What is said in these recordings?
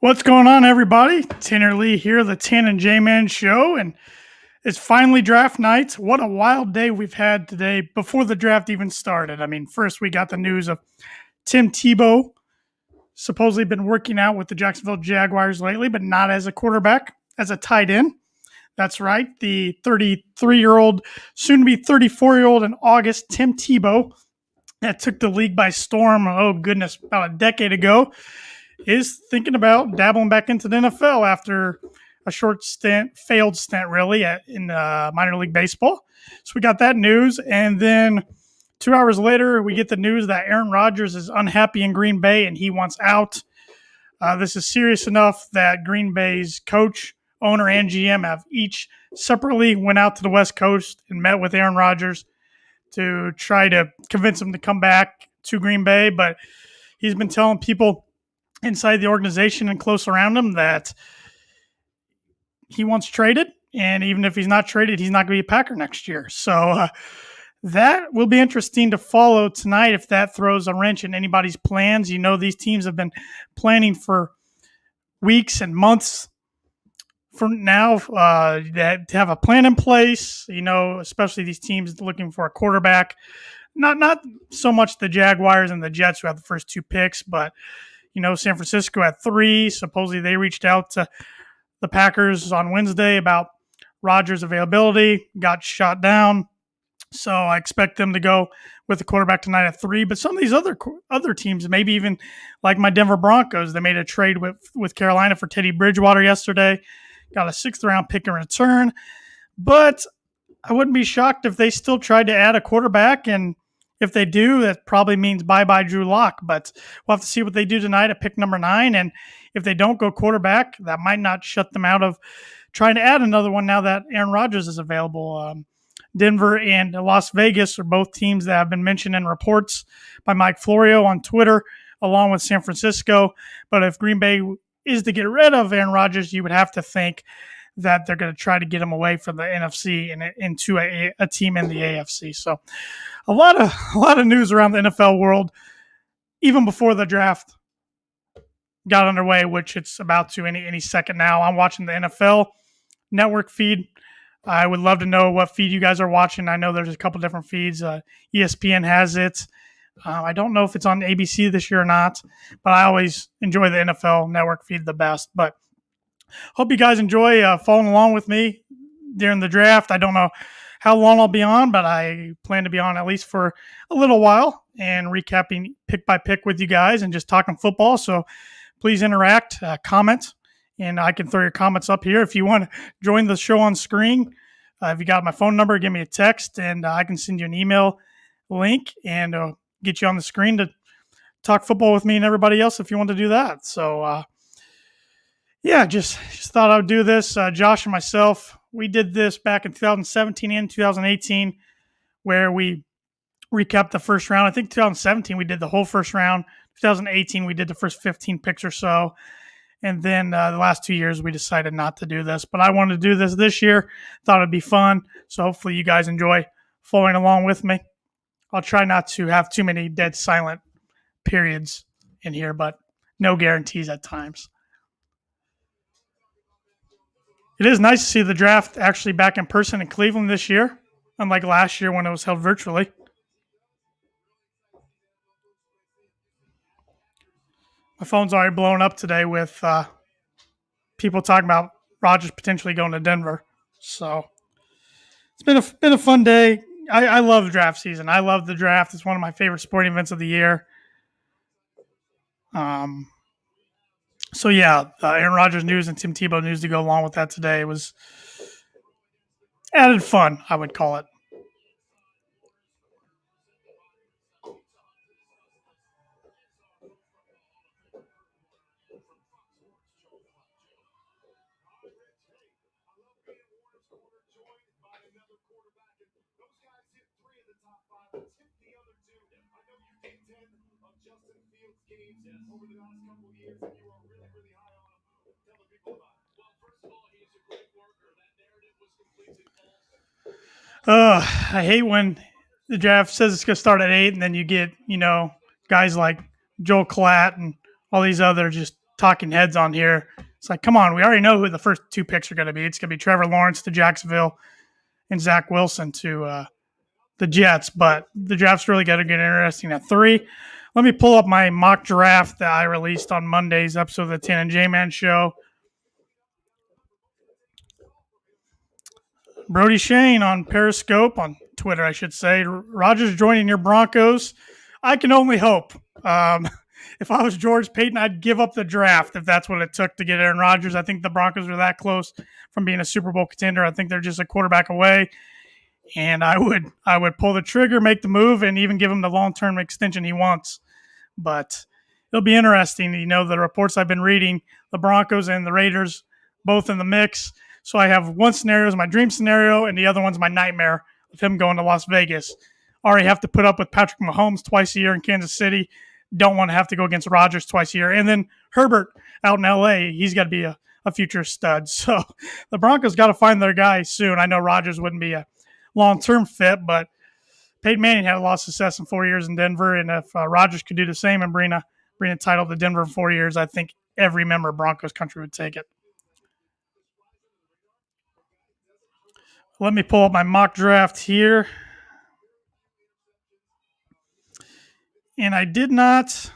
What's going on, everybody? Tanner Lee here, the Tan and J-Man Show, and it's finally draft night. What a wild day we've had today before the draft even started. I mean, first we got the news of Tim Tebow supposedly been working out with the Jacksonville Jaguars lately, but not as a quarterback, as a tight end. That's right, the 33-year-old, soon-to-be 34-year-old in August, Tim Tebow, that took the league by storm, oh goodness, about a decade ago, is thinking about dabbling back into the NFL after a short stint, failed stint really, in minor league baseball. So we got that news. And then 2 hours later, we get the news that Aaron Rodgers is unhappy in Green Bay and he wants out. This is serious enough that Green Bay's coach, owner, and GM have each separately went out to the West Coast and met with Aaron Rodgers to try to convince him to come back to Green Bay. But he's been telling people inside the organization and close around him that he wants traded. And even if he's not traded, he's not going to be a Packer next year. So that will be interesting to follow tonight if that throws a wrench in anybody's plans. You know, these teams have been planning for weeks and months from now to have a plan in place, you know, especially these teams looking for a quarterback. Not so much the Jaguars and the Jets who have the first two picks, but you know, San Francisco at 3. Supposedly they reached out to the Packers on Wednesday about Rodgers' availability, got shot down. So I expect them to go with the quarterback tonight at 3. But some of these other teams, maybe even like my Denver Broncos, they made a trade with Carolina for Teddy Bridgewater yesterday, got a 6th-round pick in return. But I wouldn't be shocked if they still tried to add a quarterback, and if they do, that probably means bye-bye Drew Lock. But we'll have to see what they do tonight at pick number 9. And if they don't go quarterback, that might not shut them out of trying to add another one now that Aaron Rodgers is available. Denver and Las Vegas are both teams that have been mentioned in reports by Mike Florio on Twitter, along with San Francisco. But if Green Bay is to get rid of Aaron Rodgers, you would have to think that they're going to try to get him away from the NFC and into a team in the AFC. So a lot of news around the NFL world, even before the draft got underway, which it's about to any second now. I'm watching the NFL network feed. I would love to know what feed you guys are watching. I know there's a couple different feeds. ESPN has it. I don't know if it's on ABC this year or not, but I always enjoy the NFL network feed the best. But hope you guys enjoy following along with me during the draft. I don't know how long I'll be on, but I plan to be on at least for a little while and recapping pick by pick with you guys and just talking football. So please interact, comment, and I can throw your comments up here. If you want to join the show on screen, if you got my phone number, give me a text, and I can send you an email link and get you on the screen to talk football with me and everybody else if you want to do that. So, yeah, just thought I would do this. Josh and myself, we did this back in 2017 and 2018 where we recapped the first round. I think 2017 we did the whole first round. 2018 we did the first 15 picks or so. And then the last 2 years we decided not to do this. But I wanted to do this year. Thought it'd be fun. So hopefully you guys enjoy following along with me. I'll try not to have too many dead silent periods in here, but no guarantees at times. It is nice to see the draft actually back in person in Cleveland this year, unlike last year when it was held virtually. My phone's already blown up today with people talking about Rodgers potentially going to Denver. So it's been a fun day. I love draft season. I love the draft. It's one of my favorite sporting events of the year. So yeah, Aaron Rodgers news and Tim Tebow news to go along with that today was added fun, I would call it. I hate when the draft says it's going to start at 8 and then you get, you know, guys like Joel Klatt and all these other just talking heads on here. It's like, come on, we already know who the first two picks are going to be. It's going to be Trevor Lawrence to Jacksonville and Zach Wilson to the Jets. But the draft's really going to get interesting at 3. Let me pull up my mock draft that I released on Monday's episode of the Tan and J-Man Show. Brody Shane on Periscope, on Twitter, I should say. Rodgers joining your Broncos. I can only hope. If I was George Paton, I'd give up the draft if that's what it took to get Aaron Rodgers. I think the Broncos are that close from being a Super Bowl contender. I think they're just a quarterback away. And I would pull the trigger, make the move, and even give him the long-term extension he wants. But it'll be interesting. You know, the reports I've been reading, the Broncos and the Raiders both in the mix. So I have one scenario is my dream scenario, and the other one's my nightmare of him going to Las Vegas. Already have to put up with Patrick Mahomes twice a year in Kansas City. Don't want to have to go against Rodgers twice a year. And then Herbert out in L.A., he's got to be a future stud. So the Broncos got to find their guy soon. I know Rodgers wouldn't be a long-term fit, but Peyton Manning had a lot of success in 4 years in Denver, and if Rodgers could do the same and bring a title to Denver in 4 years, I think every member of Broncos country would take it. Let me pull up my mock draft here. And I did not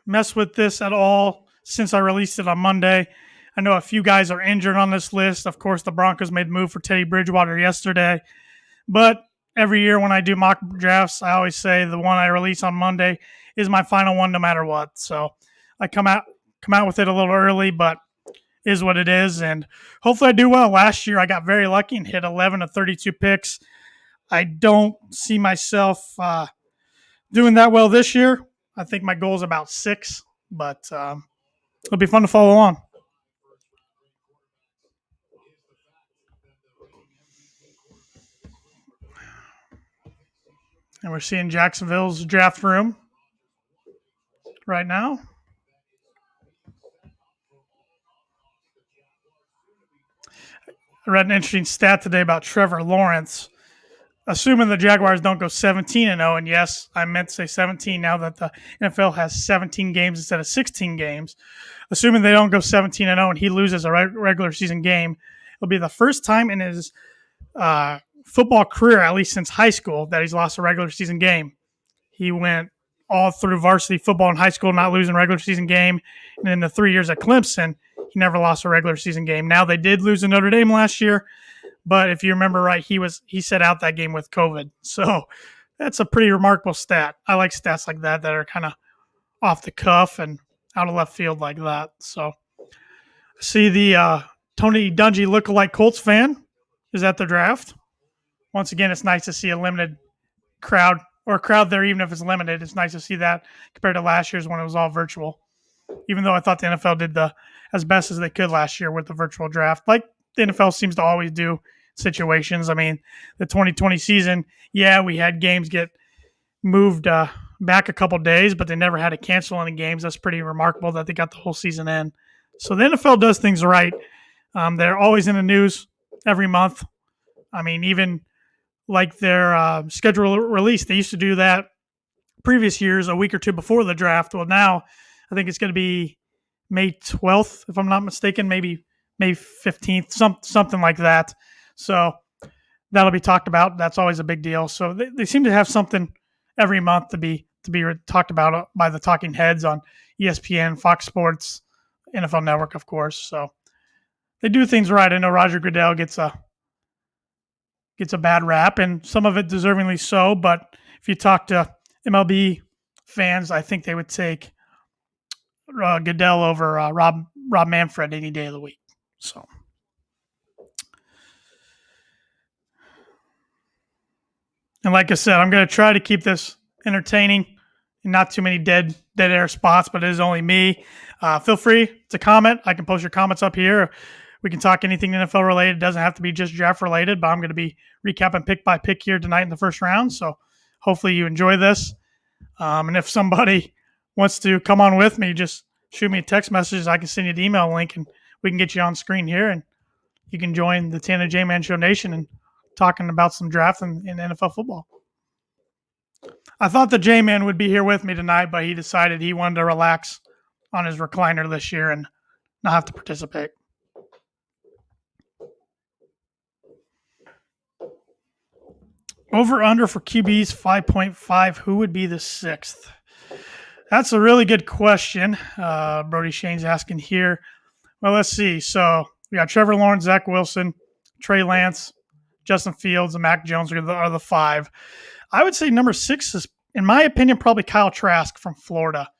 mess with this at all since I released it on Monday. I know a few guys are injured on this list. Of course, the Broncos made a move for Teddy Bridgewater yesterday. But every year when I do mock drafts, I always say the one I release on Monday is my final one no matter what. So I come out with it a little early, but is what it is. And hopefully I do well. Last year I got very lucky and hit 11 of 32 picks. I don't see myself doing that well this year. I think my goal is about 6, but it'll be fun to follow along. And we're seeing Jacksonville's draft room right now. I read an interesting stat today about Trevor Lawrence. Assuming the Jaguars don't go 17-0, and yes, I meant to say 17 now that the NFL has 17 games instead of 16 games. Assuming they don't go 17-0 and he loses a regular season game, it'll be the first time in his football career, at least since high school, that he's lost a regular season game. He went all through varsity football in high school, not losing a regular season game. And in the 3 years at Clemson, he never lost a regular season game. Now, they did lose to Notre Dame last year, but if you remember right, he set out that game with COVID. So that's a pretty remarkable stat. I like stats like that are kind of off the cuff and out of left field like that. So I see the Tony Dungy lookalike Colts fan is at the draft. Once again, it's nice to see a limited crowd, or a crowd there, even if it's limited. It's nice to see that compared to last year's when it was all virtual. Even though I thought the NFL did as best as they could last year with the virtual draft, like the NFL seems to always do situations. I mean, the 2020 season, yeah, we had games get moved back a couple days, but they never had to cancel any games. That's pretty remarkable that they got the whole season in. So the NFL does things right. They're always in the news every month. I mean, even like their schedule release, they used to do that previous years a week or two before the draft. Well, now I think it's going to be May 12th, if I'm not mistaken, maybe May 15th, something like that. So that'll be talked about. That's always a big deal. So they seem to have something every month to be talked about by the talking heads on ESPN, Fox Sports, NFL Network, of course. So they do things right. I know Roger Goodell gets a bad rap, and some of it deservingly so. But if you talk to MLB fans, I think they would take Goodell over Rob Manfred any day of the week. So, and like I said, I'm going to try to keep this entertaining and not too many dead air spots. But it is only me. Feel free to comment. I can post your comments up here. We can talk anything NFL related. It doesn't have to be just draft related, but I'm going to be recapping pick by pick here tonight in the first round. So hopefully you enjoy this. And if somebody wants to come on with me, just shoot me a text message. I can send you the email link and we can get you on screen here and you can join the Tan and J-Man Show Nation and talking about some draft in NFL football. I thought the J-Man would be here with me tonight, but he decided he wanted to relax on his recliner this year and not have to participate. Over under for QBs 5.5. Who would be the sixth? That's a really good question. Brody Shane's asking here. Well, let's see. So we got Trevor Lawrence, Zach Wilson, Trey Lance, Justin Fields, and Mac Jones are the five. I would say number six is, in my opinion, probably Kyle Trask from Florida.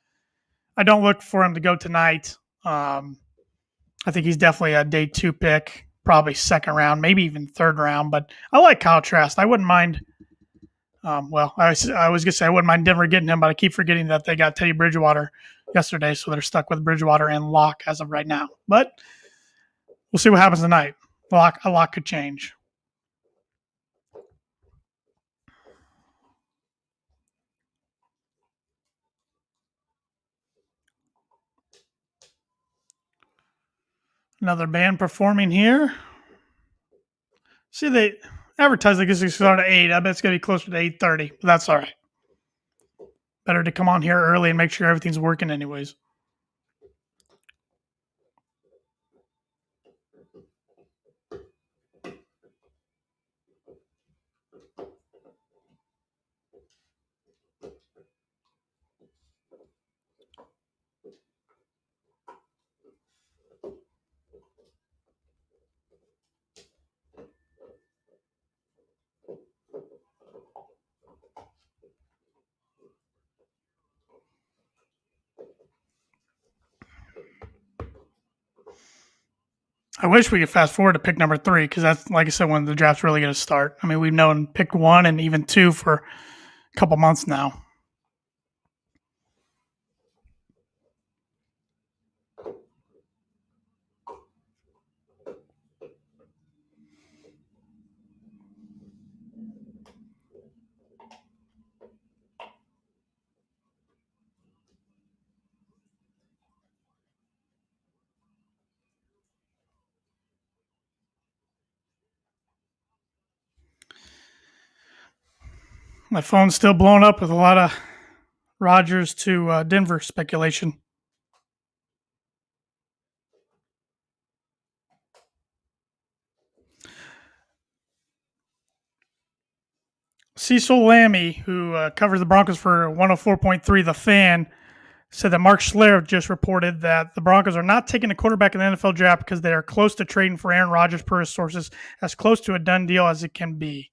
I don't look for him to go tonight. I think he's definitely a day two pick, probably second round, maybe even third round. But I like Kyle Trask. I wouldn't mind. I was going to say I wouldn't mind Denver getting him, but I keep forgetting that they got Teddy Bridgewater yesterday, so they're stuck with Bridgewater and Locke as of right now. But we'll see what happens tonight. A lot could change. Another band performing here. See, they advertise like this is start at 8. I bet it's going to be closer to 8:30, but that's all right. Better to come on here early and make sure everything's working anyways. I wish we could fast forward to pick number 3 because that's, like I said, when the draft's really going to start. I mean, we've known pick 1 and even 2 for a couple months now. My phone's still blowing up with a lot of Rodgers to Denver speculation. Cecil Lammy, who covers the Broncos for 104.3 The Fan, said that Mark Schlereth just reported that the Broncos are not taking a quarterback in the NFL draft because they are close to trading for Aaron Rodgers, per his sources, as close to a done deal as it can be.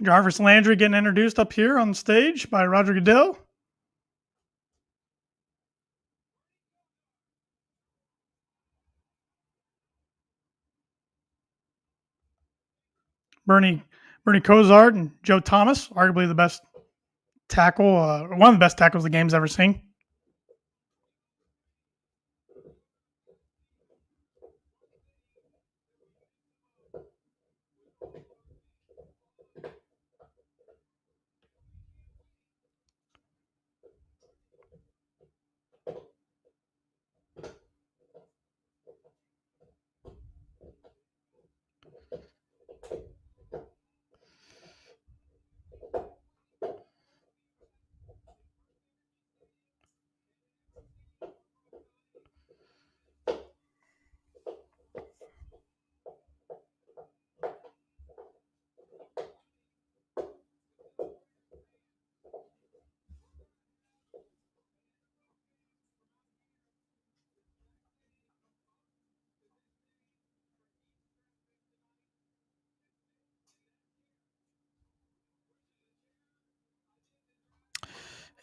Jarvis Landry getting introduced up here on stage by Roger Goodell. Bernie Kosar and Joe Thomas, arguably the best tackle, one of the best tackles the game's ever seen.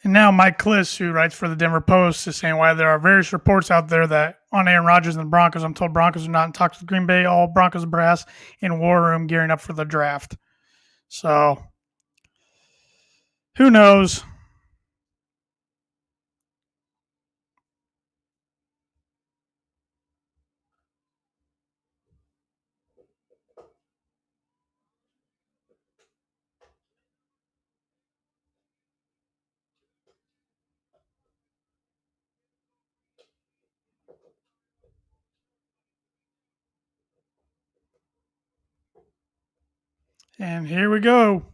And now Mike Kliss, who writes for the Denver Post, is saying why there are various reports out there that on Aaron Rodgers and the Broncos. I'm told Broncos are not in talks with Green Bay. All Broncos brass in war room gearing up for the draft. So who knows? And here we go.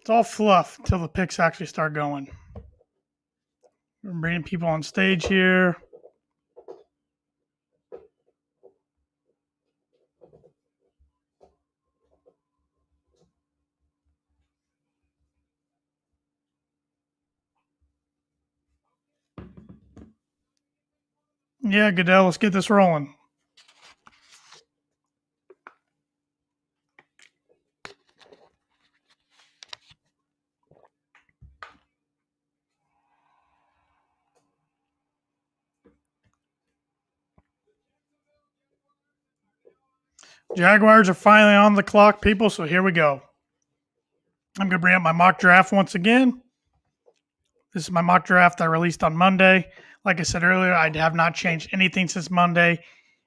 It's all fluff until the picks actually start going. We're bringing people on stage here. Yeah, Goodell, let's get this rolling. Jaguars are finally on the clock, people, so here we go. I'm going to bring up my mock draft once again. This is my mock draft I released on Monday. Like I said earlier, I have not changed anything since Monday,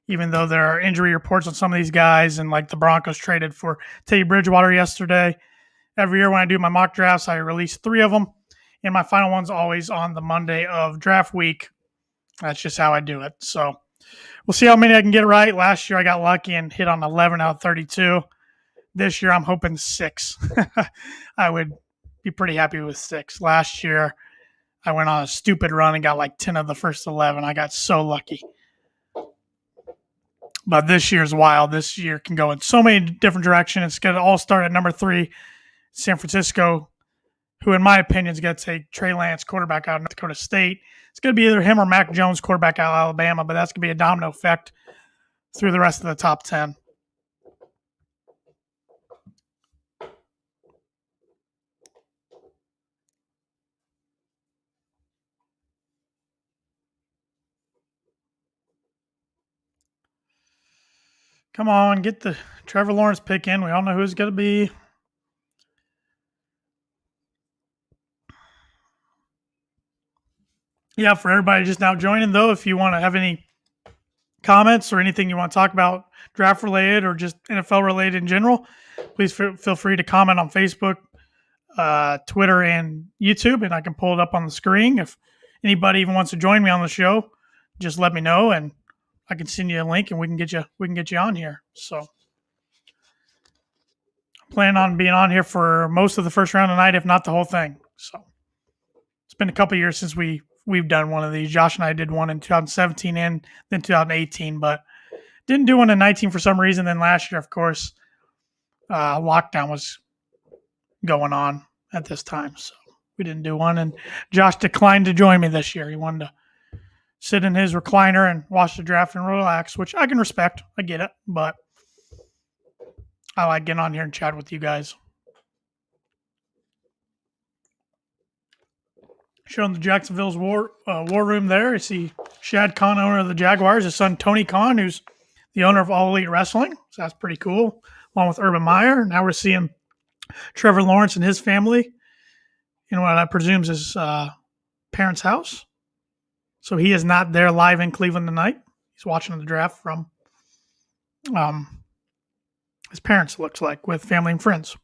even though there are injury reports on some of these guys, and like the Broncos traded for Teddy Bridgewater yesterday. Every year when I do my mock drafts, I release 3 of them, and my final one's always on the Monday of draft week. That's just how I do it. So we'll see how many I can get right. Last year I got lucky and hit on 11 out of 32. This year I'm hoping 6. I would be pretty happy with 6. Last year I went on a stupid run and got like 10 of the first 11. I got so lucky. But this year's wild. This year can go in so many different directions. It's going to all start at number 3, San Francisco, who in my opinion is going to take Trey Lance, quarterback out of North Dakota State. It's going to be either him or Mac Jones, quarterback out of Alabama, but that's going to be a domino effect through the rest of the top 10. Come on, get the Trevor Lawrence pick in. We all know who it's going to be. Yeah, for everybody just now joining, though, if you want to have any comments or anything you want to talk about draft related or just NFL related in general, please feel free to comment on Facebook, Twitter, and YouTube, and I can pull it up on the screen. If anybody even wants to join me on the show, just let me know, and I can send you a link, and we can get you on here. So, I plan on being on here for most of the first round tonight, if not the whole thing. So, it's been a couple years since we've done one of these. Josh and I did one in 2017 and then 2018, but didn't do one in 19 for some reason. Then last year, of course, lockdown was going on at this time, so we didn't do one. And Josh declined to join me this year. He wanted to sit in his recliner and watch the draft and relax, which I can respect. I get it, but I like getting on here and chat with you guys. Showing the Jacksonville's war room there. You see Shad Khan, owner of the Jaguars, his son Tony Khan, who's the owner of All Elite Wrestling. So that's pretty cool, along with Urban Meyer. Now we're seeing Trevor Lawrence and his family in what I presume is his parents' house. So he is not there live in Cleveland tonight. He's watching the draft from his parents, looks like, with family and friends.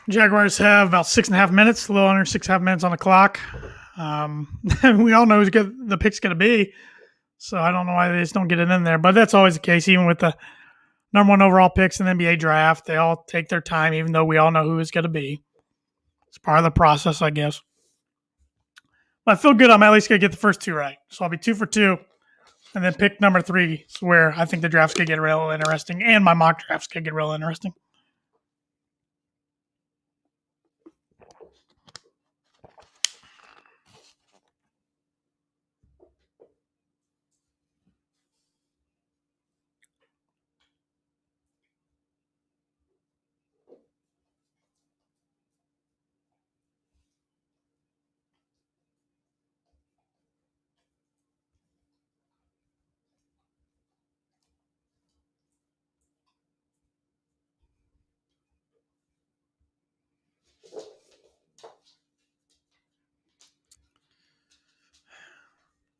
Jaguars have about 6.5 minutes, a little under 6.5 minutes on the clock. We all know who the pick's going to be, so I don't know why they just don't get it in there. But that's always the case, even with the number 1 overall picks in the NBA draft. They all take their time, even though we all know who it's going to be. It's part of the process, I guess. But I feel good. I'm at least going to get the first 2 right. So I'll be 2 for 2. And then pick number 3 is where I think the draft's going to get real interesting. And my mock draft's going to get real interesting.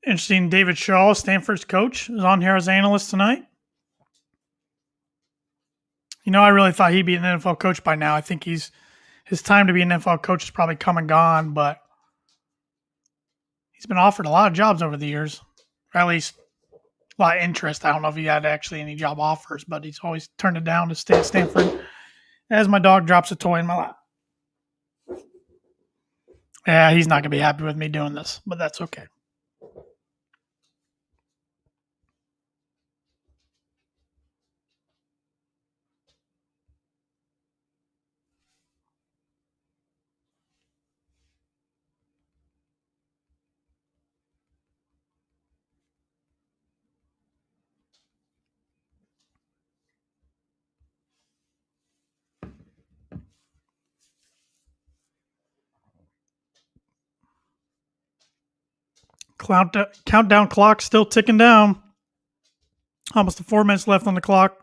Interesting. David Shaw, Stanford's coach, is on here as analyst tonight. I really thought he'd be an NFL coach by now. I think his time to be an NFL coach is probably come and gone, but he's been offered a lot of jobs over the years, or at least a lot of interest. I don't know if he had actually any job offers, but he's always turned it down to stay at Stanford. As my dog drops a toy in my lap. Yeah, he's not going to be happy with me doing this, but that's okay. Countdown clock still ticking down. Almost 4 minutes left on the clock.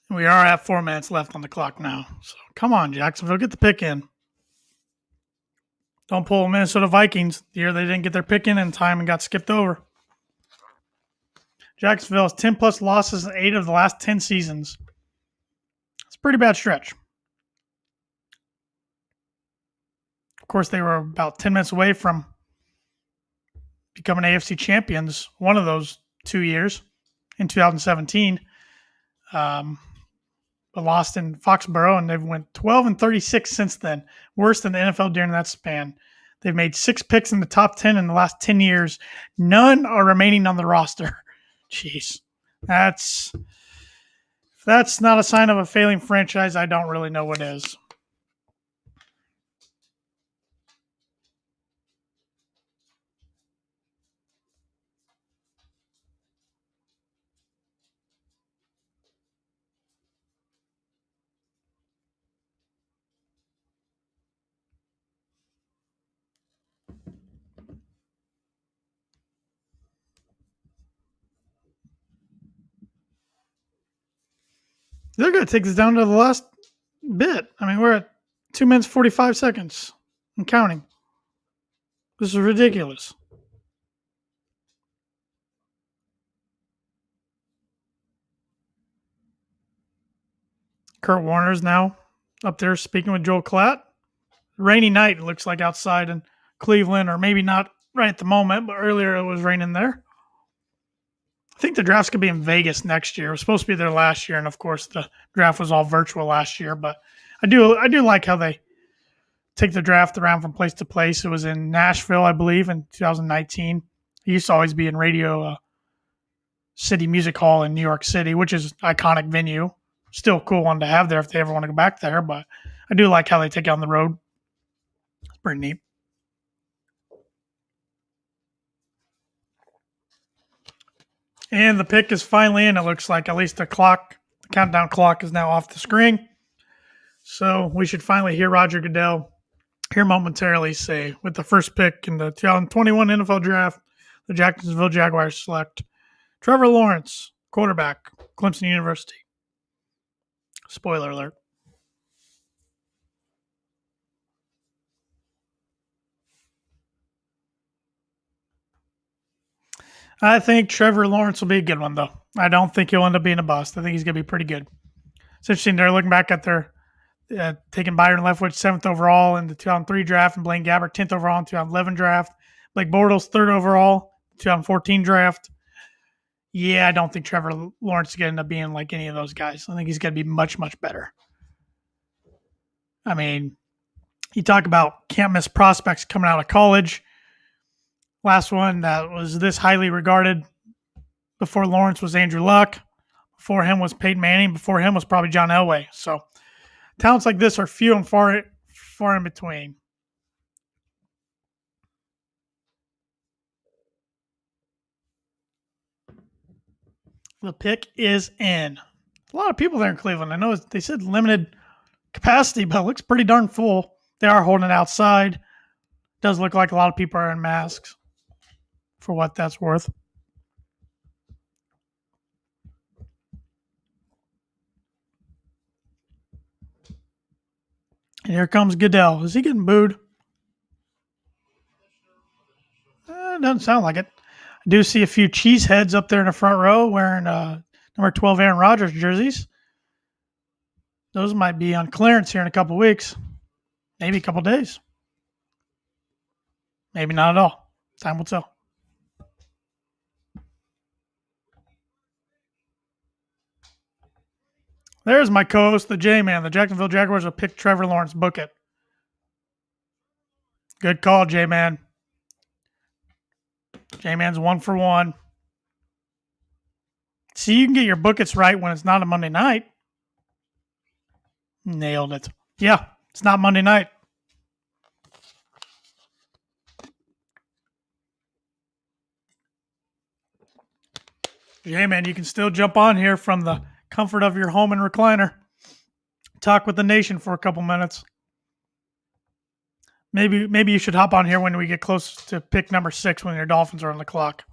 We are at 4 minutes left on the clock now. So come on, Jacksonville, get the pick in. Don't pull Minnesota Vikings the year they didn't get their pick in time and got skipped over. Jacksonville has 10 plus losses in 8 of the last 10 seasons. It's a pretty bad stretch. Of course, they were about 10 minutes away from becoming AFC champions one of those 2 years in 2017. But lost in Foxborough, and they've went 12-36 since then. Worse than the NFL during that span. They've made 6 picks in the top 10 in the last 10 years. None are remaining on the roster. Jeez. If that's not a sign of a failing franchise, I don't really know what is. They're going to take this down to the last bit. I mean, we're at 2 minutes, 45 seconds and counting. This is ridiculous. Kurt Warner's now up there speaking with Joel Klatt. Rainy night, it looks like, outside in Cleveland, or maybe not right at the moment, but earlier it was raining there. I think the draft's going to be in Vegas next year. It was supposed to be there last year, and of course the draft was all virtual last year. But I do like how they take the draft around from place to place. It was in Nashville, I believe, in 2019. It used to always be in Radio City Music Hall in New York City, which is an iconic venue. Still a cool one to have there if they ever want to go back there. But I do like how they take it on the road. It's pretty neat. And the pick is finally in. It looks like at least the countdown clock is now off the screen. So we should finally hear Roger Goodell here momentarily say, with the first pick in the 2021 NFL Draft, the Jacksonville Jaguars select Trevor Lawrence, quarterback, Clemson University. Spoiler alert. I think Trevor Lawrence will be a good one, though. I don't think he'll end up being a bust. I think he's going to be pretty good. It's interesting. They're looking back at their taking Byron Leftwich 7th overall in the 2003 draft and Blaine Gabbert 10th overall in the 2011 draft. Blake Bortles 3rd overall, 2014 draft. Yeah, I don't think Trevor Lawrence is going to end up being like any of those guys. I think he's going to be much, much better. I mean, you talk about can't miss prospects coming out of college. Last one that was this highly regarded before Lawrence was Andrew Luck. Before him was Peyton Manning. Before him was probably John Elway. So talents like this are few and far in between. The pick is in. A lot of people there in Cleveland. I know they said limited capacity, but it looks pretty darn full. They are holding it outside. Does look like a lot of people are in masks, for what that's worth. And here comes Goodell. Is he getting booed? It doesn't sound like it. I do see a few cheeseheads up there in the front row wearing number 12 Aaron Rodgers jerseys. Those might be on clearance here in a couple weeks, maybe a couple days. Maybe not at all. Time will tell. There's my co-host, the J-Man. The Jacksonville Jaguars will pick Trevor Lawrence. Book it. Good call, J-Man. J-Man's 1 for 1. See, you can get your bookets right when it's not a Monday night. Nailed it. Yeah, it's not Monday night. J-Man, you can still jump on here from the comfort of your home and recliner. Talk with the nation for a couple minutes. Maybe you should hop on here when we get close to pick number 6 when your Dolphins are on the clock.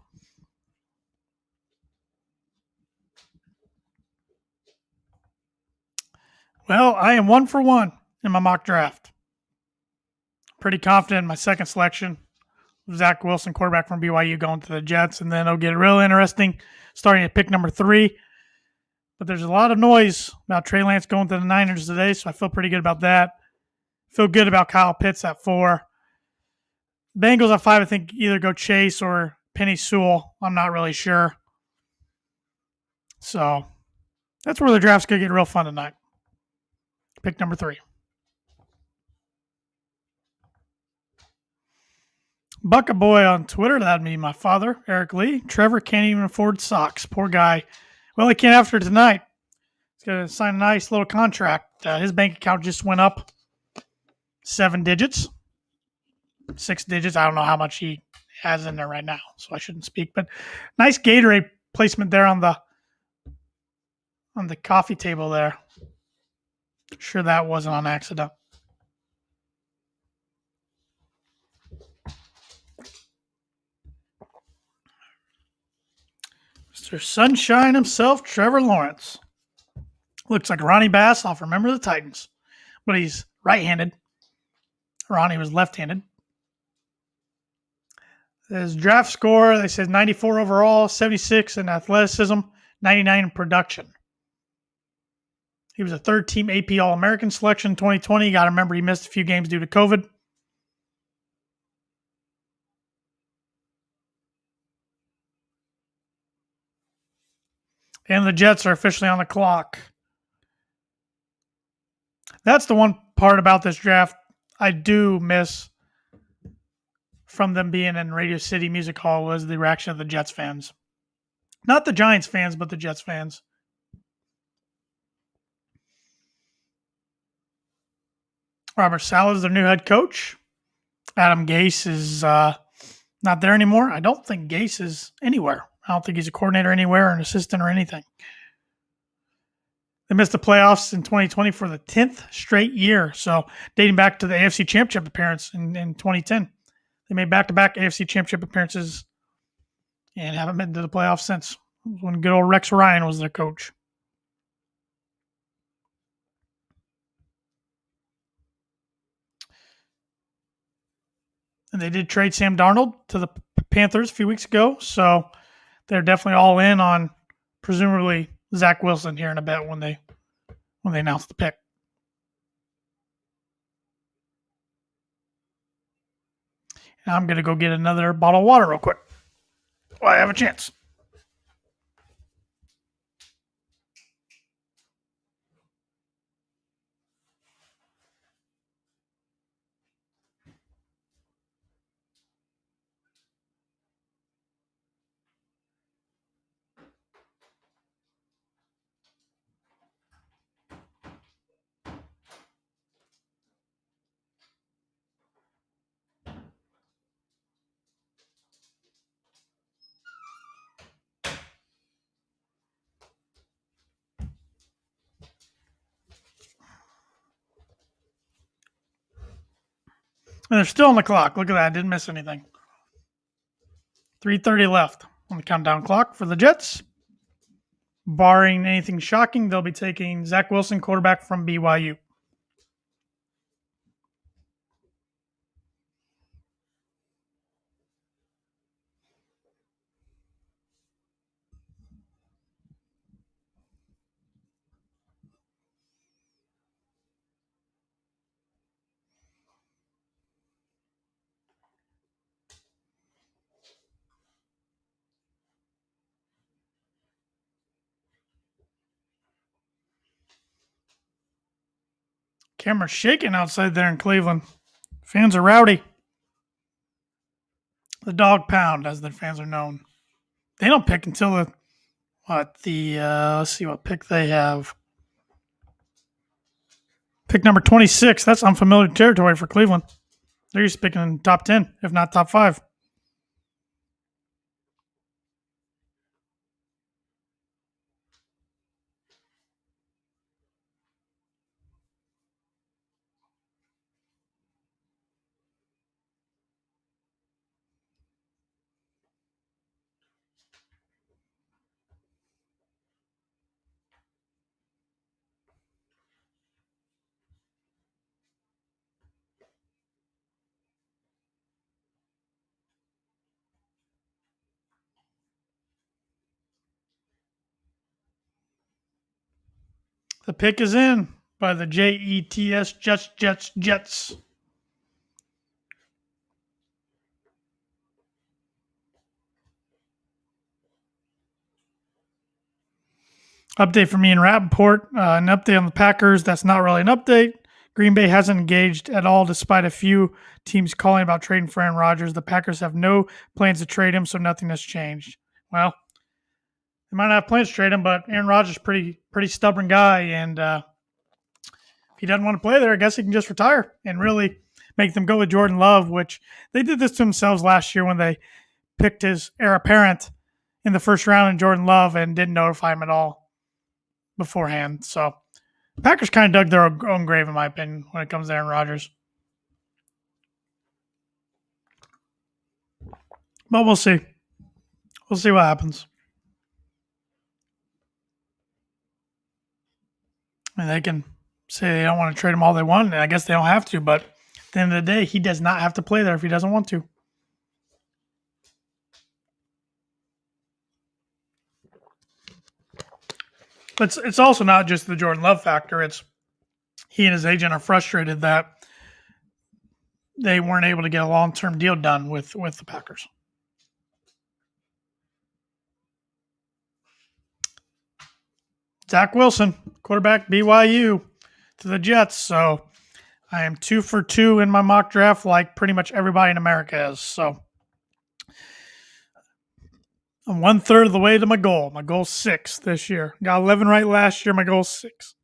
Well, I am 1 for 1 in my mock draft. Pretty confident in my second selection. Zach Wilson, quarterback from BYU, going to the Jets, and then it'll get real interesting starting at pick number 3. But there's a lot of noise about Trey Lance going to the Niners today, so I feel pretty good about that. Feel good about Kyle Pitts at 4. Bengals at 5, I think either go Chase or Penny Sewell. I'm not really sure. So that's where the draft's going to get real fun tonight. Pick number 3. Bucket Boy on Twitter, that'd be my father, Eric Lee. Trevor can't even afford socks. Poor guy. Well, he can't after tonight. He's going to sign a nice little contract. His bank account just went up 7 digits. 6 digits. I don't know how much he has in there right now, so I shouldn't speak. But nice Gatorade placement there on the coffee table there. Sure that wasn't on accident. Mr. Sunshine himself, Trevor Lawrence. Looks like Ronnie Bass off Remember the Titans. But he's right-handed. Ronnie was left-handed. His draft score, they said 94 overall, 76 in athleticism, 99 in production. He was a third-team AP All-American selection in 2020. You got to remember he missed a few games due to COVID. And the Jets are officially on the clock. That's the one part about this draft I do miss from them being in Radio City Music Hall was the reaction of the Jets fans. Not the Giants fans, but the Jets fans. Robert Saleh is their new head coach. Adam Gase is not there anymore. I don't think Gase is anywhere. I don't think he's a coordinator anywhere or an assistant or anything. They missed the playoffs in 2020 for the 10th straight year. So dating back to the AFC Championship appearance in 2010. They made back-to-back AFC Championship appearances and haven't been to the playoffs since, when good old Rex Ryan was their coach. And they did trade Sam Darnold to the Panthers a few weeks ago, so they're definitely all in on presumably Zach Wilson here in a bit when they announce the pick. And I'm going to go get another bottle of water real quick while I have a chance. And they're still on the clock. Look at that. I didn't miss anything. 3:30 left on the countdown clock for the Jets. Barring anything shocking, they'll be taking Zach Wilson, quarterback from BYU. Camera's shaking outside there in Cleveland. Fans are rowdy. The Dog Pound, as their fans are known. They don't pick until let's see what pick they have. Pick number 26. That's unfamiliar territory for Cleveland. They're used to picking in top 10, if not top 5. The pick is in by the Jets, Jets. Update from Ian Rappaport. An update on the Packers. That's not really an update. Green Bay hasn't engaged at all despite a few teams calling about trading for Aaron Rodgers. The Packers have no plans to trade him, so nothing has changed. Well, they might not have plans to trade him, but Aaron Rodgers is pretty stubborn guy, and if he doesn't want to play there, I guess he can just retire and really make them go with Jordan Love, which they did this to themselves last year when they picked his heir apparent in the first round in Jordan Love and didn't notify him at all beforehand. So the Packers kind of dug their own grave, in my opinion, when it comes to Aaron Rodgers. But we'll see. We'll see what happens. I mean, they can say they don't want to trade him all they want, and I guess they don't have to, but at the end of the day, he does not have to play there if he doesn't want to. But it's also not just the Jordan Love factor. It's he and his agent are frustrated that they weren't able to get a long-term deal done with the Packers. Zach Wilson, quarterback, BYU, to the Jets. So I am 2 for 2 in my mock draft, like pretty much everybody in America is. So I'm 1/3 of the way to my goal. My goal's 6 this year. Got 11 right last year. My goal's 6.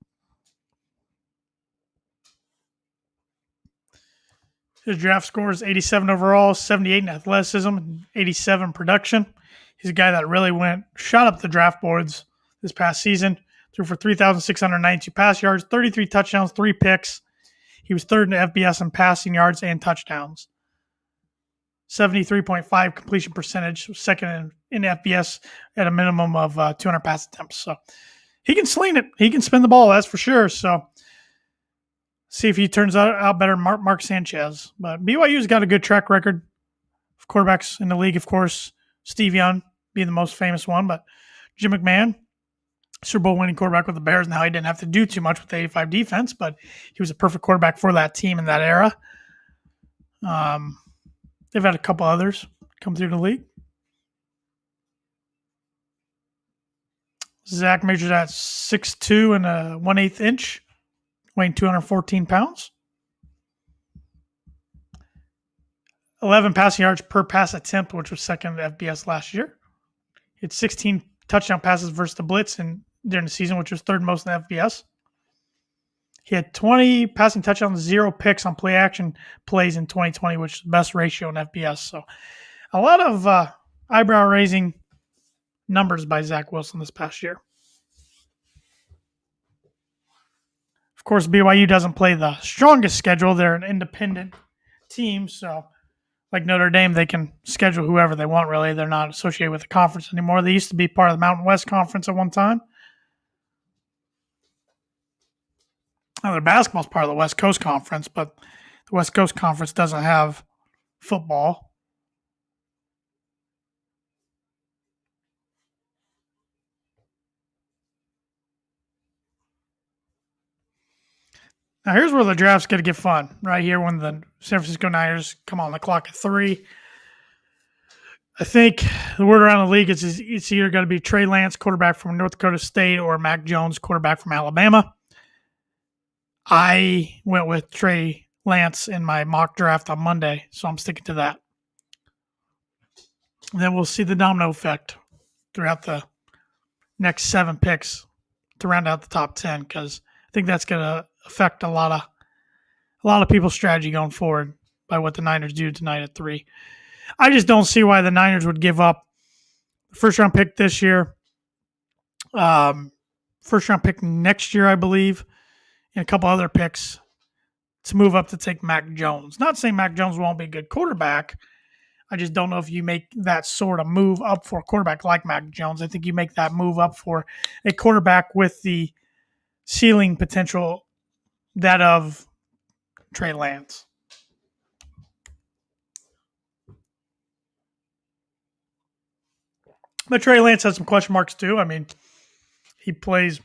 His draft score is 87 overall, 78 in athleticism, 87 production. He's a guy that really shot up the draft boards this past season. Threw for 3,692 pass yards, 33 touchdowns, 3 picks. He was third in FBS in passing yards and touchdowns. 73.5 completion percentage, second in FBS at a minimum of 200 pass attempts. So he can sling it. He can spin the ball, that's for sure. So see if he turns out better than Mark Sanchez. But BYU's got a good track record of quarterbacks in the league, of course. Steve Young being the most famous one, but Jim McMahon, Super Bowl winning quarterback with the Bears. Now he didn't have to do too much with the 85 defense, but he was a perfect quarterback for that team in that era. They've had a couple others come through the league. Zach measures at 6'2" and a 1/8 inch, weighing 214 pounds. 11 passing yards per pass attempt, which was second in FBS last year. He had 16 touchdown passes versus the blitz during the season, which was third most in the FBS. He had 20 passing touchdowns, 0 picks on play action plays in 2020, which is the best ratio in FBS. So a lot of eyebrow-raising numbers by Zach Wilson this past year. Of course, BYU doesn't play the strongest schedule. They're an independent team, so like Notre Dame, they can schedule whoever they want, really. They're not associated with the conference anymore. They used to be part of the Mountain West Conference at one time. Now, their basketball's part of the West Coast Conference, but the West Coast Conference doesn't have football. Now, here's where the draft's going to get fun. Right here when the San Francisco Niners come on the clock at 3. I think the word around the league is it's either going to be Trey Lance, quarterback from North Dakota State, or Mac Jones, quarterback from Alabama. I went with Trey Lance in my mock draft on Monday, so I'm sticking to that. And then we'll see the domino effect throughout the next 7 picks to round out the top 10, because I think that's going to affect a lot of people's strategy going forward by what the Niners do tonight at 3. I just don't see why the Niners would give up the first round pick this year, first round pick next year, I believe, and a couple other picks to move up to take Mac Jones. Not saying Mac Jones won't be a good quarterback. I just don't know if you make that sort of move up for a quarterback like Mac Jones. I think you make that move up for a quarterback with the ceiling potential that of Trey Lance. But Trey Lance has some question marks too. I mean, he plays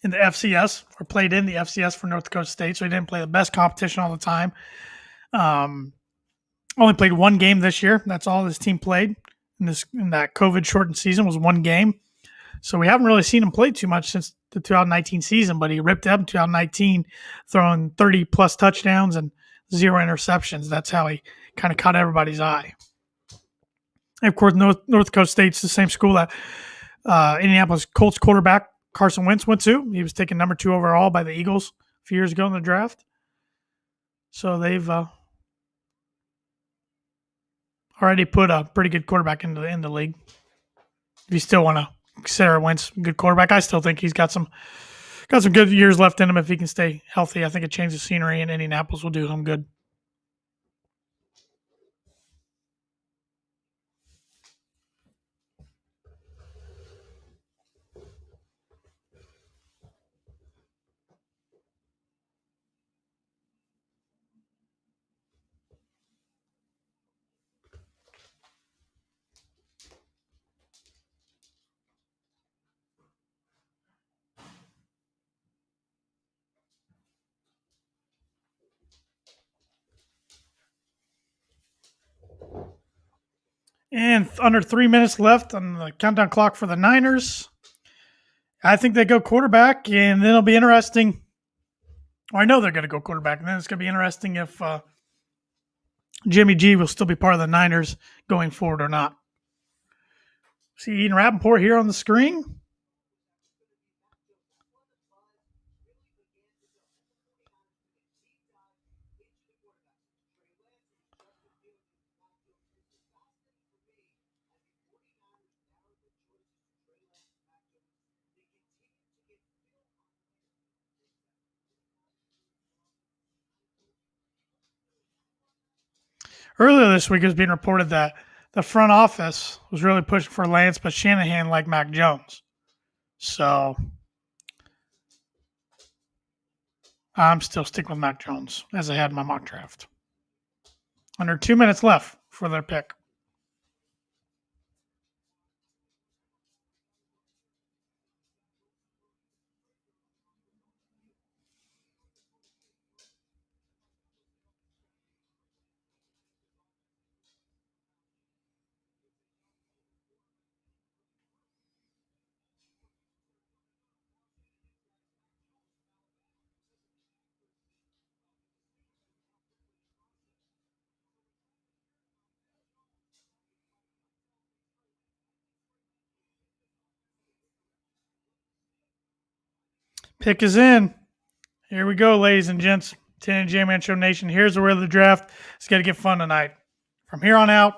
in the FCS, or played in the FCS for North Dakota State, so he didn't play the best competition all the time. Only played 1 game this year. That's all his team played in that COVID shortened season was 1 game. So we haven't really seen him play too much since the 2019 season, but he ripped up in 2019, throwing 30 plus touchdowns and 0 interceptions. That's how he kind of caught everybody's eye. And of course, North Dakota State's the same school that Indianapolis Colts quarterback Carson Wentz went to. He was taken number 2 overall by the Eagles a few years ago in the draft. So they've already put a pretty good quarterback in the league. If you still want to consider Wentz a good quarterback, I still think he's got some good years left in him if he can stay healthy. I think a change of scenery in Indianapolis will do him good. And under 3 minutes left on the countdown clock for the Niners. I think they go quarterback, and then it'll be interesting. Well, I know they're going to go quarterback, and then it's going to be interesting if Jimmy G will still be part of the Niners going forward or not. See Ian Rappaport here on the screen. Earlier this week, it was being reported that the front office was really pushing for Lance, but Shanahan liked Mac Jones. So I'm still sticking with Mac Jones as I had in my mock draft. Under 2 minutes left for their pick. Pick is in. Here we go, ladies and gents. Tan and J-Man Show Nation. Here's where the draft is going to get fun tonight. From here on out,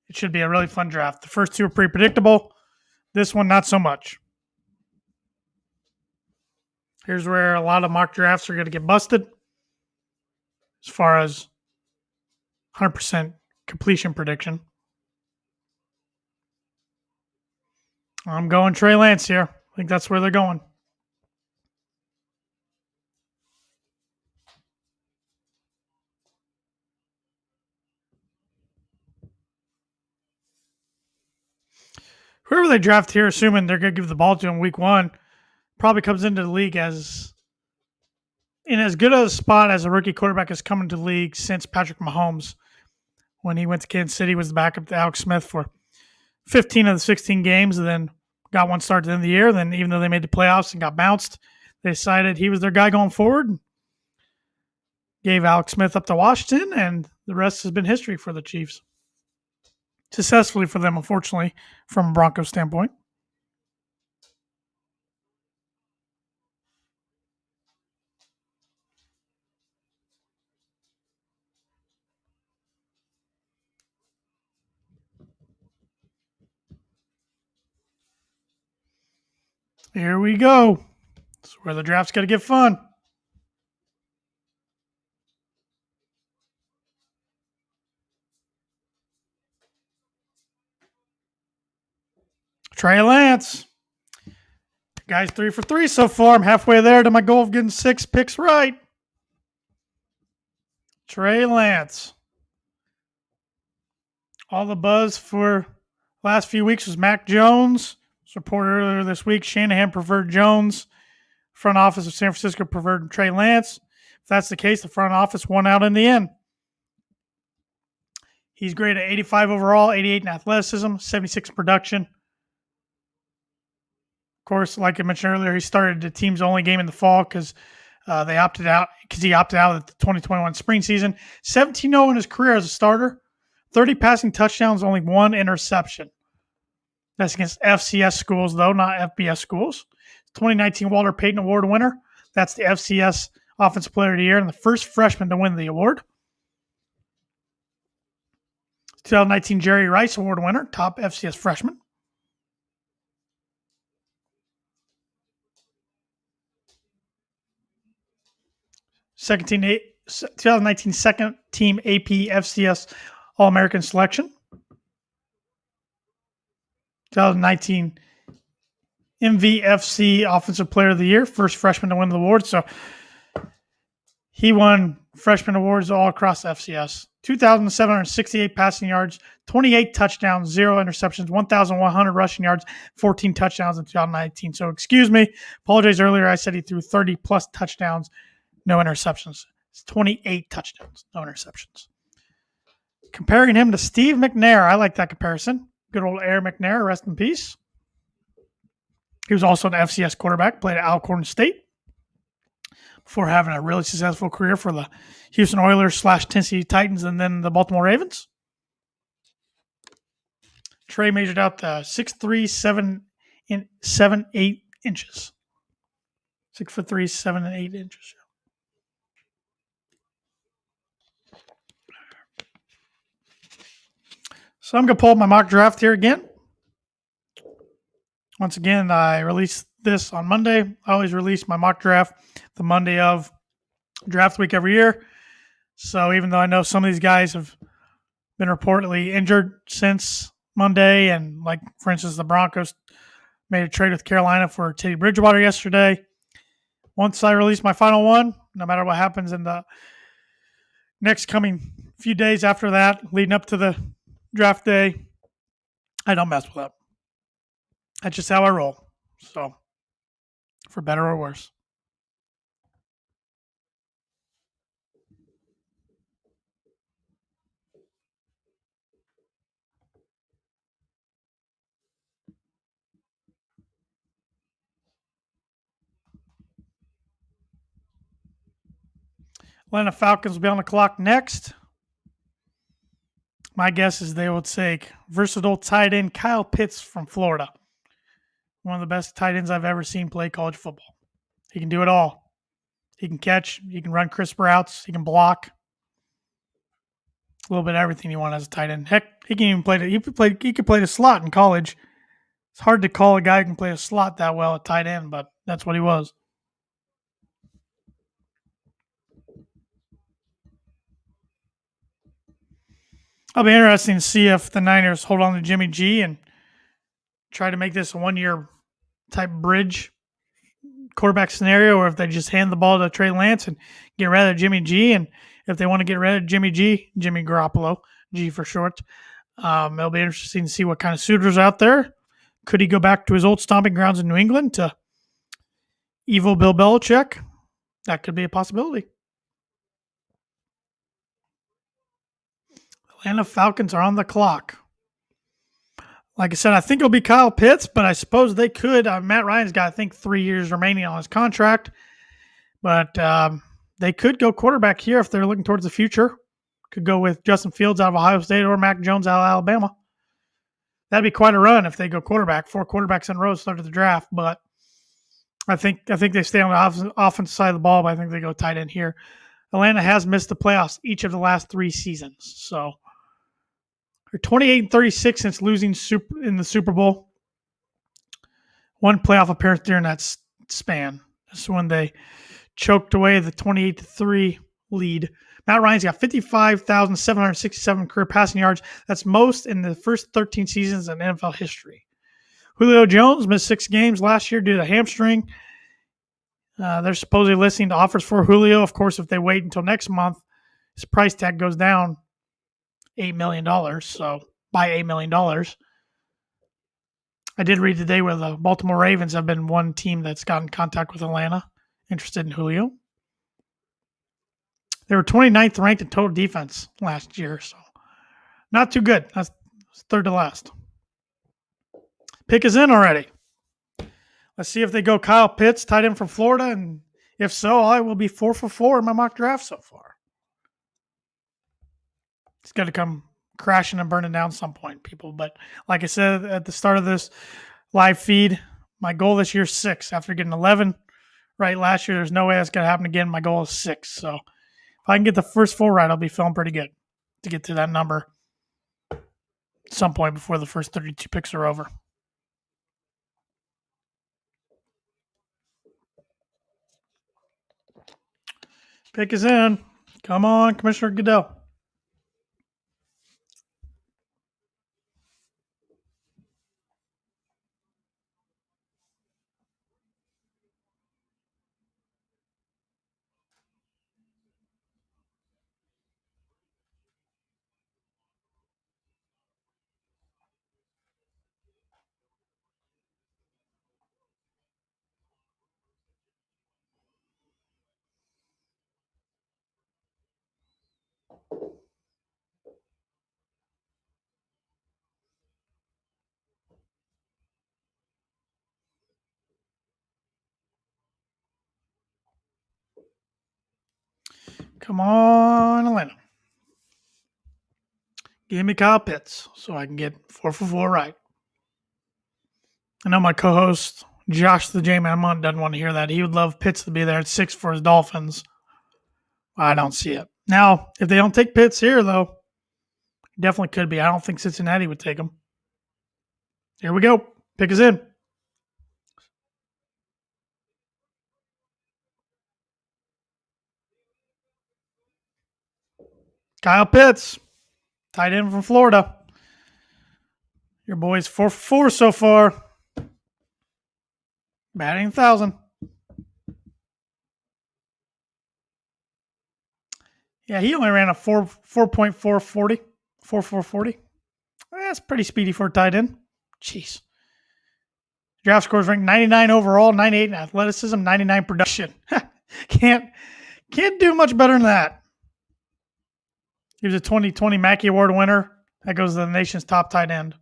it should be a really fun draft. The first 2 are pretty predictable. This one, not so much. Here's where a lot of mock drafts are going to get busted as far as 100% completion prediction. I'm going Trey Lance here. I think that's where they're going. Whoever they draft here, assuming they're going to give the ball to him week 1, probably comes into the league as in as good a spot as a rookie quarterback has come into the league since Patrick Mahomes, when he went to Kansas City, was the backup to Alex Smith for 15 of the 16 games, and then got 1 start at the end of the year. Then even though they made the playoffs and got bounced, They decided he was their guy going forward. Gave Alex Smith up to Washington, and the rest has been history for the Chiefs. Successfully for them, unfortunately, from a Broncos standpoint. Here we go. This is where the draft's got to get fun. Trey Lance. Guys, 3 for 3 so far. I'm halfway there to my goal of getting 6 picks right. Trey Lance. All the buzz for last few weeks was Mac Jones. It was reported earlier this week Shanahan preferred Jones. Front office of San Francisco preferred Trey Lance. If that's the case, the front office won out in the end. He's graded at 85 overall, 88 in athleticism, 76 in production. Of course, like I mentioned earlier, he started the team's only game in the fall because he opted out of the 2021 spring season. 17-0 in his career as a starter, 30 passing touchdowns, only 1 interception. That's against FCS schools, though, not FBS schools. 2019 Walter Payton Award winner. That's the FCS Offensive Player of the Year and the first freshman to win the award. 2019 Jerry Rice Award winner, top FCS freshman. 2019 second team AP FCS All-American selection. 2019 MVFC Offensive Player of the Year, first freshman to win the award. So he won freshman awards all across FCS. 2,768 passing yards, 28 touchdowns, 0 interceptions, 1,100 rushing yards, 14 touchdowns in 2019. So excuse me, apologize earlier. I said he threw 30-plus touchdowns, no interceptions. It's 28 touchdowns, no interceptions. Comparing him to Steve McNair, I like that comparison. Good old Air McNair, rest in peace. He was also an FCS quarterback, played at Alcorn State before having a really successful career for the Houston Oilers / Tennessee Titans and then the Baltimore Ravens. Trey measured out the 6'3", 7'8" inches. 6'3", 7 and 8 inches. So I'm going to pull up my mock draft here again. Once again, I released this on Monday. I always release my mock draft the Monday of draft week every year. So even though I know some of these guys have been reportedly injured since Monday, and like, for instance, the Broncos made a trade with Carolina for Teddy Bridgewater yesterday. Once I release my final one, no matter what happens in the next coming few days after that, leading up to the draft day, I don't mess with that. That's just how I roll. So, for better or worse. Atlanta Falcons will be on the clock next. My guess is they will take versatile tight end Kyle Pitts from Florida. One of the best tight ends I've ever seen play college football. He can do it all. He can catch. He can run crisp routes. He can block. A little bit of everything you want as a tight end. Heck, he can even play. He could play the slot in college. It's hard to call a guy who can play a slot that well at tight end, but that's what he was. It'll be interesting to see if the Niners hold on to Jimmy G and try to make this a one-year type bridge quarterback scenario, or if they just hand the ball to Trey Lance and get rid of Jimmy G. And if they want to get rid of Jimmy Garoppolo, G for short, it'll be interesting to see what kind of suitors out there. Could he go back to his old stomping grounds in New England to evil Bill Belichick? That could be a possibility. Atlanta Falcons are on the clock. Like I said, I think it'll be Kyle Pitts, but I suppose they could. Matt Ryan's got, I think, 3 years remaining on his contract. But they could go quarterback here if they're looking towards the future. Could go with Justin Fields out of Ohio State or Mac Jones out of Alabama. That'd be quite a run if they go quarterback. 4 quarterbacks in a row started the draft, but I think they stay on the offensive side of the ball, but I think they go tight end here. Atlanta has missed the playoffs each of the last 3 seasons. So they're 28-36 since losing in the Super Bowl. 1 playoff appearance during that span. This is when they choked away the 28-3 lead. Matt Ryan's got 55,767 career passing yards. That's most in the first 13 seasons in NFL history. Julio Jones missed 6 games last year due to hamstring. They're supposedly listening to offers for Julio. Of course, if they wait until next month, his price tag goes down $8 million. So by $8 million. I did read today where the Baltimore Ravens have been one team that's gotten in contact with Atlanta, interested in Julio. They were 29th ranked in total defense last year, so not too good. That's third to last. Pick is in already. Let's see if they go Kyle Pitts, tight end from Florida, and if so, I will be 4 for 4 in my mock draft so far. It's going to come crashing and burning down some point, people. But like I said at the start of this live feed, my goal this year is 6. After getting 11 right last year, there's no way that's going to happen again. My goal is 6. So if I can get the first 4 right, I'll be feeling pretty good to get to that number at some point before the first 32 picks are over. Pick is in. Come on, Commissioner Goodell. Come on, Atlanta. Give me Kyle Pitts so I can get 4 for 4 right. I know my co-host, Josh the J-Man doesn't want to hear that. He would love Pitts to be there at 6 for his Dolphins. I don't see it. Now, if they don't take Pitts here, though, definitely could be. I don't think Cincinnati would take him. Here we go. Pick is in. Kyle Pitts, tight end from Florida. Your boy's 4 for 4 so far. Batting 1,000. Yeah, he only ran a 4.440. 4.440. That's pretty speedy for a tight end. Jeez. Draft scores ranked 99 overall, 98 in athleticism, 99 production. Can't do much better than that. He was a 2020 Mackey Award winner. That goes to the nation's top tight end.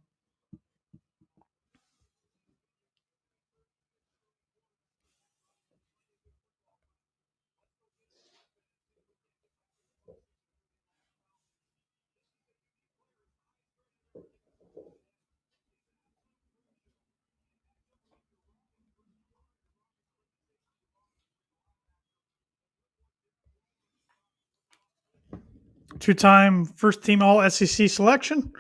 Two-time first-team All-SEC selection.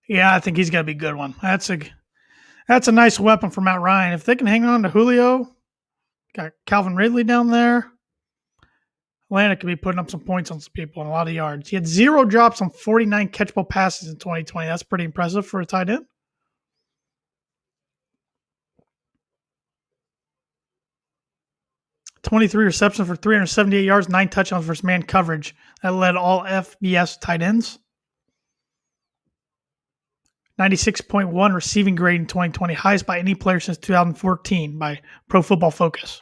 Yeah, I think he's going to be a good one. That's a nice weapon for Matt Ryan. If they can hang on to Julio, got Calvin Ridley down there, Atlanta could be putting up some points on some people and a lot of yards. He had 0 drops on 49 catchable passes in 2020. That's pretty impressive for a tight end. 23 receptions for 378 yards, 9 touchdowns versus man coverage. That led all FBS tight ends. 96.1 receiving grade in 2020, highest by any player since 2014 by Pro Football Focus.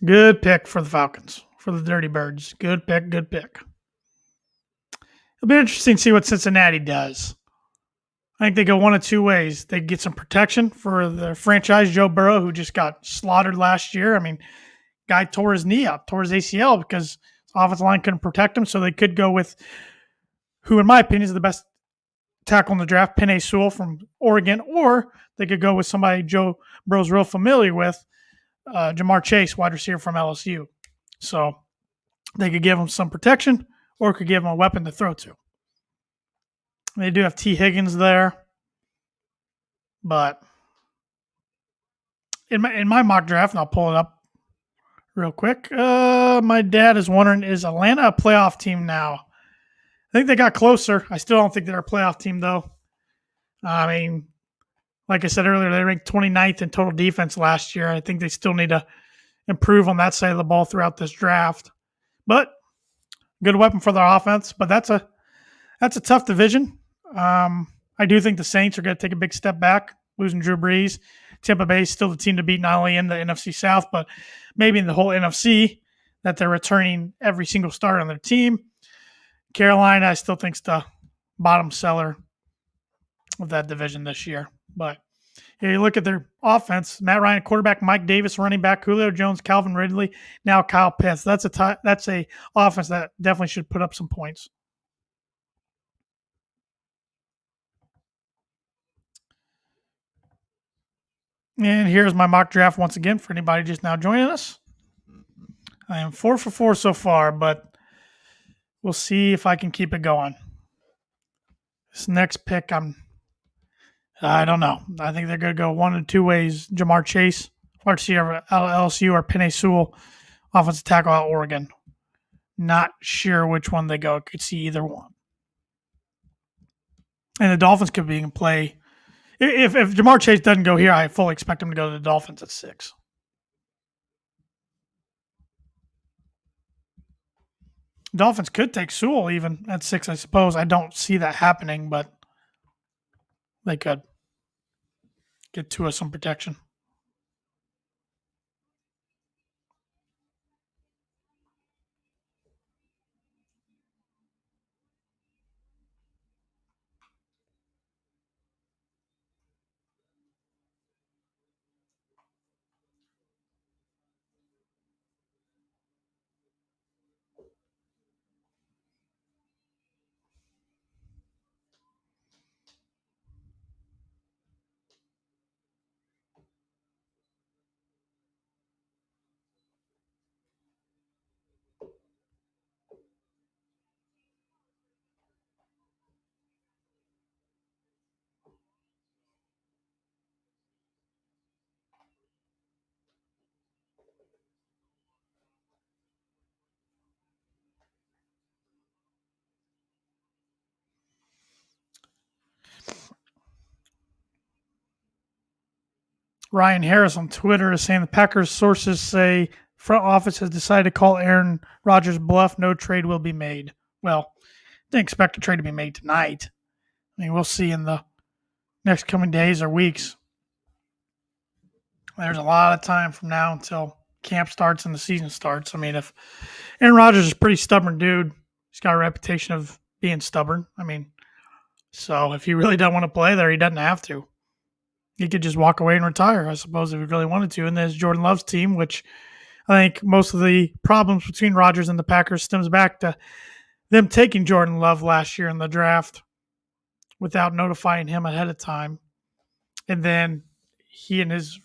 Good pick for the Falcons, for the Dirty Birds. Good pick, good pick. It'll be interesting to see what Cincinnati does. I think they go one of two ways. They get some protection for the franchise, Joe Burrow, who just got slaughtered last year. I mean, guy tore his knee up, tore his ACL because his offensive line couldn't protect him. So they could go with who, in my opinion, is the best tackle in the draft, Penei Sewell from Oregon, or they could go with somebody Joe Burrow's real familiar with, Jamar Chase, wide receiver from LSU. So they could give him some protection or could give him a weapon to throw to. They do have T. Higgins there, but in my mock draft, and I'll pull it up real quick. My dad is wondering, is Atlanta a playoff team now? I think they got closer. I still don't think they're a playoff team, though. I mean, like I said earlier, they ranked 29th in total defense last year. I think they still need to improve on that side of the ball throughout this draft. But good weapon for their offense. But that's a tough division. I do think the Saints are going to take a big step back, losing Drew Brees. Tampa Bay is still the team to beat, not only in the NFC South, but maybe in the whole NFC, that they're returning every single starter on their team. Carolina, I still think, is the bottom seller of that division this year. But you look at their offense: Matt Ryan, quarterback; Mike Davis, running back; Julio Jones, Calvin Ridley, now Kyle Pitts. That's a offense that definitely should put up some points. And here's my mock draft once again for anybody just now joining us. I am 4 for 4 so far, but we'll see if I can keep it going. This next pick, I don't know. I think they're going to go one of two ways: Jamar Chase, wide receiver at LSU, or Penei Sewell, offensive tackle at Oregon. Not sure which one they go. Could see either one. And the Dolphins could be in play. If Jamar Chase doesn't go here, I fully expect him to go to the Dolphins at 6. Dolphins could take Sewell even at 6, I suppose. I don't see that happening, but they could get Tua some protection. Ryan Harris on Twitter is saying the Packers sources say front office has decided to call Aaron Rodgers bluff. No trade will be made. Well, didn't expect a trade to be made tonight. I mean, we'll see in the next coming days or weeks. There's a lot of time from now until camp starts and the season starts. I mean, if Aaron Rodgers is a pretty stubborn dude, he's got a reputation of being stubborn. I mean, so if he really doesn't want to play there, he doesn't have to. He could just walk away and retire, I suppose, if he really wanted to. And there's Jordan Love's team, which I think most of the problems between Rodgers and the Packers stems back to them taking Jordan Love last year in the draft without notifying him ahead of time. And then he and his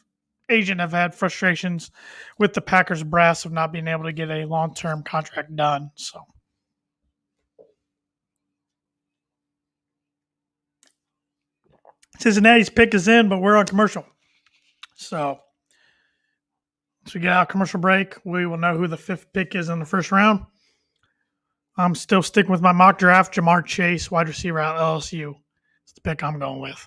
agent have had frustrations with the Packers brass of not being able to get a long-term contract done. So Cincinnati's pick is in, but we're on commercial. So once we get out of commercial break, we will know who the 5th pick is in the first round. I'm still sticking with my mock draft. Jamar Chase, wide receiver out LSU. It's the pick I'm going with.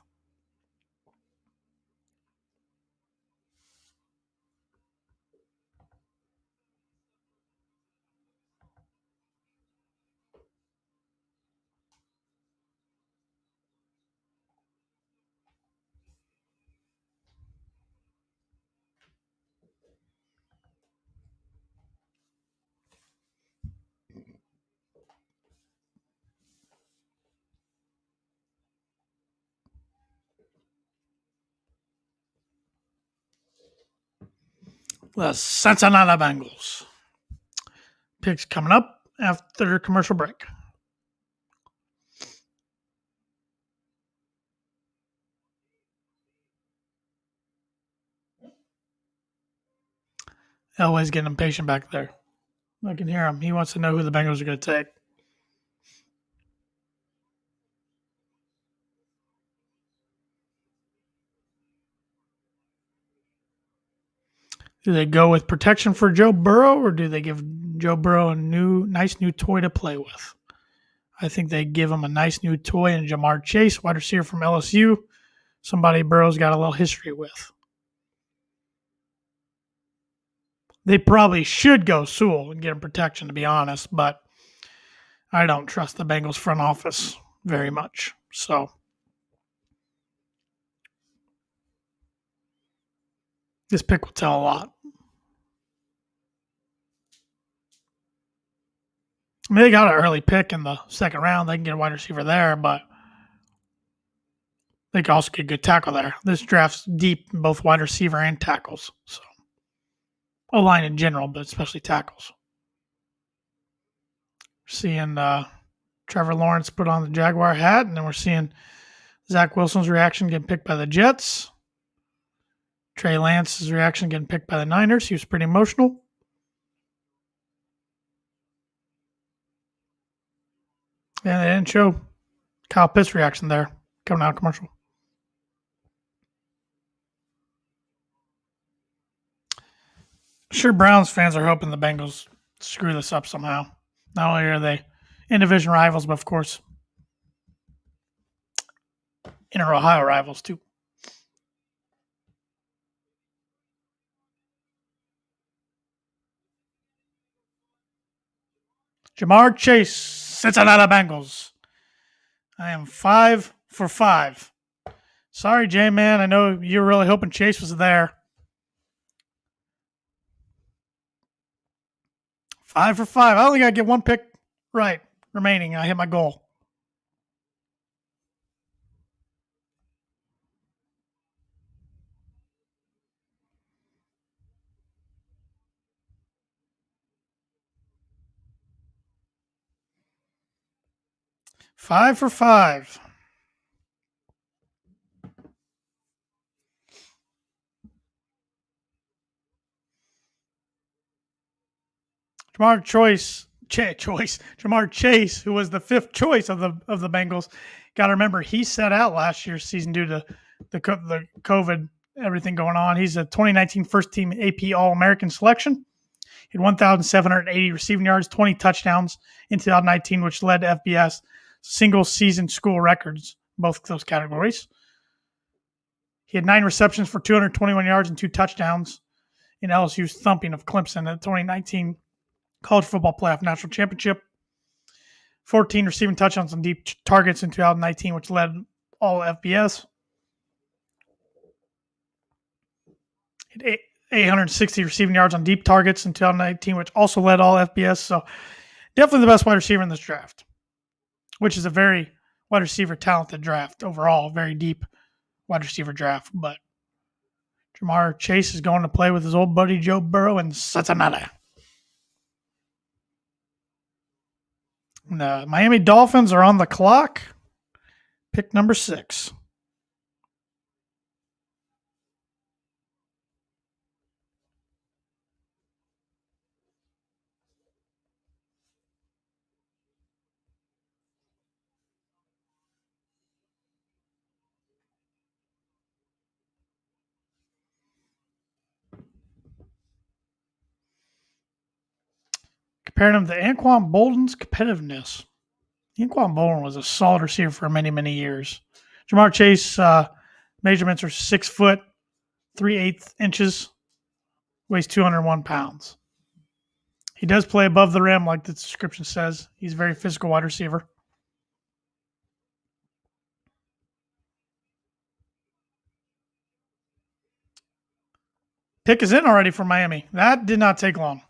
the Cincinnati Bengals. Picks coming up after commercial break. Elway's getting impatient back there. I can hear him. He wants to know who the Bengals are going to take. Do they go with protection for Joe Burrow, or do they give Joe Burrow a nice new toy to play with? I think they give him a nice new toy in Jamar Chase, wide receiver from LSU, somebody Burrow's got a little history with. They probably should go Sewell and get him protection, to be honest, but I don't trust the Bengals front office very much. So this pick will tell a lot. I mean, they got an early pick in the second round. They can get a wide receiver there, but they can also get a good tackle there. This draft's deep in both wide receiver and tackles. So O-line in general, but especially tackles. Seeing Trevor Lawrence put on the Jaguar hat, and then we're seeing Zach Wilson's reaction getting picked by the Jets. Trey Lance's reaction getting picked by the Niners. He was pretty emotional. And they didn't show Kyle Pitts' reaction there coming out of commercial. Sure, Browns fans are hoping the Bengals screw this up somehow. Not only are they in-division rivals, but of course, inter-Ohio rivals too. Jamar Chase, Cincinnati Bengals. I am 5 for 5. Sorry, J-Man. I know you were really hoping Chase was there. 5 for 5. I only got to get one pick right remaining. I hit my goal. Five for 5. Jamar Chase, who was the 5th choice of the Bengals. Got to remember, he sat out last year's season due to the COVID, everything going on. He's a 2019 first team AP All-American selection. He had 1,780 receiving yards, 20 touchdowns in 2019, which led to FBS single season school records, both those categories. He had 9 receptions for 221 yards and 2 touchdowns in LSU's thumping of Clemson at the 2019 College Football Playoff National Championship. 14 receiving touchdowns on deep targets in 2019, which led all FBS. 860 receiving yards on deep targets in 2019, which also led all FBS. So definitely the best wide receiver in this draft, which is a very wide receiver talented draft overall, very deep wide receiver draft. But Jamar Chase is going to play with his old buddy Joe Burrow in Cincinnati. The Miami Dolphins are on the clock. Pick number 6. Comparing him to Anquan Bolden's competitiveness. Anquan Bolden was a solid receiver for many, many years. Jamar Chase measurements are 6 foot, 3/8 inches, weighs 201 pounds. He does play above the rim, like the description says. He's a very physical wide receiver. Pick is in already for Miami. That did not take long.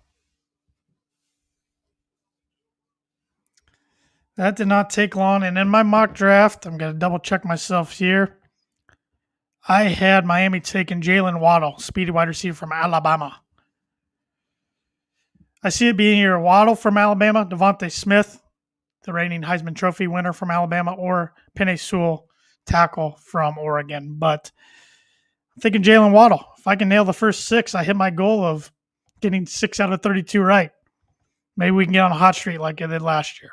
That did not take long. And in my mock draft, I'm going to double check myself here. I had Miami taking Jalen Waddle, speedy wide receiver from Alabama, I see it being either Waddle from Alabama, Devontae Smith, the reigning Heisman Trophy winner from Alabama, or Penei Sewell, tackle from Oregon. But I'm thinking Jalen Waddle. If I can nail the first 6, I hit my goal of getting 6 out of 32 right. Maybe we can get on a hot streak like I did last year.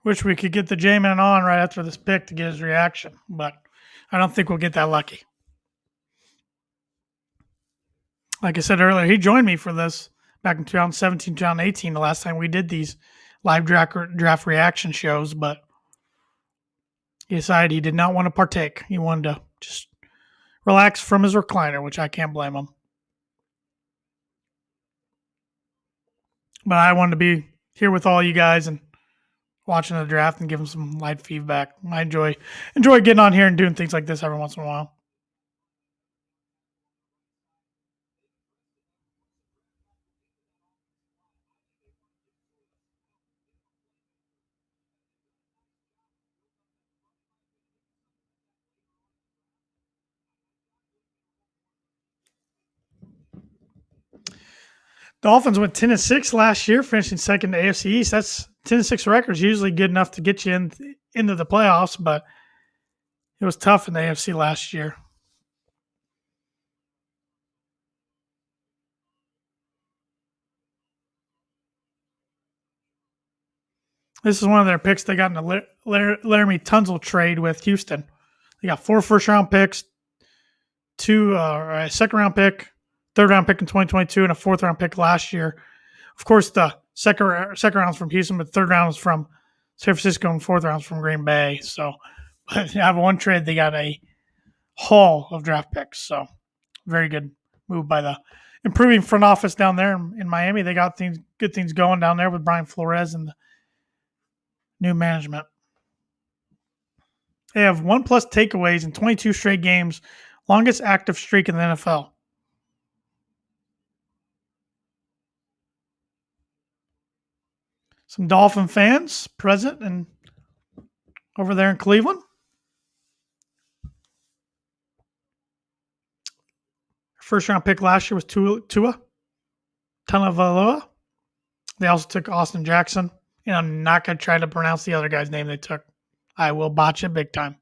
Wish we could get the J-Man on right after this pick to get his reaction, but I don't think we'll get that lucky. Like I said earlier, he joined me for this back in 2017, 2018, the last time we did these live draft reaction shows, but he decided he did not want to partake. He wanted to just relax from his recliner, which I can't blame him. But I wanted to be here with all you guys and watching the draft and giving some light feedback. I enjoy getting on here and doing things like this every once in a while. Dolphins went 10-6 last year, finishing second to AFC East. That's 10-6 records, usually good enough to get you into the playoffs, but it was tough in the AFC last year. This is one of their picks they got in the Laramie Tunsil trade with Houston. They got 4 first-round picks, a second-round pick, third-round pick in 2022, and a fourth-round pick last year. Of course, the second round's from Houston, but third round is from San Francisco and fourth round's from Green Bay. So, but I have one trade. They got a haul of draft picks. So, very good move by the improving front office down there in Miami. They got good things going down there with Brian Flores and the new management. They have 1+ takeaways in 22 straight games, longest active streak in the NFL. Some Dolphin fans present and over there in Cleveland. First round pick last year was Tua Tagovailoa. They also took Austin Jackson. And I'm not going to try to pronounce the other guy's name they took. I will botch it big time.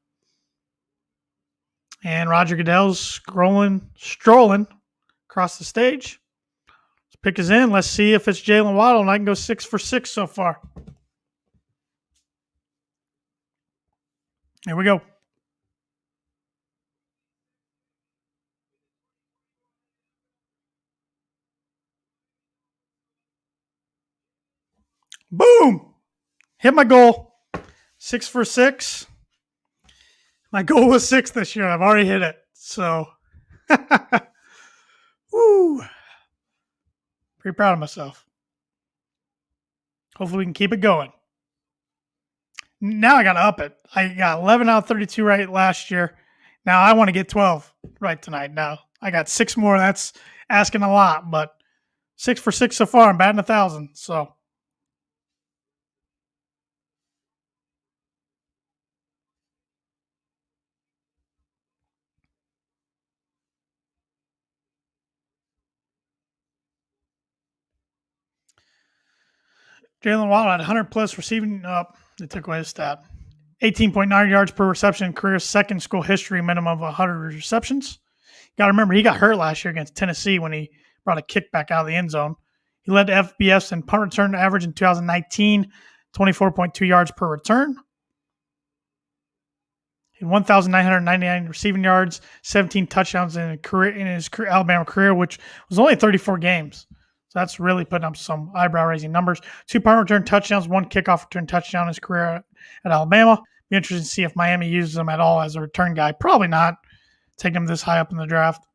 And Roger Goodell's strolling across the stage. His pick is in. Let's see if it's Jalen Waddle, and I can go 6 for 6 so far. Here we go. Boom! Hit my goal. 6 for 6. My goal was 6 this year. I've already hit it. So, woo. Pretty proud of myself. Hopefully we can keep it going. Now I got to up it. I got 11 out of 32 right last year. Now I want to get 12 right tonight. Now I got 6 more. That's asking a lot, but 6 for 6 so far. I'm batting 1,000. So, Jalen Waddle had 100+ receiving. They took away his stat. 18.9 yards per reception, career second school history minimum of 100 receptions. You got to remember, he got hurt last year against Tennessee when he brought a kickback out of the end zone. He led FBS in punt return average in 2019, 24.2 yards per return. He had 1,999 receiving yards, 17 touchdowns in his Alabama career, which was only 34 games. So that's really putting up some eyebrow-raising numbers. 2 punt return touchdowns, 1 kickoff return touchdown in his career at Alabama. Be interested to see if Miami uses him at all as a return guy. Probably not. Taking him this high up in the draft.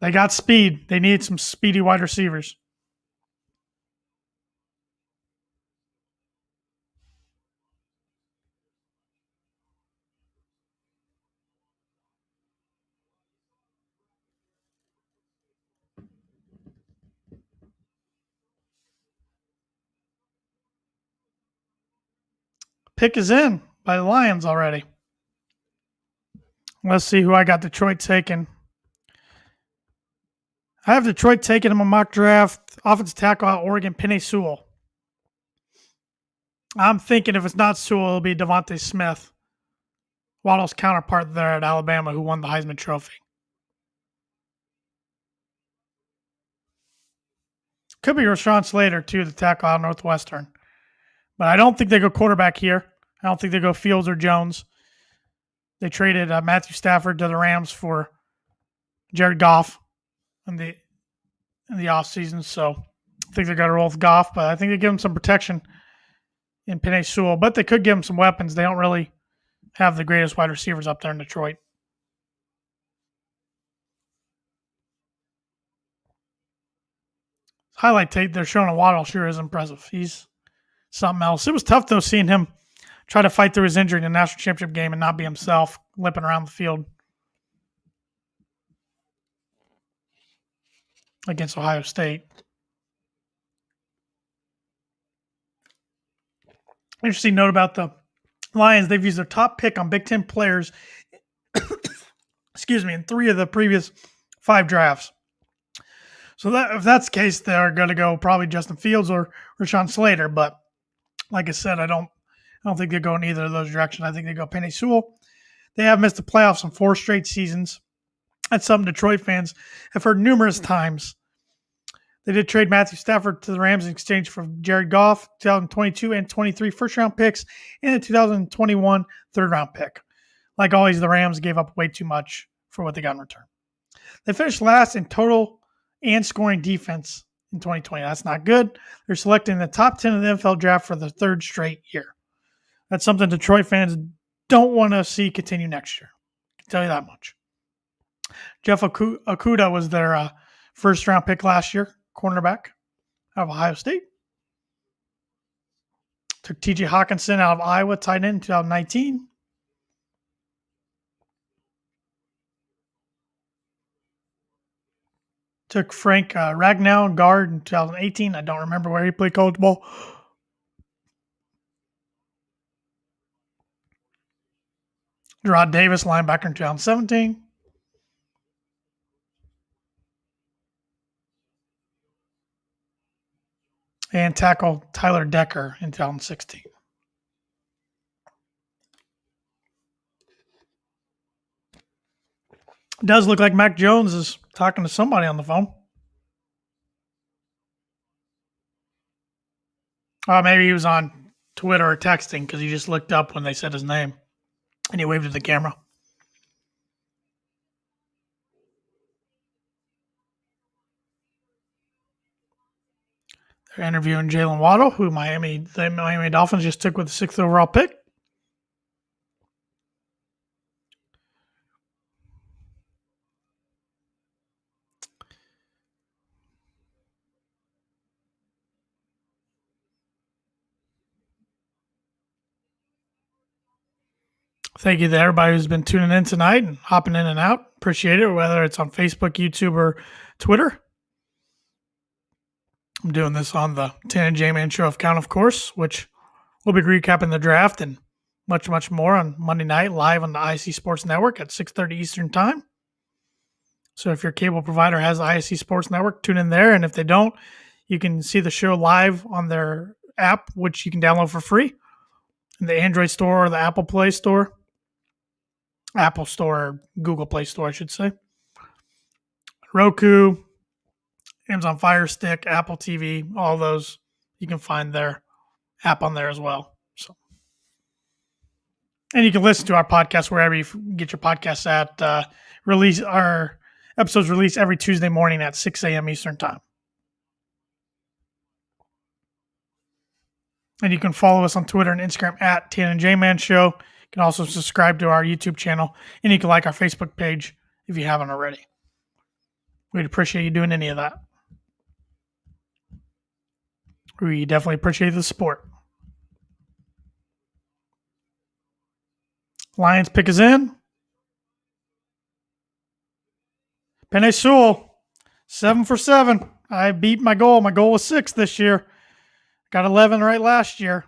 They got speed. They need some speedy wide receivers. pick is in by the Lions already. Let's see who I got Detroit taking. I have Detroit taking in my mock draft. Offensive tackle out Oregon, Penei Sewell. I'm thinking if it's not Sewell, it'll be Devontae Smith, Waddle's counterpart there at Alabama, who won the Heisman Trophy. Could be Rashawn Slater, too, the tackle out of Northwestern. But I don't think they go quarterback here. I don't think they go Fields or Jones. They traded Matthew Stafford to the Rams for Jared Goff in the offseason. So I think they're going to roll with Goff, but I think they give him some protection in Penei Sewell. But they could give him some weapons. They don't really have the greatest wide receivers up there in Detroit. Highlight tape they're showing a Waddle sure is impressive. He's something else. It was tough, though, seeing him try to fight through his injury in the national championship game and not be himself, limping around the field against Ohio State. Interesting note about the Lions, they've used their top pick on Big Ten players in 3 of the previous 5 drafts. So if that's the case, they're going to go probably Justin Fields or Rashawn Slater. But like I said, I don't think they go in either of those directions. I think they go Penei Sewell. They have missed the playoffs in 4 straight seasons. That's something Detroit fans have heard numerous times. They did trade Matthew Stafford to the Rams in exchange for Jared Goff, 2022 and 23 first-round picks, and a 2021 third-round pick. Like always, the Rams gave up way too much for what they got in return. They finished last in total and scoring defense in 2020. That's not good. They're selecting the top 10 of the NFL draft for the 3rd straight year. That's something Detroit fans don't want to see continue next year. I can tell you that much. Jeff Okudah was their first-round pick last year, cornerback out of Ohio State. Took T.J. Hawkinson out of Iowa, tight end in 2019. Took Frank Ragnow, guard, in 2018. I don't remember where he played college ball. Gerard Davis, linebacker in 2017. And tackle Tyler Decker in 2016. It does look like Mac Jones is talking to somebody on the phone. Maybe he was on Twitter or texting because he just looked up when they said his name and he waved at the camera. They're interviewing Jalen Waddle, who the Miami Dolphins just took with the 6th overall pick. Thank you to everybody who's been tuning in tonight and hopping in and out. Appreciate it, whether it's on Facebook, YouTube, or Twitter. I'm doing this on the Tan and J-Man Show account, of course, which we'll be recapping the draft and much, much more on Monday night live on the ISC Sports Network at 6:30 Eastern Time. So if your cable provider has the ISC Sports Network, tune in there. And if they don't, you can see the show live on their app, which you can download for free in the Android store or the Apple Play Store. Apple Store, or Google Play Store, I should say. Roku, Amazon Fire Stick, Apple TV, all those. You can find their app on there as well. So, and you can listen to our podcast wherever you get your podcasts at. Our episodes released every Tuesday morning at 6 a.m. Eastern Time. And you can follow us on Twitter and Instagram at Tan and J-Man Show. You can also subscribe to our YouTube channel, and you can like our Facebook page if you haven't already. We'd appreciate you doing any of that. We definitely appreciate the support. Lions pick is in. Penei Sewell, 7 for 7. I beat my goal. My goal was 6 this year. Got 11 right last year.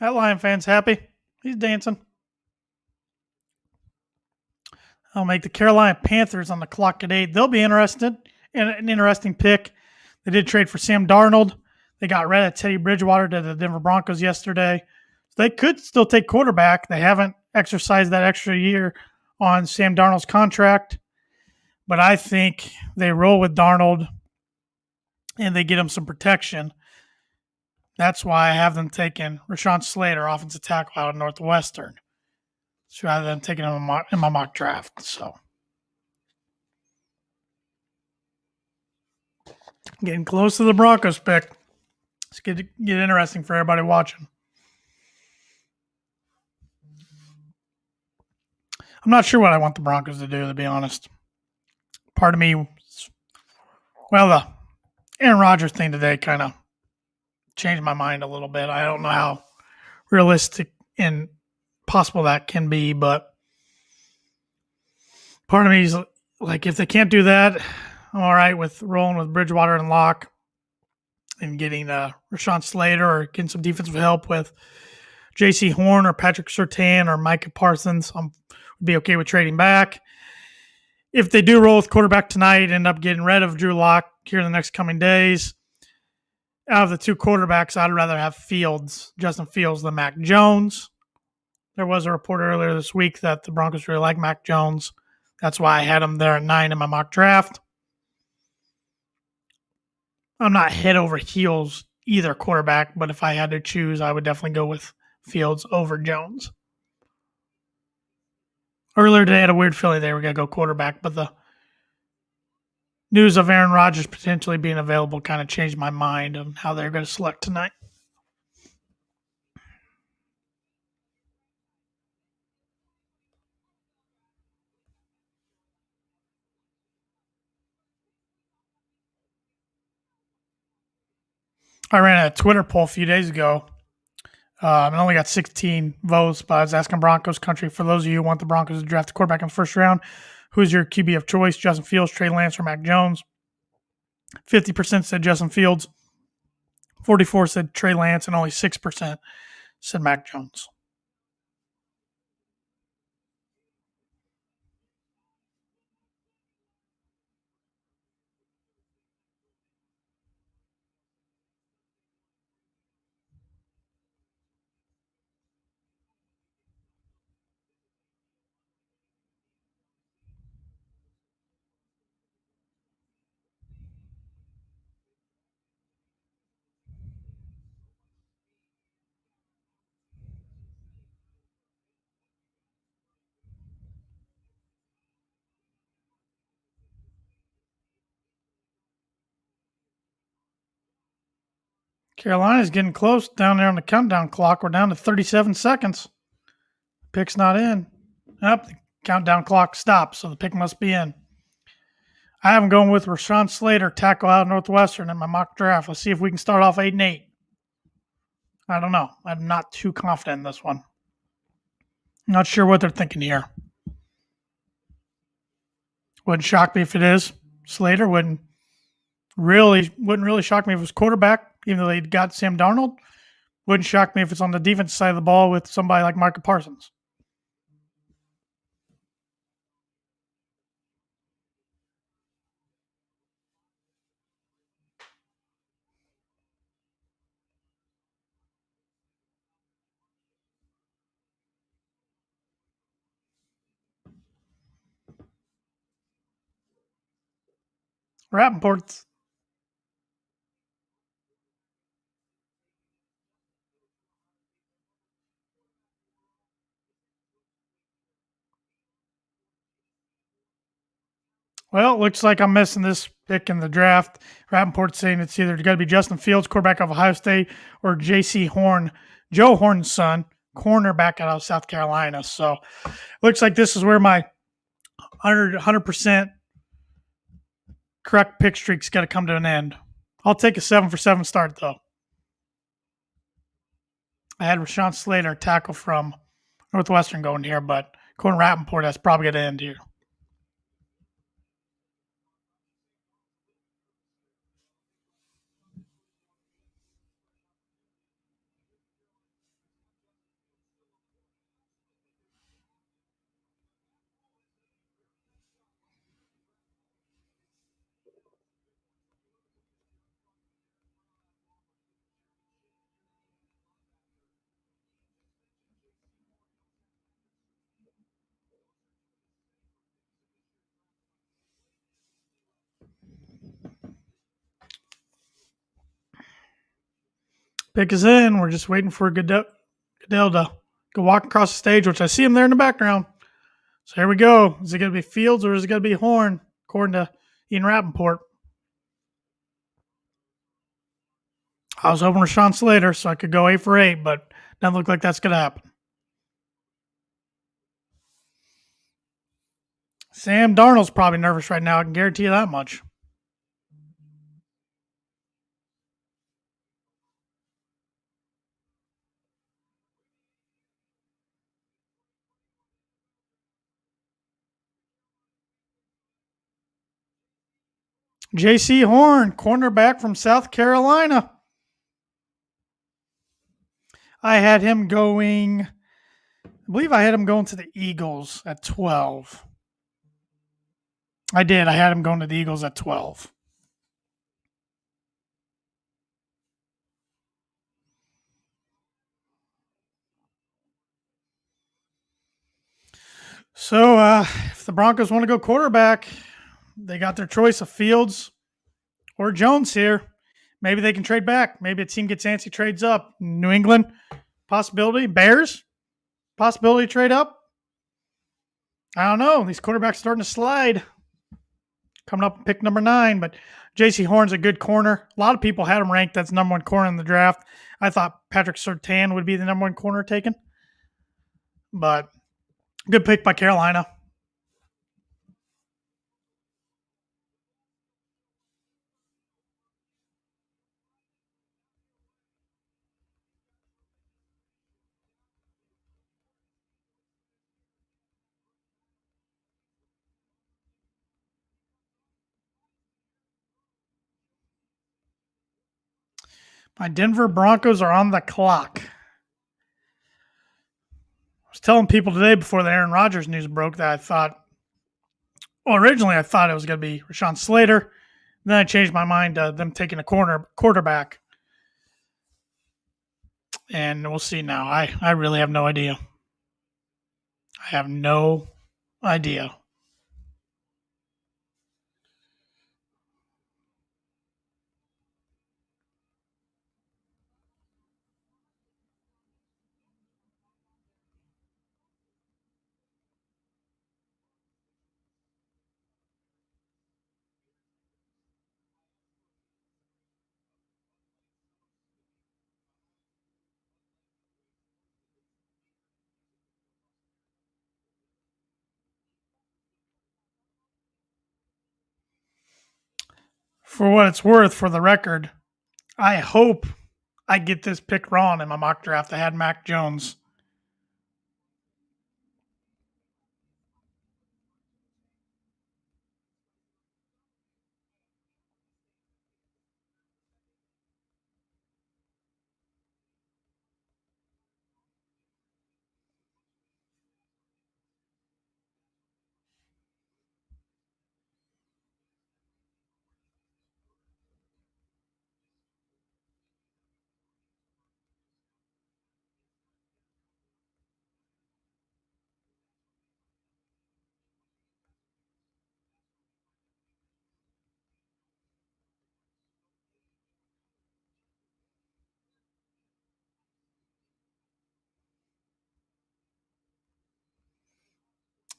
That Lion fan's happy. He's dancing. I'll make the Carolina Panthers on the clock at 8. They'll be interested in an interesting pick. They did trade for Sam Darnold. They got rid of Teddy Bridgewater to the Denver Broncos yesterday. So they could still take quarterback. They haven't exercised that extra year on Sam Darnold's contract. But I think they roll with Darnold and they get him some protection. That's why I have them taking Rashawn Slater, offensive tackle out of Northwestern, rather than taking him in my mock draft. So getting close to the Broncos pick. It's get interesting for everybody watching. I'm not sure what I want the Broncos to do, to be honest. Part of me, the Aaron Rodgers thing today kind of changed my mind a little bit. I don't know how realistic and possible that can be, but part of me is like, if they can't do that, I'm all right with rolling with Bridgewater and Locke and getting Rashawn Slater or getting some defensive help with J.C. Horn or Patrick Surtain or Micah Parsons. I'm would be okay with trading back. If they do roll with quarterback tonight, end up getting rid of Drew Lock here in the next coming days, out of the two quarterbacks, I'd rather have Justin Fields, than Mac Jones. There was a report earlier this week that the Broncos really like Mac Jones. That's why I had him there at 9 in my mock draft. I'm not head over heels either quarterback, but if I had to choose, I would definitely go with Fields over Jones. Earlier today, I had a weird feeling they were going to go quarterback, but the news of Aaron Rodgers potentially being available kind of changed my mind on how they're going to select tonight. I ran a Twitter poll a few days ago. I only got 16 votes, but I was asking Broncos country, for those of you who want the Broncos to draft a quarterback in the first round, who's your QB of choice, Justin Fields, Trey Lance, or Mac Jones? 50% said Justin Fields, 44% said Trey Lance, and only 6% said Mac Jones. Carolina's getting close down there on the countdown clock. We're down to 37 seconds. Pick's not in. The countdown clock stops, so the pick must be in. I have him going with Rashawn Slater, tackle out of Northwestern in my mock draft. Let's see if we can start off 8-8. I don't know. I'm not too confident in this one. Not sure what they're thinking here. Wouldn't shock me if it is. Slater wouldn't really shock me if it was quarterback, even though they got Sam Darnold. Wouldn't shock me if it's on the defensive side of the ball with somebody like Micah Parsons. Rappaport's Well, it looks like I'm missing this pick in the draft. Rappaport's saying it's either got to be Justin Fields, quarterback of Ohio State, or J.C. Horn, Joe Horn's son, cornerback out of South Carolina. So looks like this is where my 100% correct pick streak's got to come to an end. I'll take a 7-for-7 start, though. I had Rashawn Slater, tackle from Northwestern, going here, but according to Rappaport, that's probably going to end here. pick is in. We're just waiting for Goodell to go walk across the stage, which I see him there in the background. So here we go. Is it going to be Fields or is it going to be Horn, according to Ian Rappaport? I was hoping Rashawn Slater so I could go 8 for 8, but doesn't look like that's going to happen. Sam Darnold's probably nervous right now. I can guarantee you that much. J.C. Horn, cornerback from South Carolina. I had him going, I believe I had him going to the Eagles at 12. I did. I had him going to the Eagles at 12. So if the Broncos want to go quarterback, they got their choice of Fields or Jones here. Maybe they can trade back. Maybe a team gets antsy, trades up. New England, possibility. Bears, possibility to trade up. I don't know. These quarterbacks starting to slide. Coming up pick number 9, but J.C. Horn's a good corner. A lot of people had him ranked as number 1 corner in the draft. I thought Patrick Surtain would be the number 1 corner taken. But good pick by Carolina. My Denver Broncos are on the clock. I was telling people today before the Aaron Rodgers news broke that I thought, originally I thought it was going to be Rashawn Slater. Then I changed my mind to them taking a quarterback. And we'll see now. I really have no idea. I have no idea. For what it's worth, for the record, I hope I get this pick wrong in my mock draft. I had Mac Jones.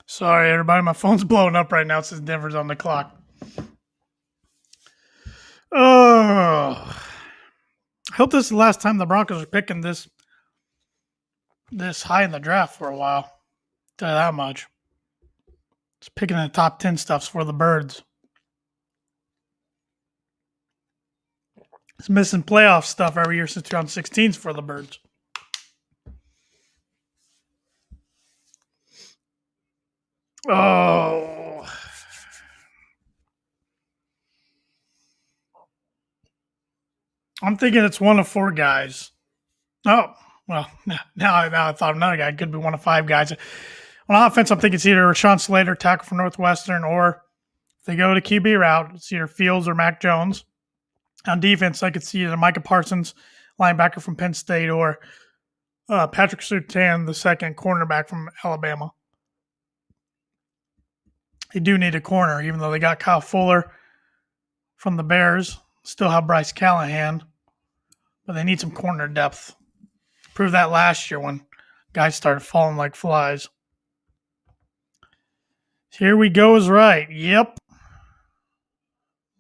Sorry, everybody. My phone's blowing up right now. It says Denver's on the clock. Oh. I hope this is the last time the Broncos are picking this high in the draft for a while. Tell you that much. Just picking the top 10 stuffs for the Birds. It's missing playoff stuff every year since 2016 for the Birds. Oh. I'm thinking it's one of 4 guys. Oh, well, now I thought another guy. It could be one of 5 guys. On offense, I'm thinking it's either Rashawn Slater, tackle from Northwestern, or if they go to QB route, it's either Fields or Mac Jones. On defense, I could see either Micah Parsons, linebacker from Penn State, or Patrick Surtain, the second cornerback from Alabama. They do need a corner, even though they got Kyle Fuller from the Bears. Still have Bryce Callahan. but they need some corner depth. Proved that last year when guys started falling like flies. Here we go is right. Yep.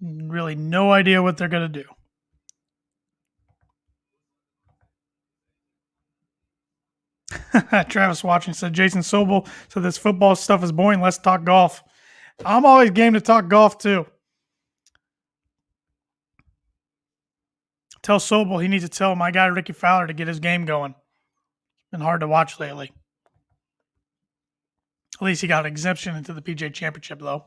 Really no idea what they're going to do. Travis watching said Jason Sobel said this football stuff is boring. Let's talk golf. I'm always game to talk golf too. Tell Sobel he needs to tell my guy Ricky Fowler to get his game going. Been hard to watch lately. At least he got an exemption into the PGA Championship though.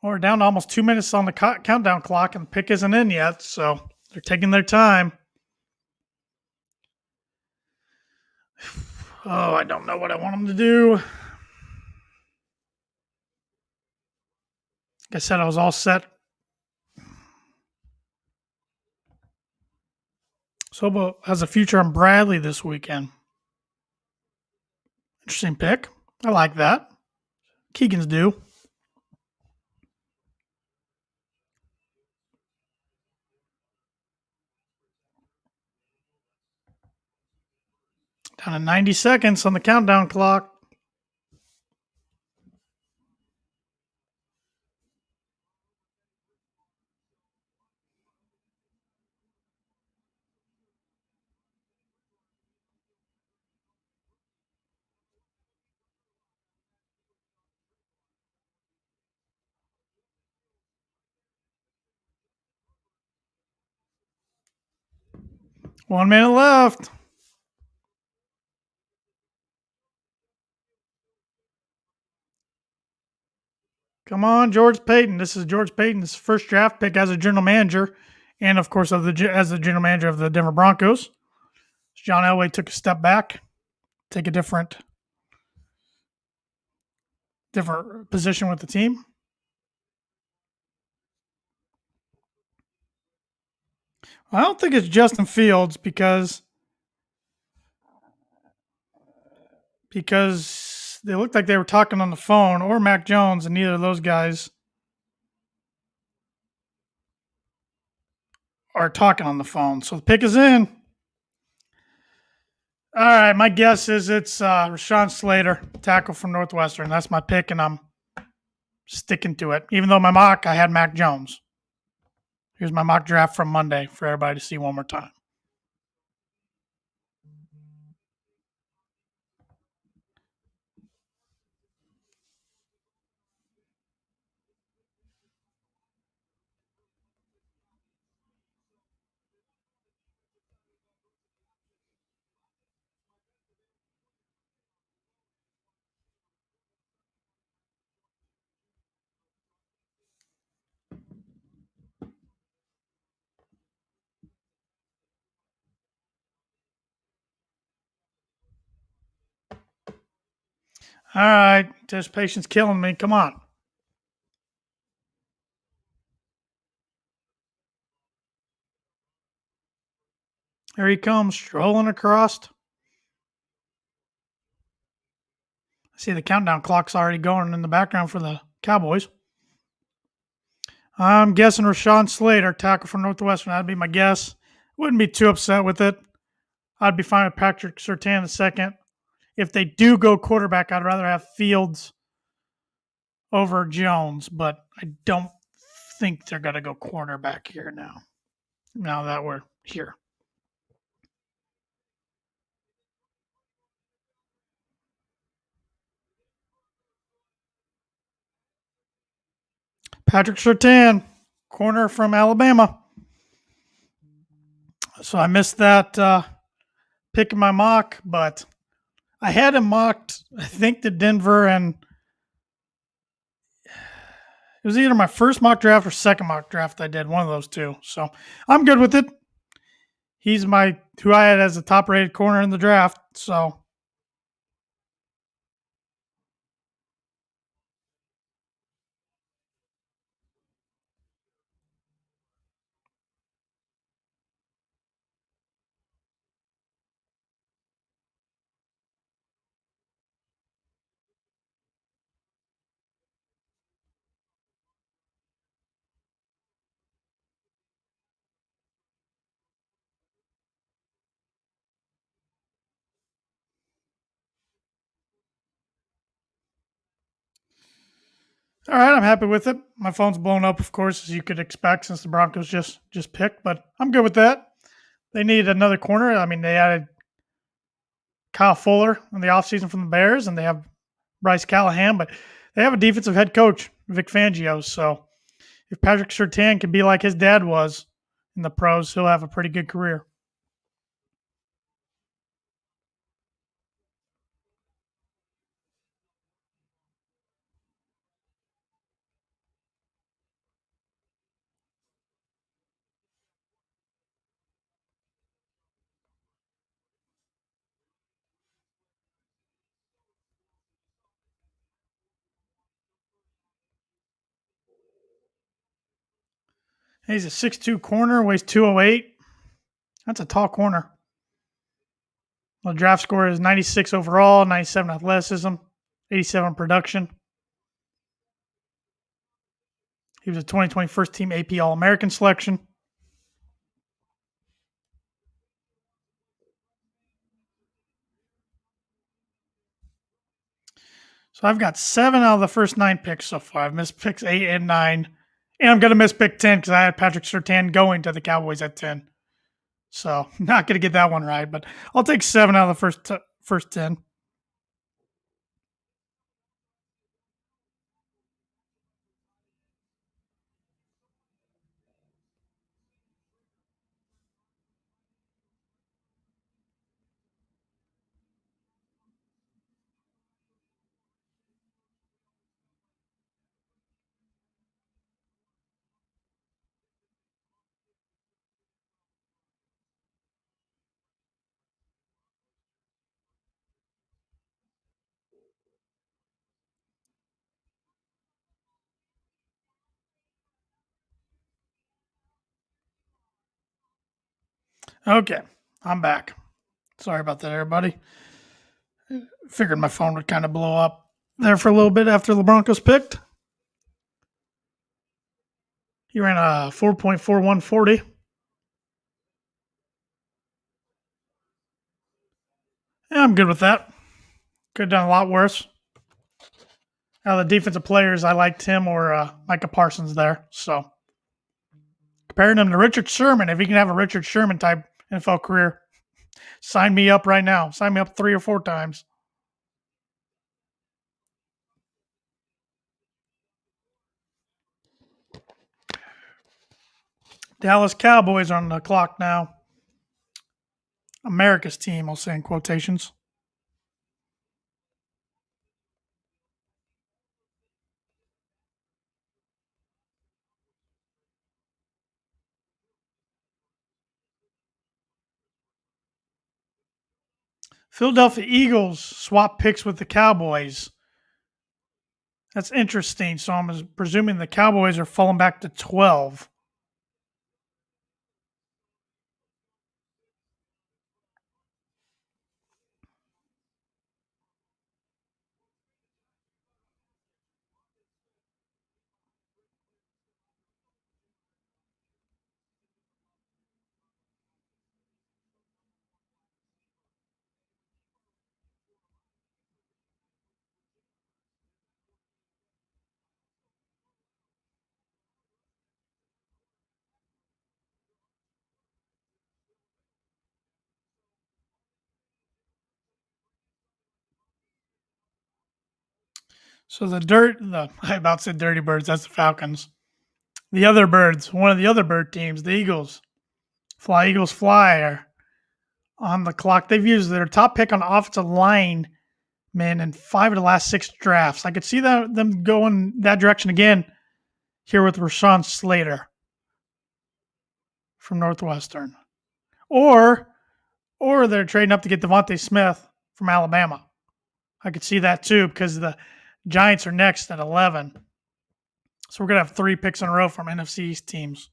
We're down to almost 2 minutes on the countdown clock, and the pick isn't in yet, so they're taking their time. Oh, I don't know what I want them to do. Like I said, I was all set. Sobo has a future on Bradley this weekend. Interesting pick. I like that. Keegan's due. Down to 90 seconds on the countdown clock. One minute left. Come on, George Payton. This is George Payton's first draft pick as a general manager, and of course, as the general manager of the Denver Broncos. John Elway took a step back, take a different position with the team. I don't think it's Justin Fields because they looked like they were talking on the phone, or Mac Jones, and neither of those guys are talking on the phone. So the pick is in. All right, my guess is it's Rashawn Slater, tackle from Northwestern. That's my pick, and I'm sticking to it. Even though my mock, I had Mac Jones. Here's my mock draft from Monday for everybody to see one more time. All right, anticipation's killing me. Come on. Here he comes, strolling across. I see the countdown clock's already going in the background for the Cowboys. I'm guessing Rashawn Slater, tackle from Northwestern. That'd be my guess. Wouldn't be too upset with it. I'd be fine with Patrick Surtain the second. If they do go quarterback, I'd rather have Fields over Jones, but I don't think they're going to go quarterback here now that we're here. Patrick Surtain, corner from Alabama. So I missed that pick in my mock, but I had him mocked, I think, to Denver, and it was either my first mock draft or second mock draft I did, one of those two. So I'm good with it. He's who I had as the top rated corner in the draft. So All right, I'm happy with it. My phone's blown up, of course, as you could expect, since the Broncos just picked. But I'm good with that. They need another corner. I mean, they added Kyle Fuller in the offseason from the Bears, and they have Bryce Callahan, but they have a defensive head coach, Vic Fangio. So if Patrick Surtain can be like his dad was in the pros, he'll have a pretty good career. He's a 6'2 corner, weighs 208. That's a tall corner. The draft score is 96 overall, 97 athleticism, 87 production. He was a 2020 first team AP All American selection. So I've got 7 out of the first 9 picks so far. I've missed picks 8 and 9. And I'm going to miss pick 10 because I had Patrick Surtain going to the Cowboys at 10. So not going to get that one right, but I'll take 7 out of the first 10. Okay, I'm back. Sorry about that, everybody. Figured my phone would kind of blow up there for a little bit after the Broncos picked. He ran a 4.4140. Yeah, I'm good with that. Could have done a lot worse. Out of the defensive players, I liked him or Micah Parsons there. So comparing him to Richard Sherman, if he can have a Richard Sherman type NFL career, sign me up right now. Sign me up 3 or 4 times. Dallas Cowboys are on the clock now. America's team, I'll say in quotations. Philadelphia Eagles swap picks with the Cowboys. That's interesting. So I'm presuming the Cowboys are falling back to 12. So I about said Dirty Birds, that's the Falcons. The other birds, one of the other bird teams, the Eagles, Eagles Fly, are on the clock. They've used their top pick on offensive line men in 5 of the last 6 drafts. I could see them going that direction again here with Rashawn Slater from Northwestern. Or they're trading up to get Devontae Smith from Alabama. I could see that too because the Giants are next at 11. So we're going to have 3 picks in a row from NFC East teams.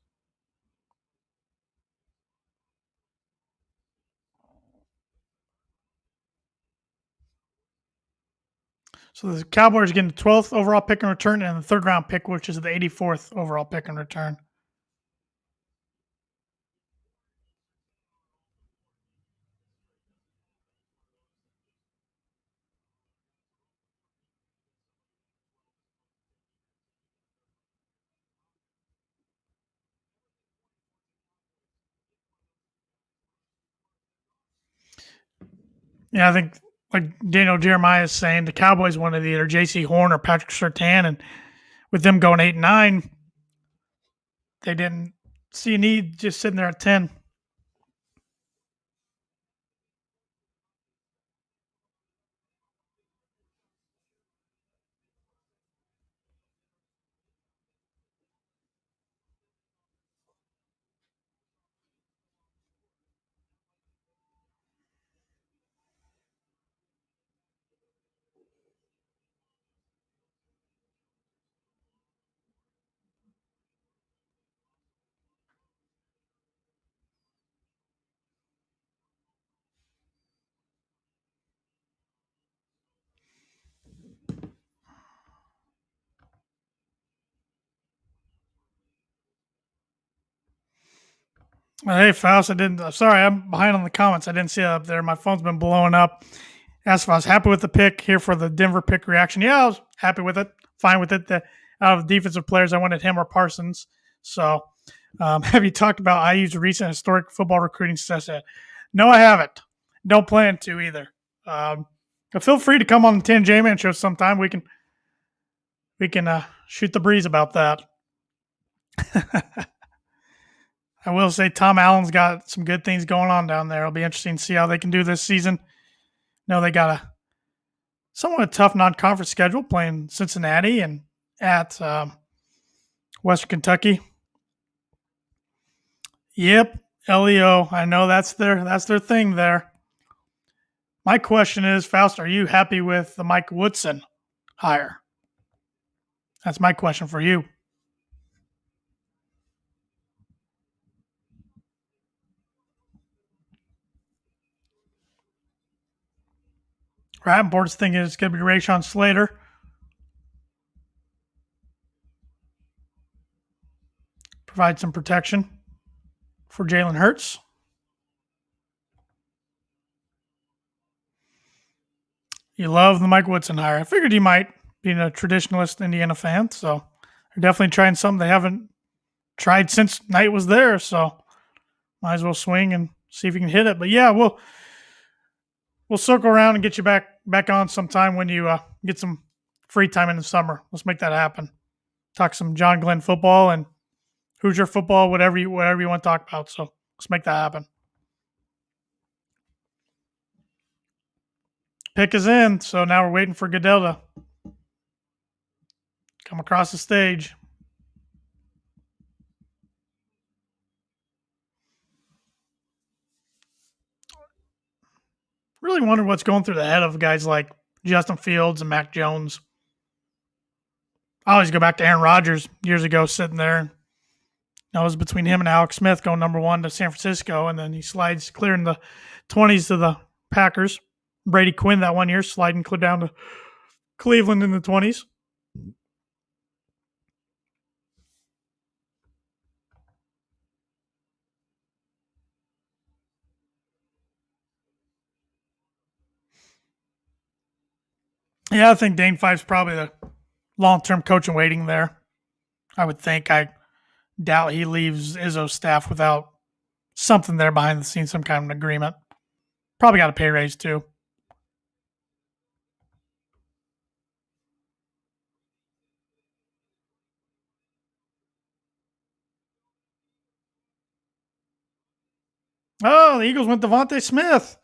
So the Cowboys are getting the 12th overall pick in return and the 3rd round pick, which is the 84th overall pick in return. Yeah, I think like Daniel Jeremiah is saying, the Cowboys wanted either J.C. Horn or Patrick Surtain, and with them going 8-9, they didn't see a need just sitting there at 10. Hey, Faust, I didn't. Sorry, I'm behind on the comments. I didn't see it up there. My phone's been blowing up. Asked if I was happy with the pick here for the Denver pick reaction. Yeah, I was happy with it. Fine with it. Out of the defensive players, I wanted him or Parsons. So, have you talked about IU's recent historic football recruiting success yet? No, I haven't. Don't plan to either. But feel free to come on the Tan J Man show sometime. We can shoot the breeze about that. I will say Tom Allen's got some good things going on down there. It'll be interesting to see how they can do this season. No, they got a somewhat tough non-conference schedule, playing Cincinnati and at Western Kentucky. Yep, LEO. I know that's their thing there. My question is, Faust, are you happy with the Mike Woodson hire? That's my question for you. Rappaport's thinking it's going to be Rashawn Slater. Provide some protection for Jalen Hurts. You love the Mike Woodson hire. I figured you might, being a traditionalist Indiana fan. So they're definitely trying something they haven't tried since Knight was there. So might as well swing and see if you can hit it. But yeah, we'll circle around and get you back on sometime when you get some free time in the summer. Let's make that happen. Talk some John Glenn football and Hoosier football, whatever you want to talk about. So let's make that happen. Pick is in, so now we're waiting for Goodell to come across the stage. Really wonder what's going through the head of guys like Justin Fields and Mac Jones. I always go back to Aaron Rodgers years ago, sitting there. It was between him and Alex Smith going number one to San Francisco, and then he slides clear in the 20s to the Packers. Brady Quinn that one year sliding clear down to Cleveland in the 20s. Yeah, I think Dane Fife's probably the long-term coach in waiting there. I would think. I doubt he leaves Izzo's staff without something there behind the scenes, some kind of an agreement. Probably got a pay raise too. Oh, the Eagles went Devontae Smith,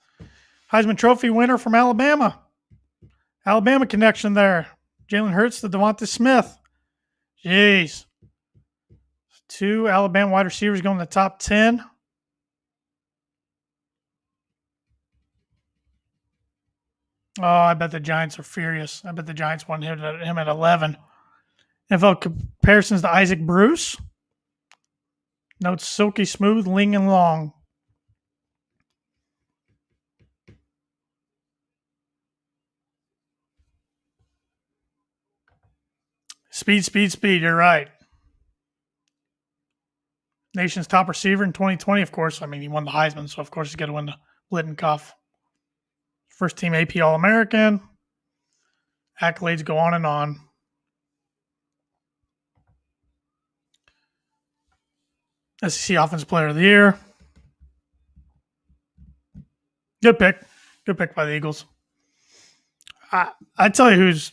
Heisman Trophy winner from Alabama. Alabama connection there. Jalen Hurts to Devontae Smith. Jeez. Two Alabama wide receivers going in the top 10. Oh, I bet the Giants are furious. I bet the Giants want him at 11. NFL comparisons to Isaac Bruce. Notes silky smooth, lean and long. Speed, speed, speed. You're right. Nation's top receiver in 2020, of course. I mean, he won the Heisman, so of course he's got to win the Blittenkoff. First team AP All American. Accolades go on and on. SEC Offensive Player of the Year. Good pick. Good pick by the Eagles. I tell you who's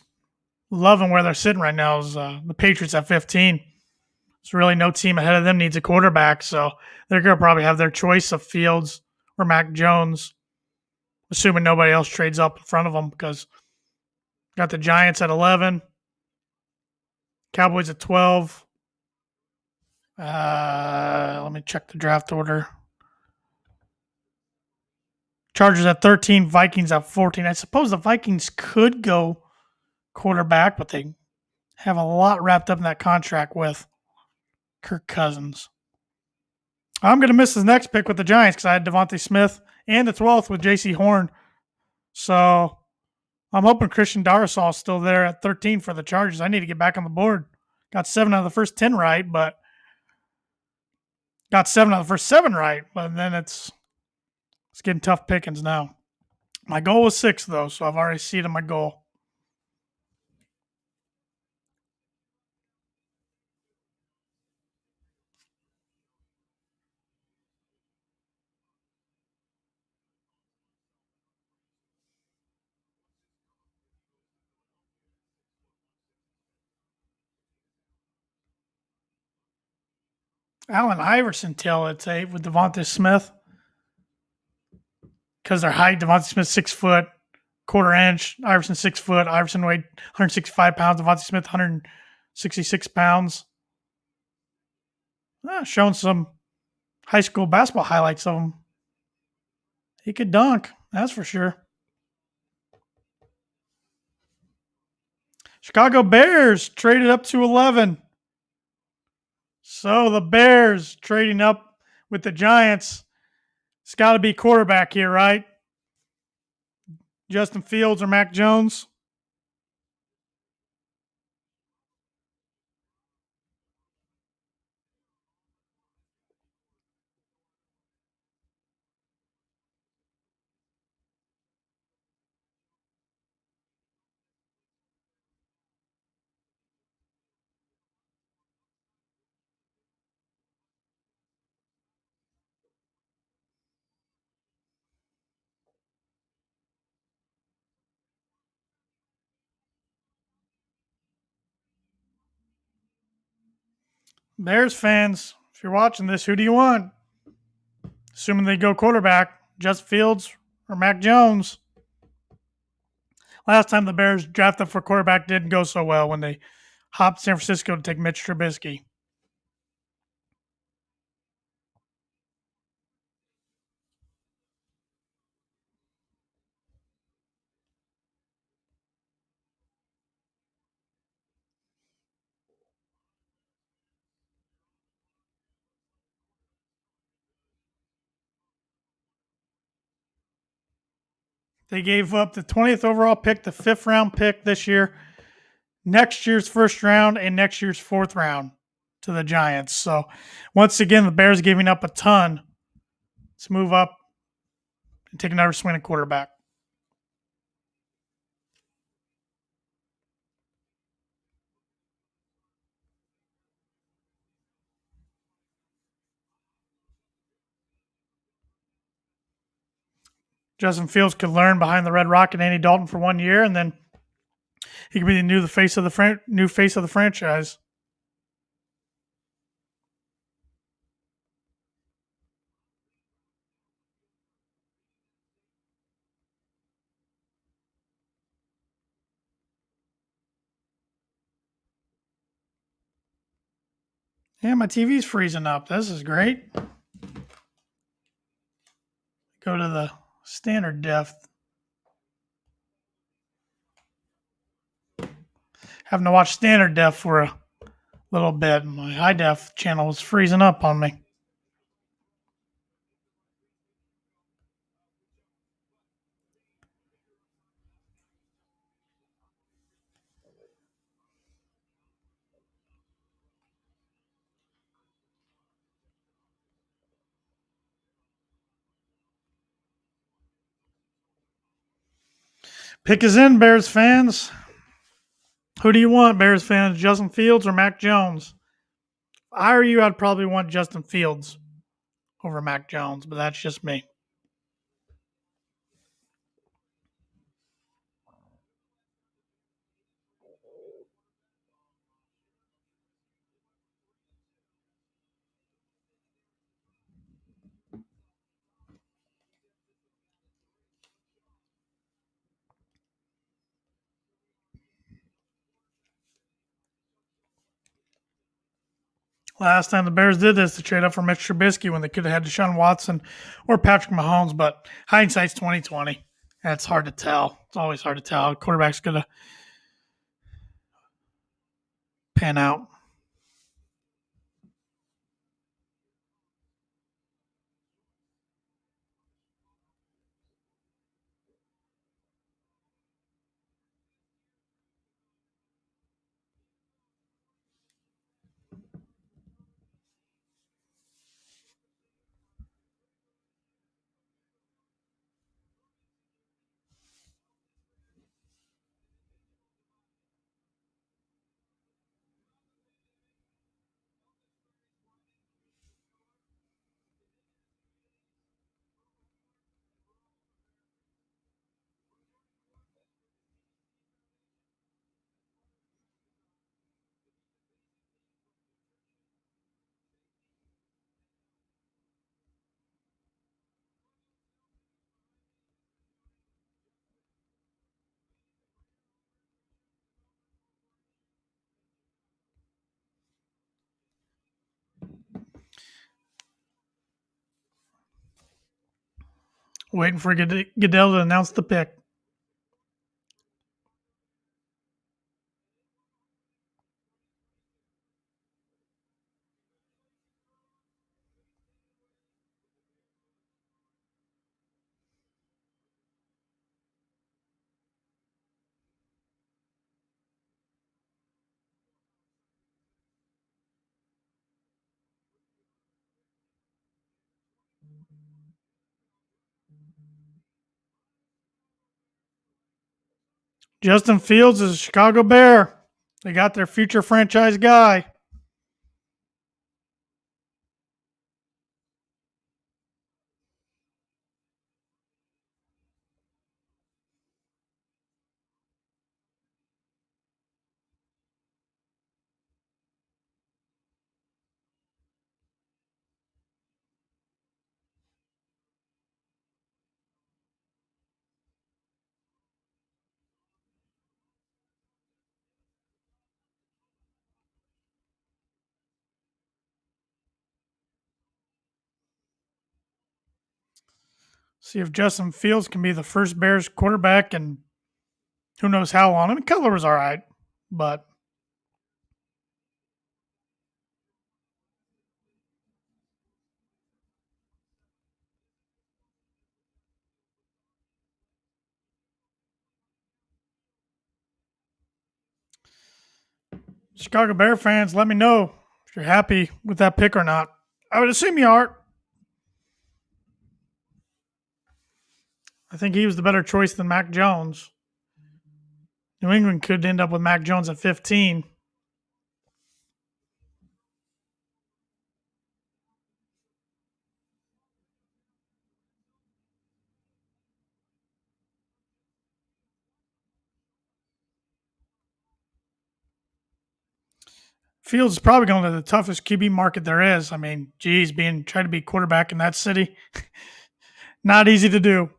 loving where they're sitting right now is the Patriots at 15. There's really no team ahead of them needs a quarterback, so they're going to probably have their choice of Fields or Mac Jones, assuming nobody else trades up in front of them because got the Giants at 11, Cowboys at 12. Let me check the draft order. Chargers at 13, Vikings at 14. I suppose the Vikings could go quarterback, but they have a lot wrapped up in that contract with Kirk Cousins. I'm going to miss his next pick with the Giants because I had Devontae Smith and the 12th with J.C. Horn. So I'm hoping Christian Darrisaw is still there at 13 for the Chargers. I need to get back on the board. Got 7 out of the first 10 right, but got 7 out of the first 7 right. But then it's getting tough pickings now. My goal was 6, though, so I've already exceeded my goal. Allen Iverson till it's 8 with Devontae Smith. Because their height, Devontae Smith 6 foot, quarter inch. Iverson 6 foot. Iverson weighed 165 pounds. Devontae Smith 166 pounds. Showing some high school basketball highlights of him. He could dunk, that's for sure. Chicago Bears traded up to 11. So the Bears trading up with the Giants. It's got to be quarterback here, right? Justin Fields or Mac Jones? Bears fans, if you're watching this, who do you want? Assuming they go quarterback, Justin Fields or Mac Jones. Last time the Bears drafted for quarterback didn't go so well when they hopped San Francisco to take Mitch Trubisky. They gave up the 20th overall pick, the 5th round pick this year, next year's 1st round, and next year's 4th round to the Giants. So once again, the Bears giving up a ton. Let's move up and take another swing at quarterback. Justin Fields could learn behind the Red Rocket Andy Dalton for 1 year, and then he could be the new face of the franchise. Yeah, my TV's freezing up. This is great. Go to the standard def. Having to watch standard def for a little bit. My high def channel was freezing up on me. Pick is in, Bears fans. Who do you want, Bears fans? Justin Fields or Mac Jones? If I were you, I'd probably want Justin Fields over Mac Jones, but that's just me. Last time the Bears did this, they trade up for Mitch Trubisky when they could have had Deshaun Watson or Patrick Mahomes. But hindsight's 2020. That's hard to tell. It's always hard to tell. Quarterback's gonna pan out. Waiting for Goodell to announce the pick. Justin Fields is a Chicago Bear. They got their future franchise guy. See if Justin Fields can be the first Bears quarterback and who knows how long. I mean, Cutler was all right, but Chicago Bear fans, let me know if you're happy with that pick or not. I would assume you are. I think he was the better choice than Mac Jones. New England could end up with Mac Jones at 15. Fields is probably going to the toughest QB market there is. I mean, geez, being trying to be quarterback in that city, not easy to do.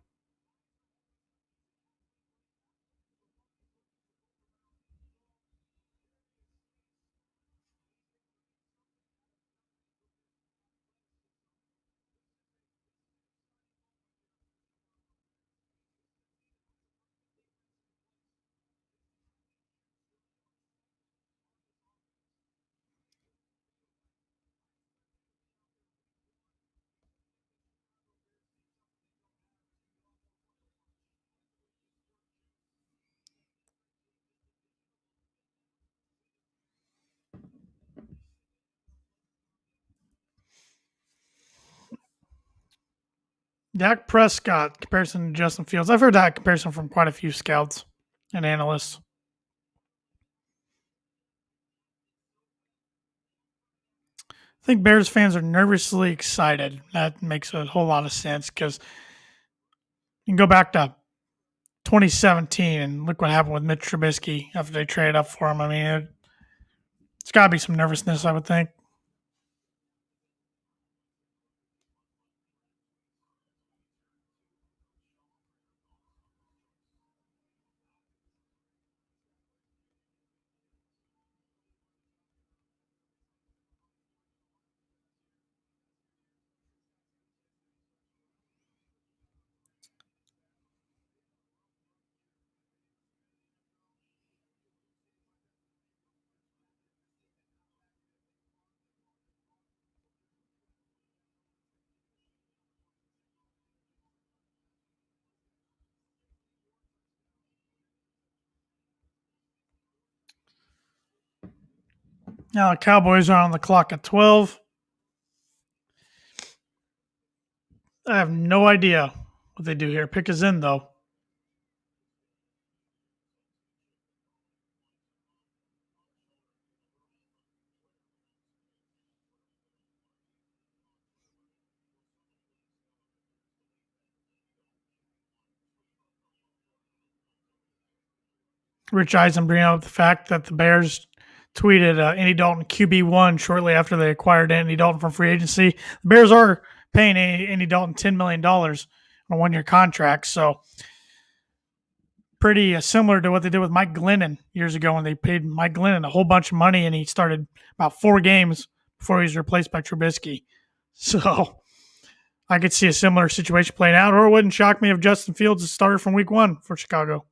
Dak Prescott comparison to Justin Fields. I've heard that comparison from quite a few scouts and analysts. I think Bears fans are nervously excited. That makes a whole lot of sense because you can go back to 2017 and look what happened with Mitch Trubisky after they traded up for him. I mean, it's got to be some nervousness, I would think. Now the Cowboys are on the clock at 12. I have no idea what they do here. Pick is in, though. Rich Eisen bringing up the fact that the Bears tweeted Andy Dalton QB1 shortly after they acquired Andy Dalton from free agency. The Bears are paying Andy Dalton $10 million on a one-year contract, so pretty similar to what they did with Mike Glennon years ago when they paid Mike Glennon a whole bunch of money and he started about 4 games before he was replaced by Trubisky. So I could see a similar situation playing out, or it wouldn't shock me if Justin Fields started from week 1 for Chicago.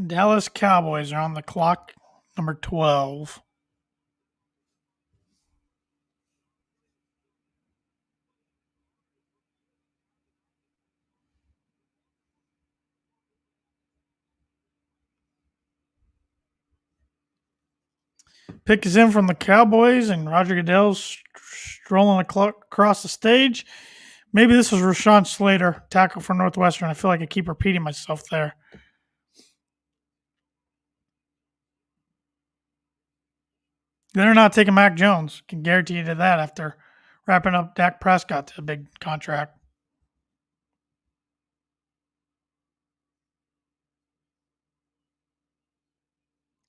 Dallas Cowboys are on the clock, number 12. Pick is in from the Cowboys, and Roger Goodell's strolling across the stage. Maybe this was Rashawn Slater, tackle for Northwestern. I feel like I keep repeating myself there. They're not taking Mac Jones. Can guarantee you that after wrapping up Dak Prescott to a big contract.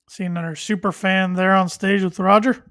See another super fan there on stage with Roger.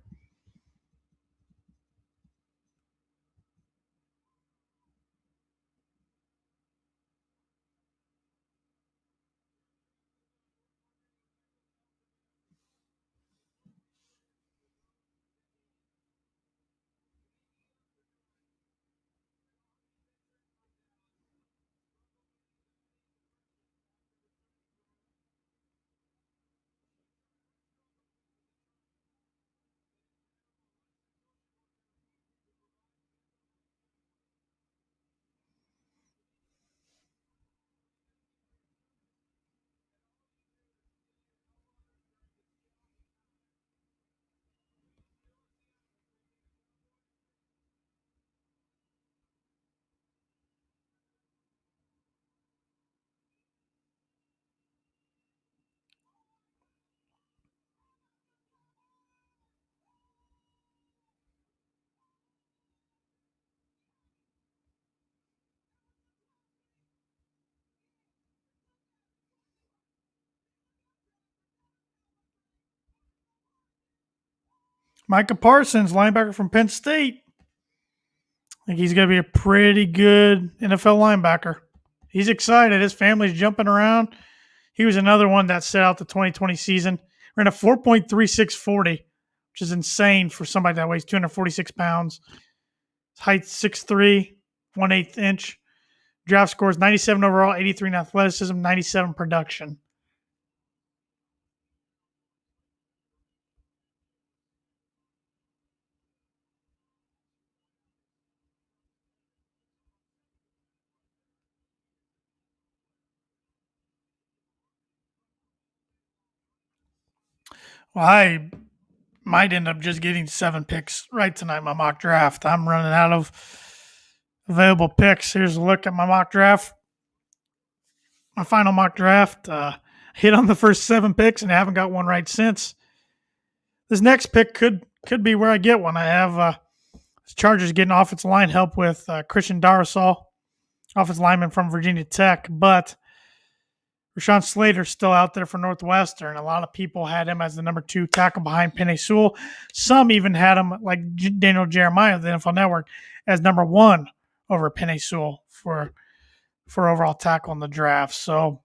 Micah Parsons, linebacker from Penn State. I think he's going to be a pretty good NFL linebacker. He's excited. His family's jumping around. He was another one that set out the 2020 season. Ran a 4.3640, which is insane for somebody that weighs 246 pounds. Height 6'3", 1/8 inch. Draft scores 97 overall, 83 in athleticism, 97 production. Well, I might end up just getting 7 picks right tonight, my mock draft. I'm running out of available picks. Here's a look at my mock draft. My final mock draft. Hit on the first 7 picks and I haven't got one right since. This next pick could be where I get one. I have Chargers getting offensive line help with Christian Darrisaw, offensive lineman from Virginia Tech, but Rashawn Slater's still out there for Northwestern. A lot of people had him as the number 2 tackle behind Penei Sewell. Some even had him, like Daniel Jeremiah of the NFL Network, as number 1 over Penei Sewell for overall tackle in the draft. So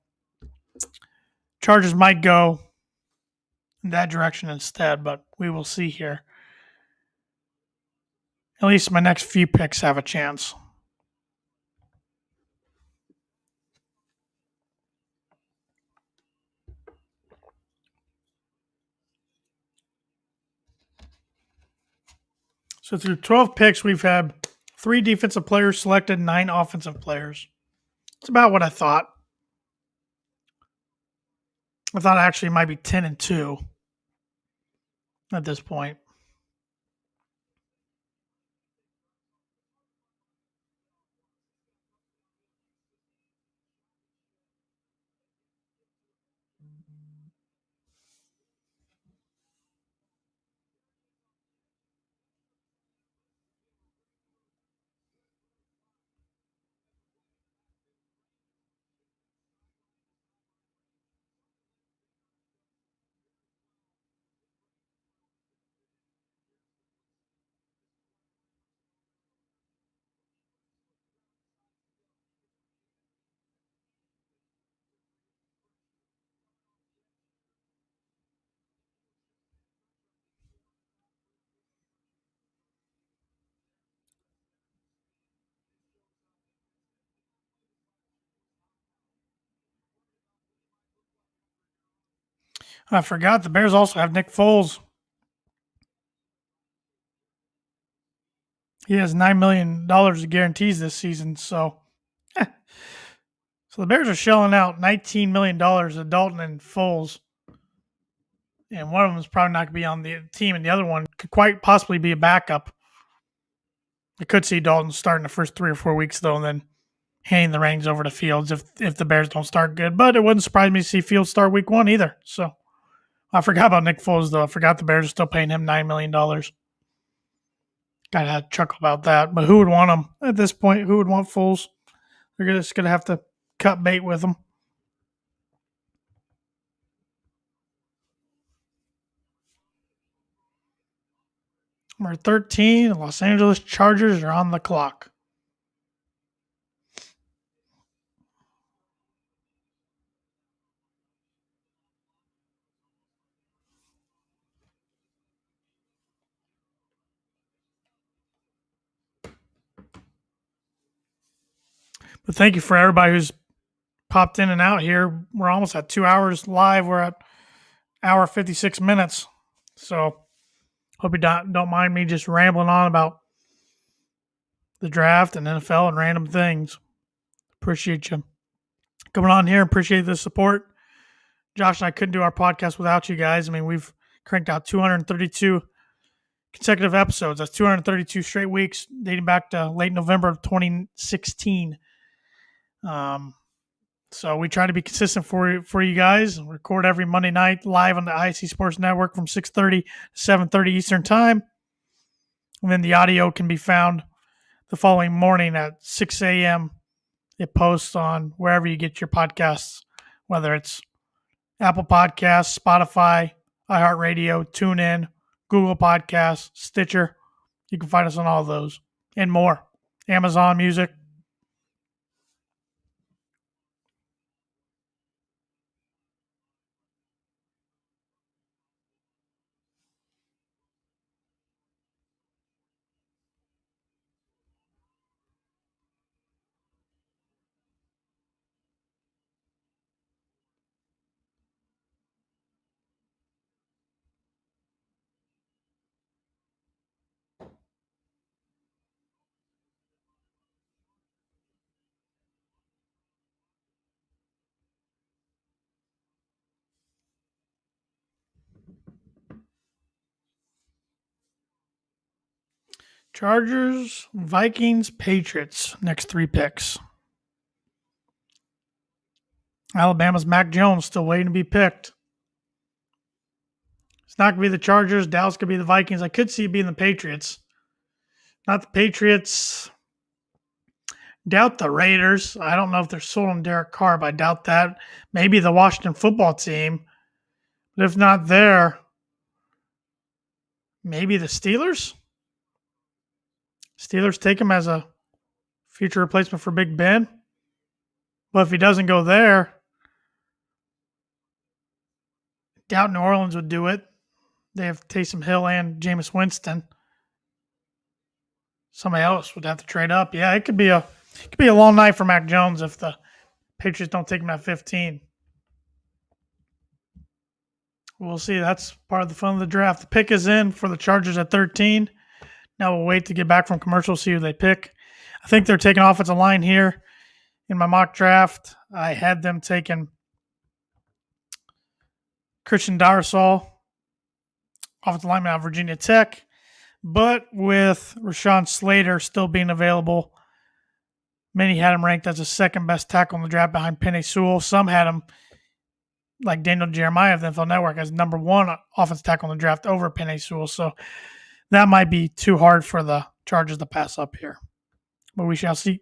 Chargers might go in that direction instead, but we will see here. At least my next few picks have a chance. So through 12 picks, we've had 3 defensive players selected, 9 offensive players. It's about what I thought. I thought actually it might be 10-2 at this point. I forgot the Bears also have Nick Foles. He has $9 million of guarantees this season. So the Bears are shelling out $19 million to Dalton and Foles. And one of them is probably not going to be on the team, and the other one could quite possibly be a backup. I could see Dalton starting the first 3 or 4 weeks, though, and then handing the reins over to Fields if the Bears don't start good. But it wouldn't surprise me to see Fields start week 1 either. So I forgot about Nick Foles, though. I forgot the Bears are still paying him $9 million. Kind of had a chuckle about that. But who would want him at this point? Who would want Foles? They're just going to have to cut bait with him. Number 13, the Los Angeles Chargers are on the clock. But thank you for everybody who's popped in and out here. We're almost at 2 hours live. We're at hour 56 minutes. So hope you don't mind me just rambling on about the draft and NFL and random things. Appreciate you coming on here. Appreciate the support. Josh and I couldn't do our podcast without you guys. I mean, we've cranked out 232 consecutive episodes. That's 232 straight weeks dating back to late November of 2016. So we try to be consistent for you guys. Record every Monday night live on the IC Sports Network from 6:30 to 7:30 Eastern Time. And then the audio can be found the following morning at 6 a.m. It posts on wherever you get your podcasts, whether it's Apple Podcasts, Spotify, iHeartRadio, TuneIn, Google Podcasts, Stitcher. You can find us on all of those and more. Amazon Music. Chargers, Vikings, Patriots. Next 3 picks. Alabama's Mac Jones still waiting to be picked. It's not going to be the Chargers. Dallas could be the Vikings. I could see it being the Patriots. Not the Patriots. Doubt the Raiders. I don't know if they're sold on Derek Carr, but I doubt that. Maybe the Washington football team. But if not there, maybe the Steelers. Steelers take him as a future replacement for Big Ben. But if he doesn't go there, doubt New Orleans would do it. They have Taysom Hill and Jameis Winston. Somebody else would have to trade up. Yeah, it could be a long night for Mac Jones if the Patriots don't take him at 15. We'll see. That's part of the fun of the draft. The pick is in for the Chargers at 13. Now we'll wait to get back from commercial, see who they pick. I think they're taking offensive line here. In my mock draft, I had them taking Christian Darrisaw, offensive lineman out of Virginia Tech. But with Rashawn Slater still being available, many had him ranked as the second best tackle in the draft behind Penei Sewell. Some had him, like Daniel Jeremiah of the NFL Network, as number one offensive tackle in the draft over Penei Sewell. So that might be too hard for the Chargers to pass up here. But we shall see.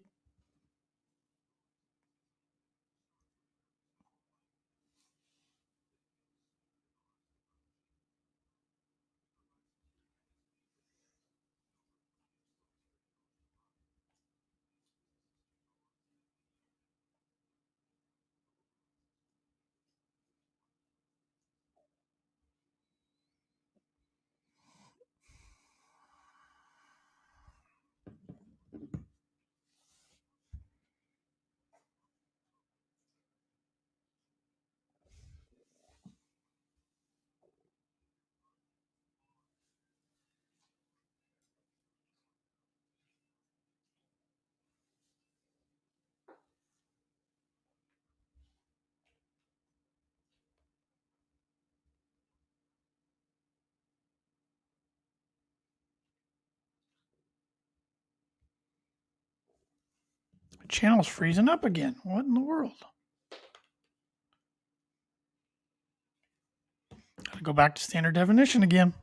The channel's freezing up again. What in the world? Gotta go back to standard definition again.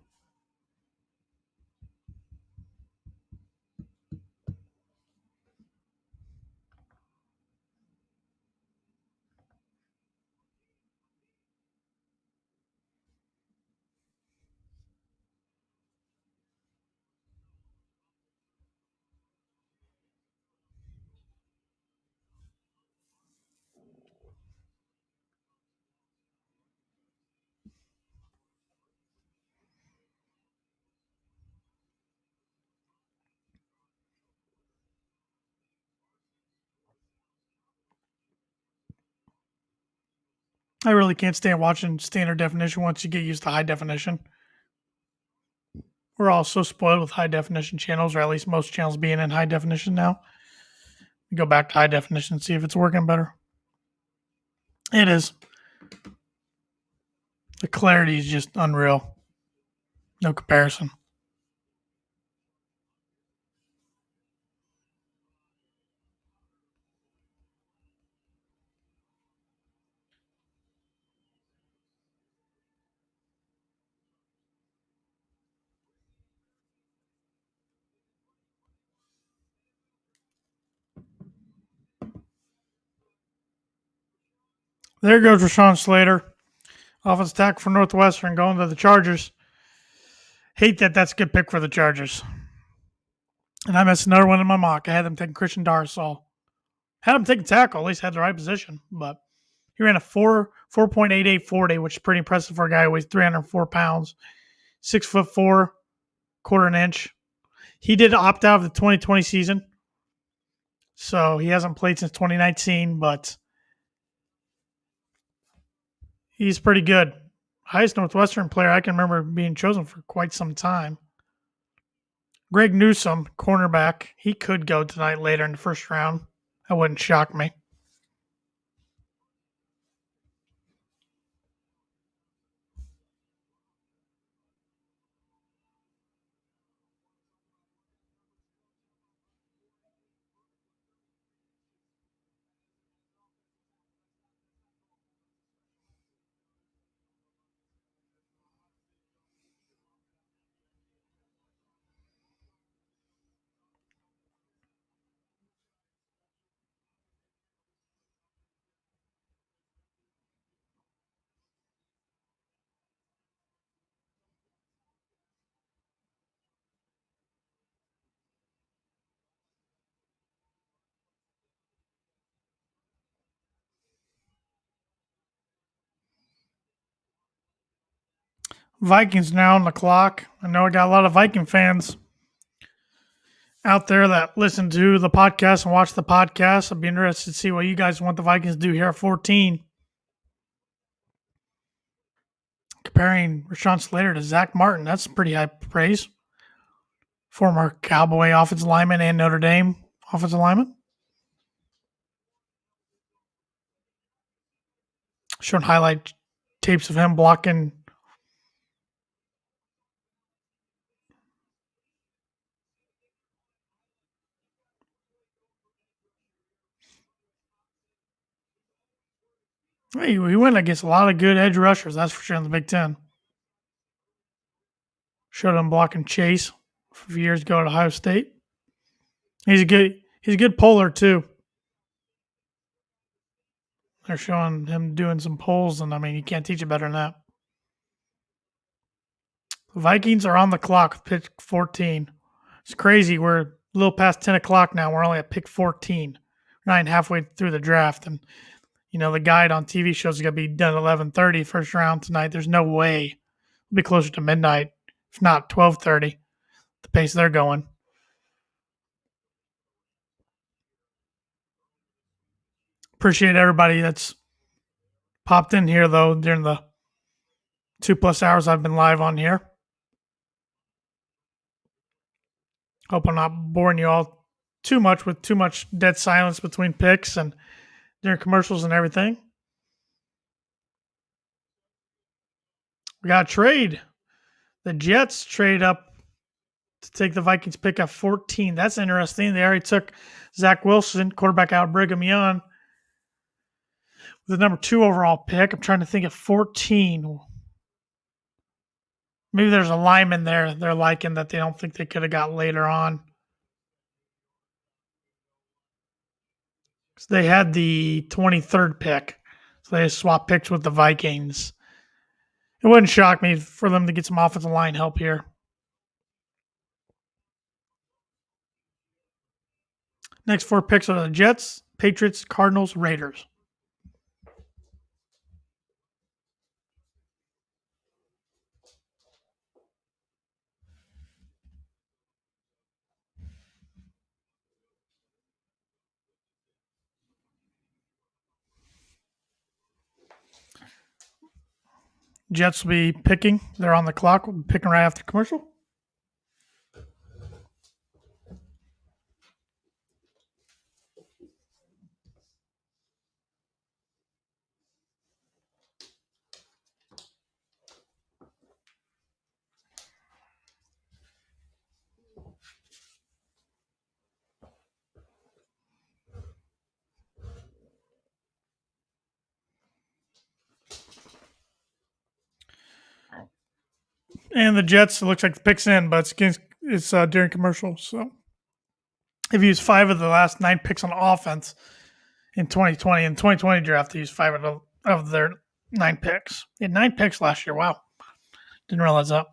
I really can't stand watching standard definition once you get used to high definition. We're all so spoiled with high definition channels, or at least most channels being in high definition now. We go back to high definition and see if it's working better. It is. The clarity is just unreal. No comparison. There goes Rashawn Slater, offensive tackle for Northwestern, going to the Chargers. Hate that that's a good pick for the Chargers. And I missed another one in my mock. I had them taking Christian Darrisaw. Had him taking tackle, at least had the right position. But he ran a 4.88 40, which is pretty impressive for a guy who weighs 304 pounds, 6'4", quarter an inch. He did opt out of the 2020 season, so he hasn't played since 2019, but he's pretty good. Highest Northwestern player I can remember being chosen for quite some time. Greg Newsome, cornerback, he could go tonight later in the first round. That wouldn't shock me. Vikings now on the clock. I know I got a lot of Viking fans out there that listen to the podcast and watch the podcast. I'd be interested to see what you guys want the Vikings to do here at 14. Comparing Rashawn Slater to Zach Martin, that's pretty high praise. former Cowboy offensive lineman and Notre Dame offensive lineman. Showing highlight tapes of him blocking. He went against a lot of good edge rushers, that's for sure, in the Big Ten. Showed him blocking Chase a few years ago at Ohio State. He's a good puller too. They're showing him doing some pulls, and I mean, you can't teach it better than that. The Vikings are on the clock with pick 14. It's crazy. We're a little past 10 o'clock now. We're only at pick 14. We're not even halfway through the draft, and the guide on TV shows is going to be done at 11:30 first round tonight. There's no way it'll be closer to midnight, if not 12:30. The pace they're going. Appreciate everybody that's popped in here though during the 2+ hours I've been live on here. Hope I'm not boring you all too much with too much dead silence between picks and during commercials and everything. We got a trade. The Jets trade up to take the Vikings pick at 14. That's interesting. They already took Zach Wilson, quarterback out of Brigham Young, with the number 2 overall pick. I'm trying to think of 14. Maybe there's a lineman there they're liking that they don't think they could have got later on. So they had the 23rd pick. So they swapped picks with the Vikings. It wouldn't shock me for them to get some offensive line help here. Next 4 picks are the Jets, Patriots, Cardinals, Raiders. Jets will be picking. They're on the clock. We'll be picking right after commercial. And the Jets, it looks like the pick's in, but it's during commercial. So they've used 5 of the last 9 picks on offense in 2020. In 2020 draft, they used 5 of their 9 picks. They had 9 picks last year. Wow. Didn't realize that.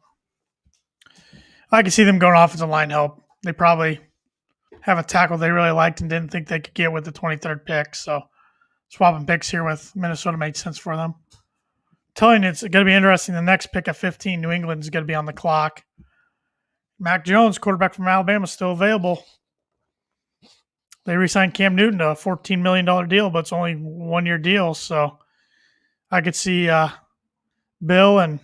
I can see them going offensive line help. They probably have a tackle they really liked and didn't think they could get with the 23rd pick. So swapping picks here with Minnesota made sense for them. Telling you, it's going to be interesting. The next pick at 15, New England is going to be on the clock. Mac Jones, quarterback from Alabama, is still available. They re-signed Cam Newton to a $14 million deal, but it's only 1-year deal. So I could see Bill and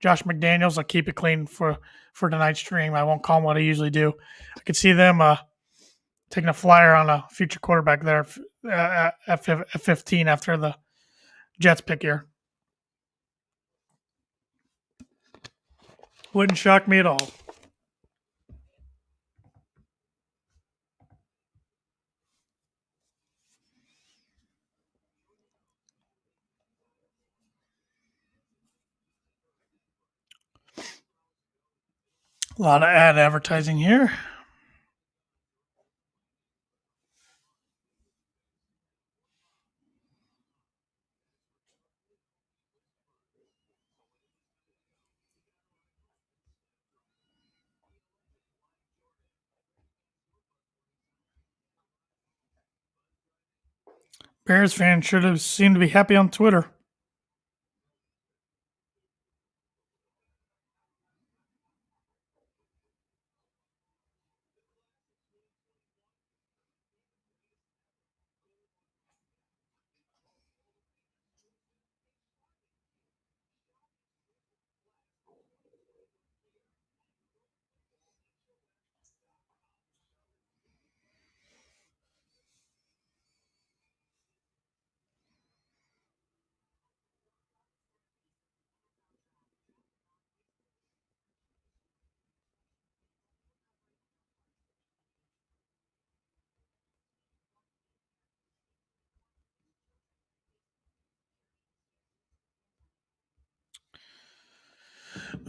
Josh McDaniels. I'll keep it clean for tonight's stream. I won't call them what I usually do. I could see them taking a flyer on a future quarterback there at 15 after the Jets pick here. Wouldn't shock me at all. A lot of ad advertising here. Bears fans should have seemed to be happy on Twitter.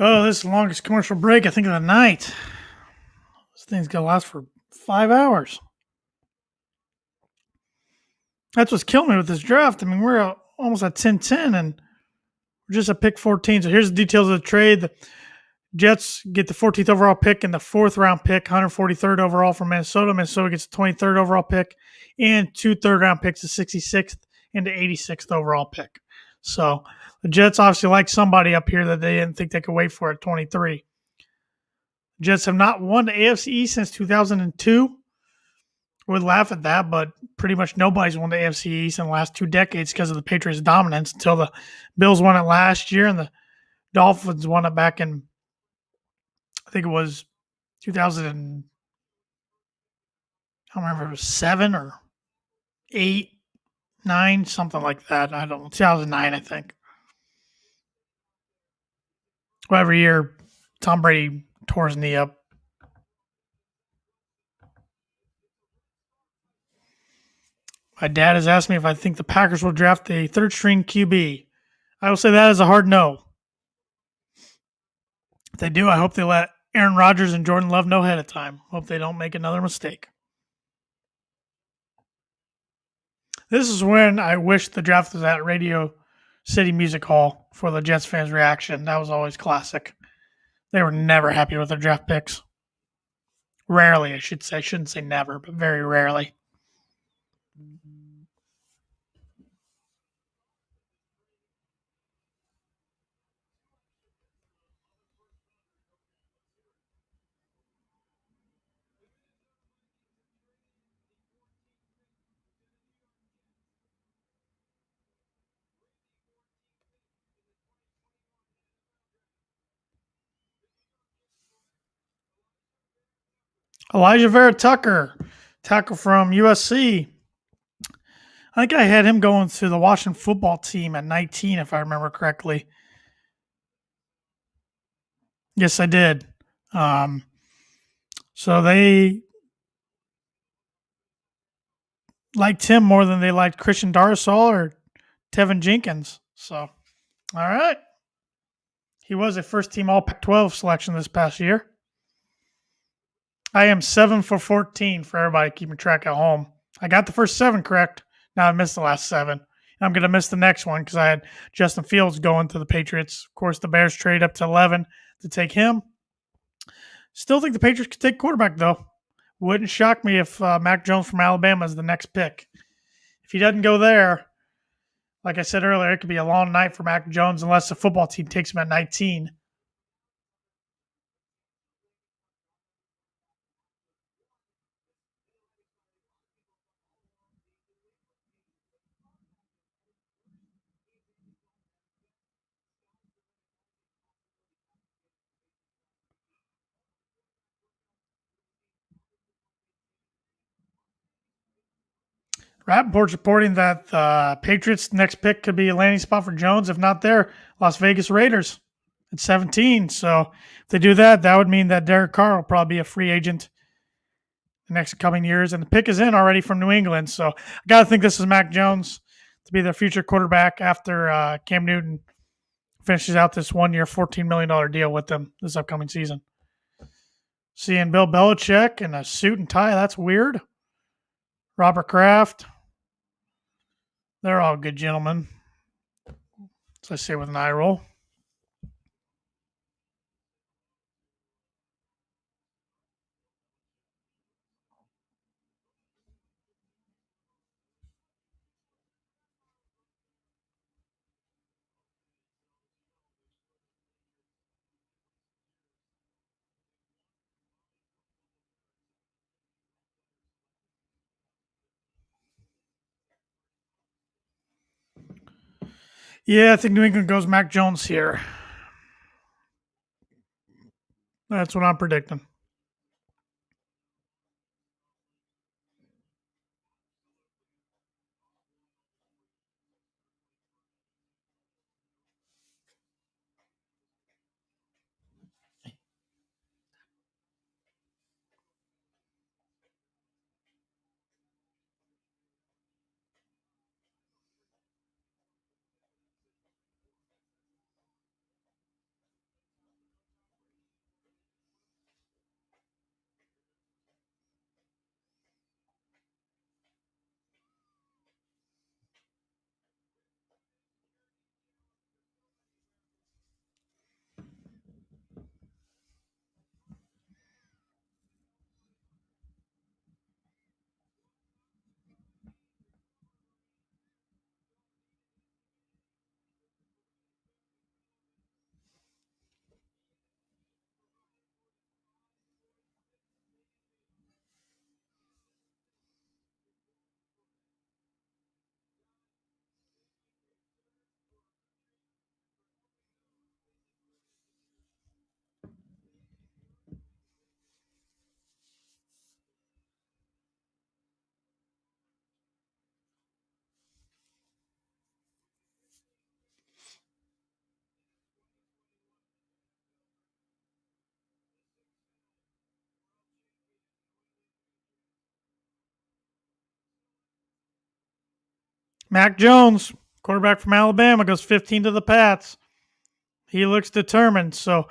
Oh, this is the longest commercial break I think of the night. This thing's gonna last for 5 hours. That's what's killing me with this draft. I mean, we're almost at 10-10 and we're just at pick 14. So here's the details of the trade. The Jets get the 14th overall pick and the fourth round pick, 143rd overall from Minnesota. Minnesota gets the 23rd overall pick and two third round picks, the 66th and the 86th overall pick. So the Jets obviously like somebody up here that they didn't think they could wait for at 23. Jets have not won the AFC East since 2002. Would laugh at that, but pretty much nobody's won the AFC East in the last 2 decades because of the Patriots' dominance until the Bills won it last year and the Dolphins won it back in, I think it was 2000. I don't remember if it was 7 or 8, 9, something like that. I don't know. 2009, I think. Well, every year, Tom Brady tore his knee up. My dad has asked me if I think the Packers will draft a third string QB. I will say that is a hard no. If they do, I hope they let Aaron Rodgers and Jordan Love know ahead of time. Hope they don't make another mistake. This is when I wish the draft was at Radio City Music Hall for the Jets fans' reaction. That was always classic. They were never happy with their draft picks. Rarely, I should say. I shouldn't say never, but very rarely. Elijah Vera Tucker, tackle from USC. I think I had him going to the Washington football team at 19, if I remember correctly. Yes, I did. So they liked him more than they liked Christian Darrisaw or Tevin Jenkins. So, all right. He was a first team All Pac 12 selection this past year. I am 7 for 14 for everybody keeping track at home. I got the first 7 correct. Now I missed the last 7. I'm going to miss the next one because I had Justin Fields going to the Patriots. Of course, the Bears trade up to 11 to take him. Still think the Patriots could take quarterback, though. Wouldn't shock me if Mac Jones from Alabama is the next pick. If he doesn't go there, like I said earlier, it could be a long night for Mac Jones unless the football team takes him at 19. Rappaport's reporting that the Patriots' next pick could be a landing spot for Jones. If not there, Las Vegas Raiders at 17. So if they do that, that would mean that Derek Carr will probably be a free agent the next coming years. And the pick is in already from New England. So I got to think this is Mac Jones to be their future quarterback after Cam Newton finishes out this 1 year, $14 million deal with them this upcoming season. Seeing Bill Belichick in a suit and tie, that's weird. Robert Kraft. They're all good gentlemen. As I say with an eye roll. Yeah, I think New England goes Mac Jones here. That's what I'm predicting. Mac Jones, quarterback from Alabama, goes 15 to the Pats. He looks determined. So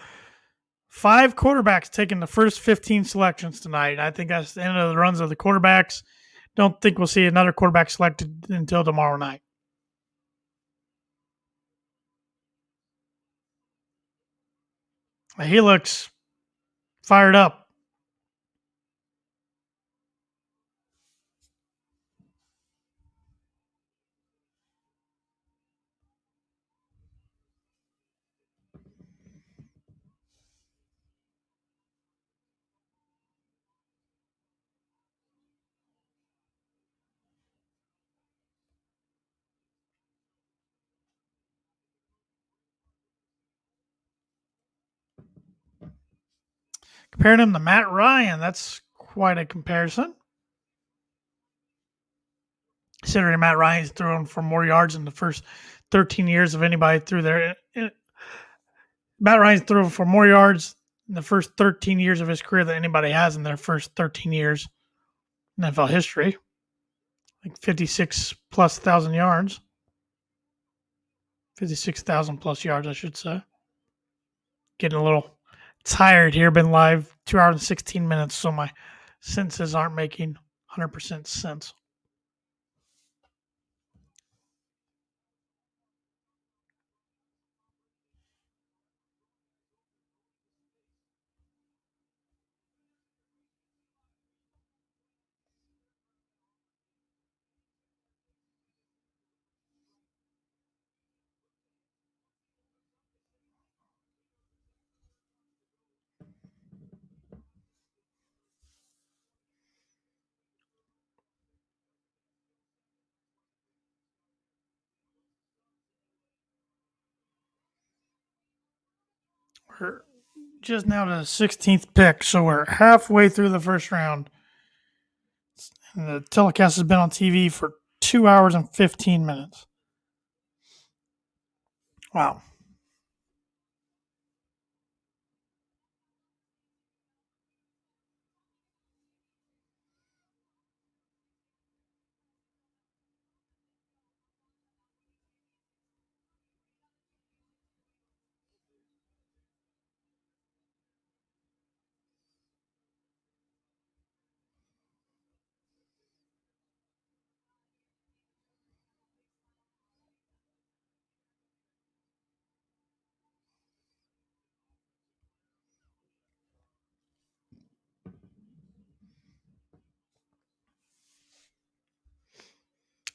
5 quarterbacks taking the first 15 selections tonight. I think that's the end of the runs of the quarterbacks. Don't think we'll see another quarterback selected until tomorrow night. He looks fired up. Comparing him to Matt Ryan, that's quite a comparison. Considering Matt Ryan's thrown for more yards in the first 13 years of anybody through there. Matt Ryan's thrown for more yards in the first 13 years of his career than anybody has in their first 13 years in NFL history. Like 56 plus thousand yards. 56,000 plus yards, I should say. Getting a little tired here. Been live 2 hours and 16 minutes, so my sentences aren't making 100% sense. We're just now to the 16th pick, so we're halfway through the first round. And the telecast has been on TV for 2 hours and 15 minutes. Wow.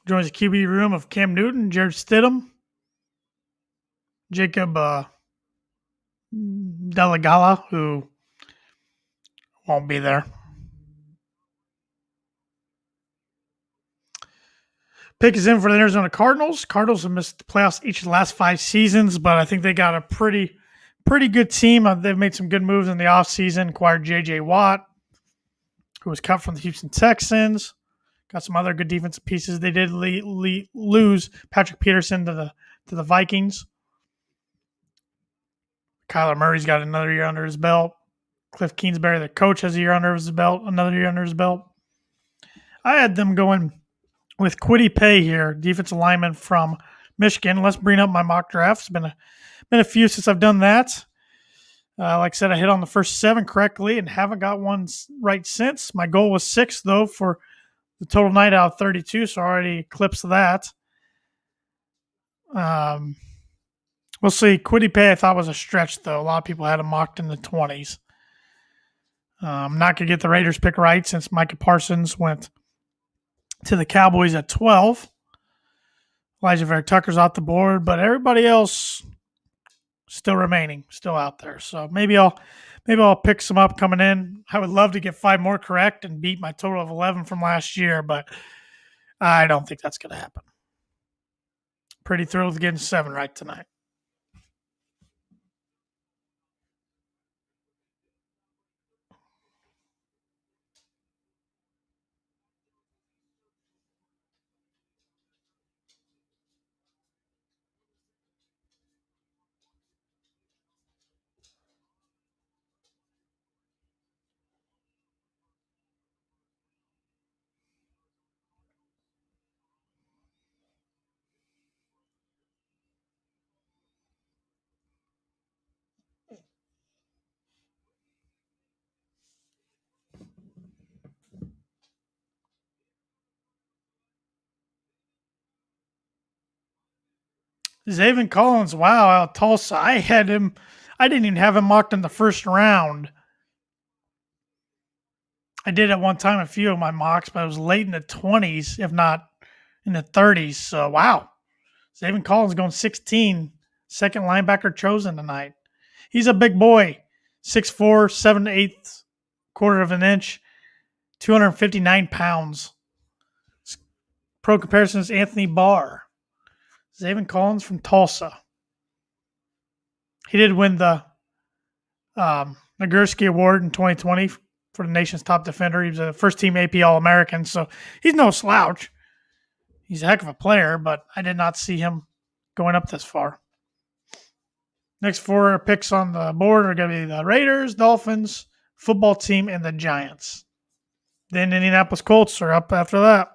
Joins the QB room of Cam Newton, Jared Stidham, Jacob Delegala, who won't be there. Pick is in for the Arizona Cardinals. Cardinals have missed the playoffs each of the last 5 seasons, but I think they got a pretty good team. They've made some good moves in the offseason. Acquired J.J. Watt, who was cut from the Houston Texans. Got some other good defensive pieces. They did lose Patrick Peterson to the Vikings. Kyler Murray's got another year under his belt. Cliff Kingsbury, the coach, has a year under his belt, another year under his belt. I had them going with Kwity Paye here, defensive lineman from Michigan. Let's bring up my mock draft. It's been a few since I've done that. Like I said, I hit on the first 7 correctly and haven't got one right since. My goal was 6, though, for the total night out of 32, so I already eclipsed that. We'll see. Kwity Paye I thought was a stretch, though. A lot of people had him mocked in the 20s. I'm not going to get the Raiders pick right since Micah Parsons went to the Cowboys at 12. Elijah Vera Tucker's off the board, but everybody else still remaining, still out there. So maybe I'll pick some up coming in. I would love to get 5 more correct and beat my total of 11 from last year, but I don't think that's going to happen. Pretty thrilled with getting 7 right tonight. Zaven Collins, wow, out of Tulsa. I didn't even have him mocked in the first round. I did at one time a few of my mocks, but it was late in the 20s, if not in the 30s. So, wow. Zaven Collins going 16, second linebacker chosen tonight. He's a big boy, 6'4", 7/8 quarter of an inch, 259 pounds. Pro comparison is Anthony Barr. Zaven Collins from Tulsa. He did win the Nagurski Award in 2020 for the nation's top defender. He was a first team AP All American, so he's no slouch. He's a heck of a player, but I did not see him going up this far. Next four picks on the board are going to be the Raiders, Dolphins, football team, and the Giants. Then Indianapolis Colts are up after that.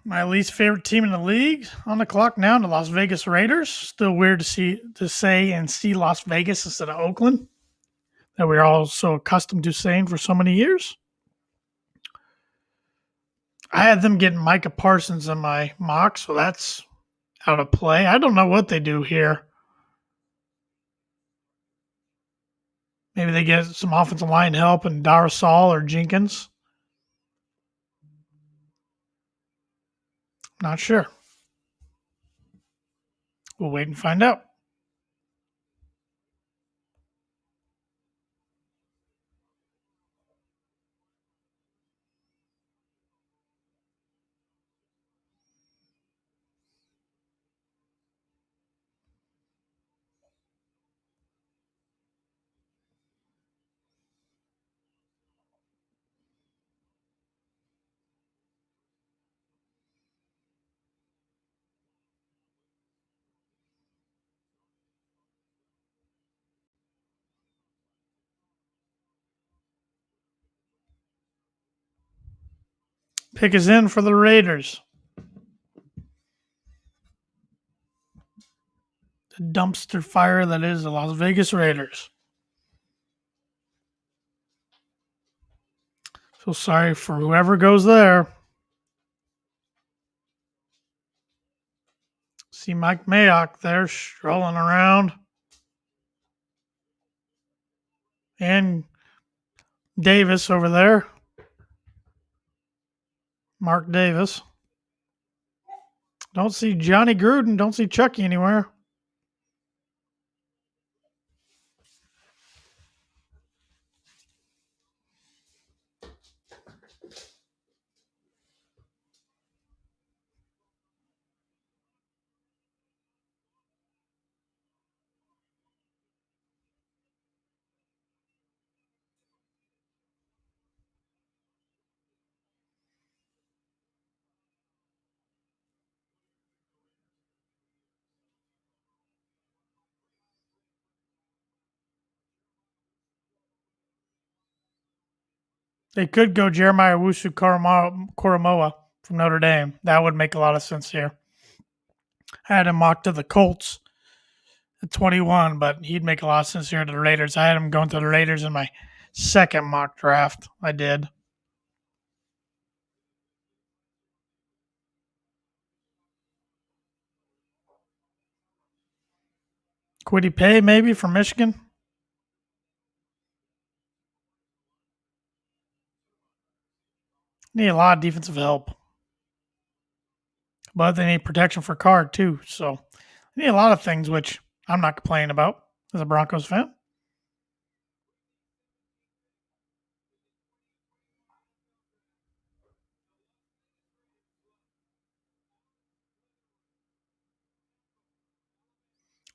My least favorite team in the league on the clock now, the Las Vegas Raiders. Still weird to say and see Las Vegas instead of Oakland, that we're all so accustomed to saying for so many years. I had them getting Micah Parsons in my mock, so that's out of play. I don't know what they do here. Maybe they get some offensive line help and Darasol or Jenkins. Not sure. We'll wait and find out. Pick is in for the Raiders. The dumpster fire that is the Las Vegas Raiders. Feel sorry for whoever goes there. See Mike Mayock there strolling around. and Davis over there. Mark Davis. Don't see Johnny Gruden. Don't see Chucky anywhere. They could go Jeremiah Wusu Koromoa from Notre Dame. That would make a lot of sense here. I had him mocked to the Colts at 21, but he'd make a lot of sense here to the Raiders. I had him going to the Raiders in my second mock draft. I did. Quiddy Pay maybe from Michigan. Need a lot of defensive help. But they need protection for Card too. So they need a lot of things, which I'm not complaining about as a Broncos fan.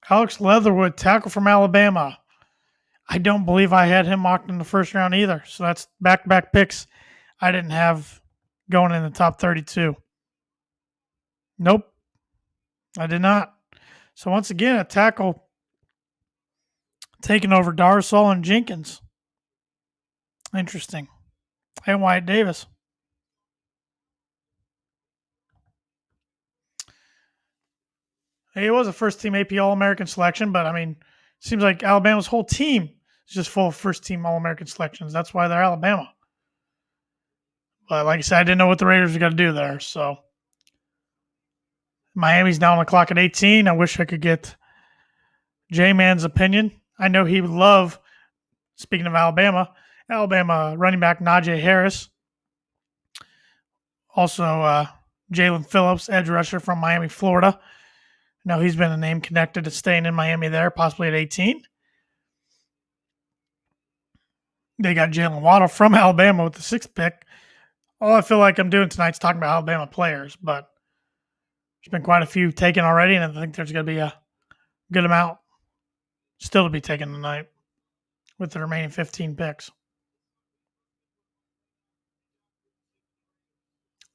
Alex Leatherwood, tackle from Alabama. I don't believe I had him mocked in the first round either. So that's back-to-back picks I didn't have going in the top 32. Nope, I did not. So once again, a tackle taking over Darsal and Jenkins. Interesting. And Wyatt Davis. He was a first-team AP All-American selection, but I mean, seems like Alabama's whole team is just full of first-team All-American selections. That's why they're Alabama. But like I said, I didn't know what the Raiders were going to do there. So Miami's now on the clock at 18. I wish I could get J-Man's opinion. I know he would love, speaking of Alabama running back Najee Harris. Also, Jalen Phillips, edge rusher from Miami, Florida. Now he's been a name connected to staying in Miami there, possibly at 18. They got Jalen Waddle from Alabama with the 6th pick. All I feel like I'm doing tonight is talking about Alabama players, but there's been quite a few taken already, and I think there's going to be a good amount still to be taken tonight with the remaining 15 picks.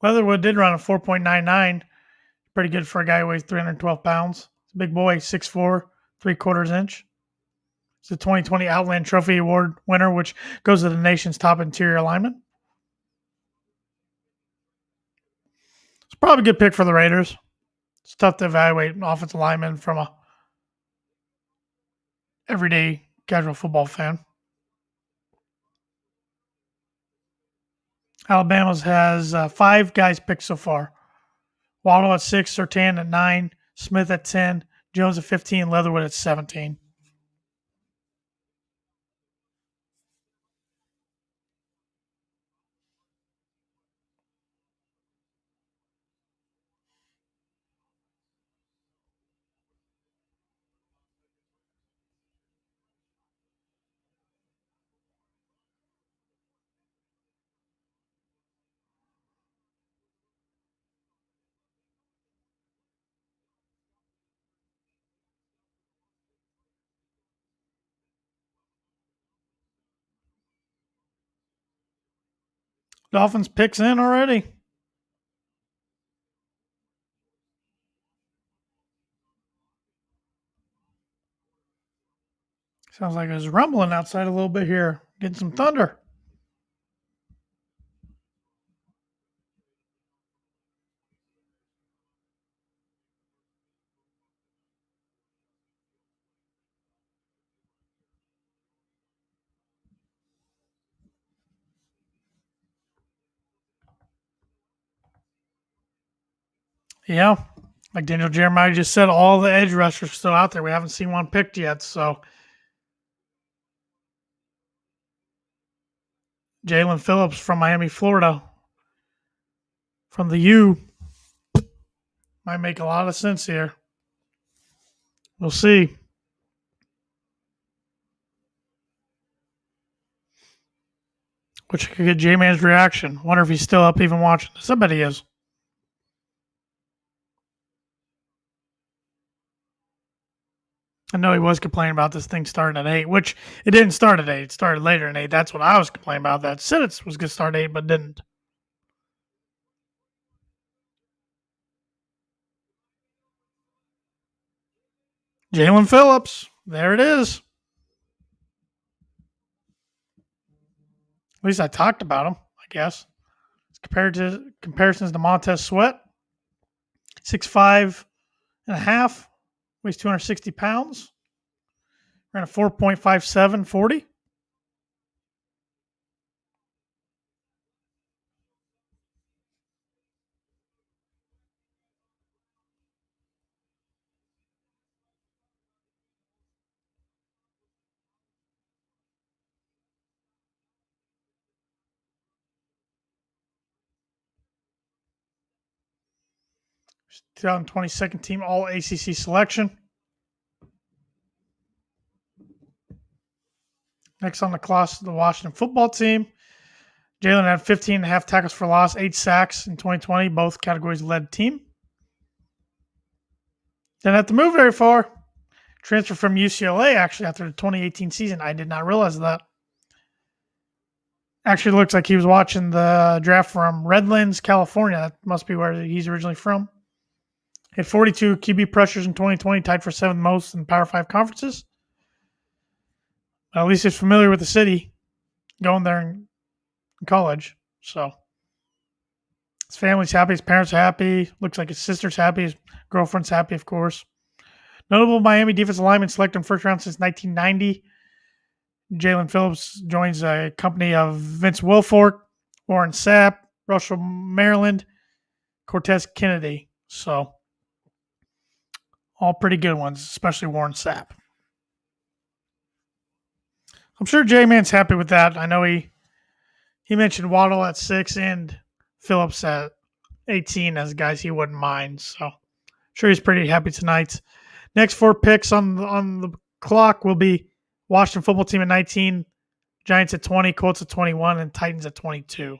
Leatherwood did run a 4.99. Pretty good for a guy who weighs 312 pounds. He's a big boy, 6'4", 3/4 inch. It's the 2020 Outland Trophy Award winner, which goes to the nation's top interior lineman. It's probably a good pick for the Raiders. It's tough to evaluate an offensive lineman from a everyday casual football fan. Alabama's has 5 guys picked so far. Waddle at 6, Surtain at 9, Smith at 10, Jones at 15, Leatherwood at 17. Dolphins picks in already. Sounds like it's rumbling outside a little bit here. Getting some thunder. Yeah. Like Daniel Jeremiah just said, all the edge rushers are still out there. We haven't seen one picked yet. So Jalen Phillips from Miami, Florida, from the U. Might make a lot of sense here. We'll see. Which could get J-Man's reaction. Wonder if he's still up even watching this. I bet he is. I know he was complaining about this thing starting at 8, which it didn't start at 8. It started later than 8. That's what I was complaining about. That said it was going to start at 8, but didn't. Jalen Phillips. There it is. At least I talked about him, I guess. Comparisons to Montez Sweat. 6'5" and a half. Weighs 260 pounds. Ran a 4.57 40. Two thousand twenty second team All ACC selection. Next on the class, the Washington football team. Jalen had 15 and a half tackles for loss, 8 sacks in 2020. Both categories led team. Didn't have to move very far. Transferred from UCLA, actually, after the 2018 season. I did not realize that. Actually, looks like he was watching the draft from Redlands, California. That must be where he's originally from. Had 42 QB pressures in 2020, tied for 7th most in Power 5 conferences. At least he's familiar with the city, going there in college. So his family's happy, his parents are happy. Looks like his sister's happy, his girlfriend's happy, of course. Notable Miami defensive lineman selected in first round since 1990. Jalen Phillips joins a company of Vince Wilfork, Warren Sapp, Russell Maryland, Cortez Kennedy. So all pretty good ones, especially Warren Sapp. I'm sure J-Man's happy with that. I know he mentioned Waddle at 6 and Phillips at 18 as guys he wouldn't mind. So I'm sure he's pretty happy tonight. Next 4 picks on the clock will be Washington football team at 19, Giants at 20, Colts at 21, and Titans at 22.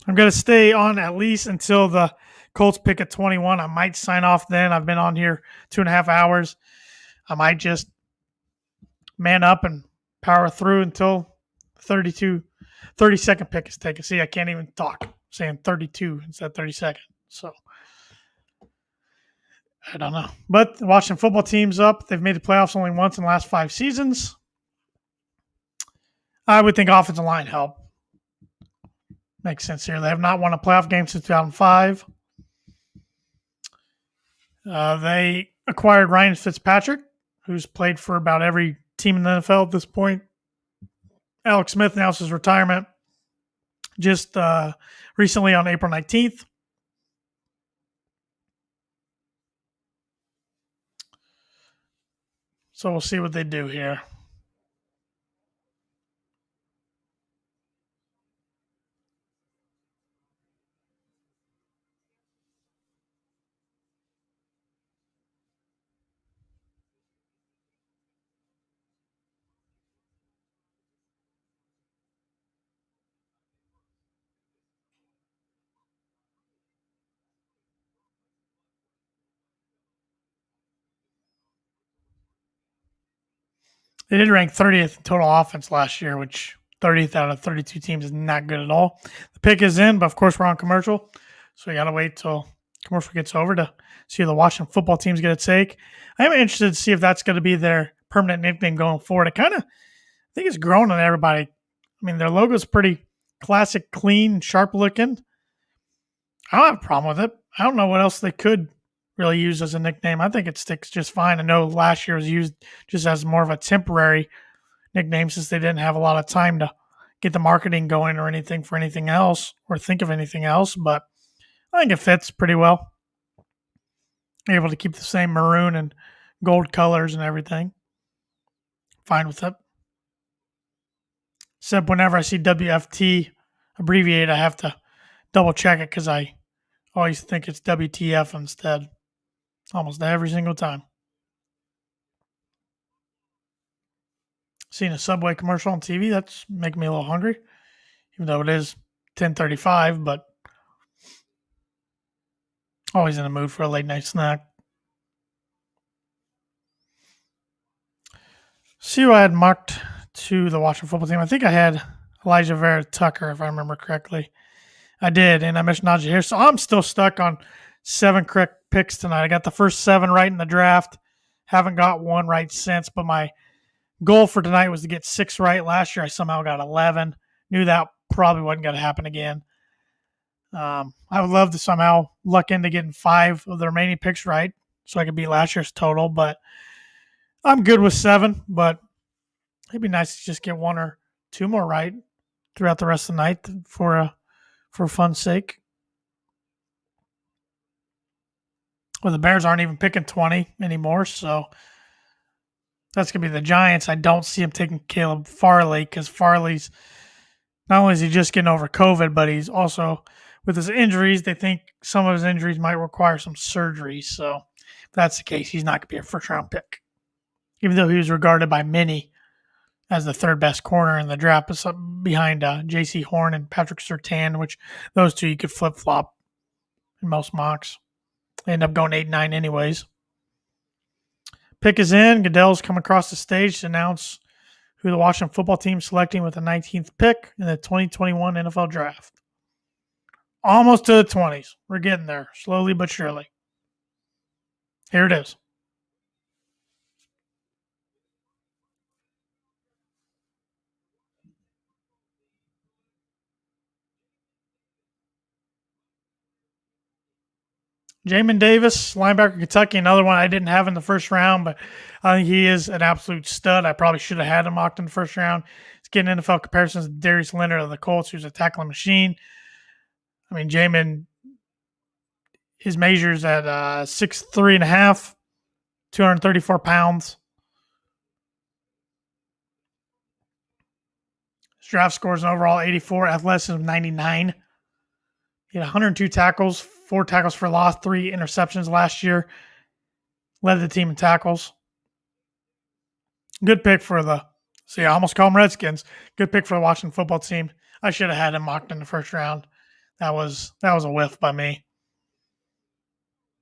I'm going to stay on at least until the Colts pick at 21. I might sign off then. I've been on here 2.5 hours. I might just man up and power through until 30-second pick is taken. See, I can't even talk. I'm saying 32 instead of 32nd. So I don't know. But the Washington football team's up. They've made the playoffs only once in the last 5 seasons. I would think offensive line help. Makes sense here. They have not won a playoff game since 2005. They acquired Ryan Fitzpatrick, who's played for about every team in the NFL at this point. Alex Smith announced his retirement just recently on April 19th. So we'll see what they do here. They did rank 30th in total offense last year, which 30th out of 32 teams is not good at all. The pick is in, but of course we're on commercial, so you got to wait till commercial gets over to see who the Washington football team's going to take. I am interested to see if that's going to be their permanent nickname going forward. I think it's grown on everybody. I mean, their logo is pretty classic, clean, sharp looking. I don't have a problem with it. I don't know what else they could really use as a nickname. I think it sticks just fine. I know last year was used just as more of a temporary nickname since they didn't have a lot of time to get the marketing going or anything for anything else or think of anything else, but I think it fits pretty well. Able to keep the same maroon and gold colors and everything. Fine with it. Except whenever I see WFT abbreviated, I have to double check it because I always think it's WTF instead, almost every single time. Seeing a Subway commercial on TV, that's making me a little hungry, even though it is 10:35, but always in the mood for a late night snack. See who I had marked to the Washington football team. I think I had Elijah Vera Tucker, if I remember correctly. I did, and I mentioned Najee Harris. So I'm still stuck on 7 correct picks tonight. I got the first 7 right in the draft. Haven't got one right since, but my goal for tonight was to get 6 right. Last year, I somehow got 11. Knew that probably wasn't going to happen again. I would love to somehow luck into getting 5 of the remaining picks right so I could beat last year's total, but I'm good with 7. But it'd be nice to just get 1 or 2 more right throughout the rest of the night for fun's sake. Well, the Bears aren't even picking 20 anymore, so that's going to be the Giants. I don't see him taking Caleb Farley because Farley's not only is he just getting over COVID, but he's also, with his injuries, they think some of his injuries might require some surgery. So if that's the case, he's not going to be a first-round pick, even though he was regarded by many as the third best corner in the draft behind J.C. Horn and Patrick Surtain, which those two you could flip-flop in most mocks. They end up going 8-9 anyways. Pick is in. Goodell's come across the stage to announce who the Washington football team is selecting with the 19th pick in the 2021 NFL Draft. Almost to the 20s. We're getting there, slowly but surely. Here it is. Jamin Davis, linebacker, Kentucky, another one I didn't have in the first round, but I think he is an absolute stud. I probably should have had him mocked in the first round. He's getting NFL comparisons to Darius Leonard of the Colts, who's a tackling machine. I mean, Jamin, his measures at 6'3.5", 234 pounds. His draft scores an overall 84, athleticism 99. He had 102 tackles, 4 tackles for loss, 3 interceptions last year. Led the team in tackles. Good pick for I almost call them Redskins. Good pick for the Washington football team. I should have had him mocked in the first round. That was a whiff by me.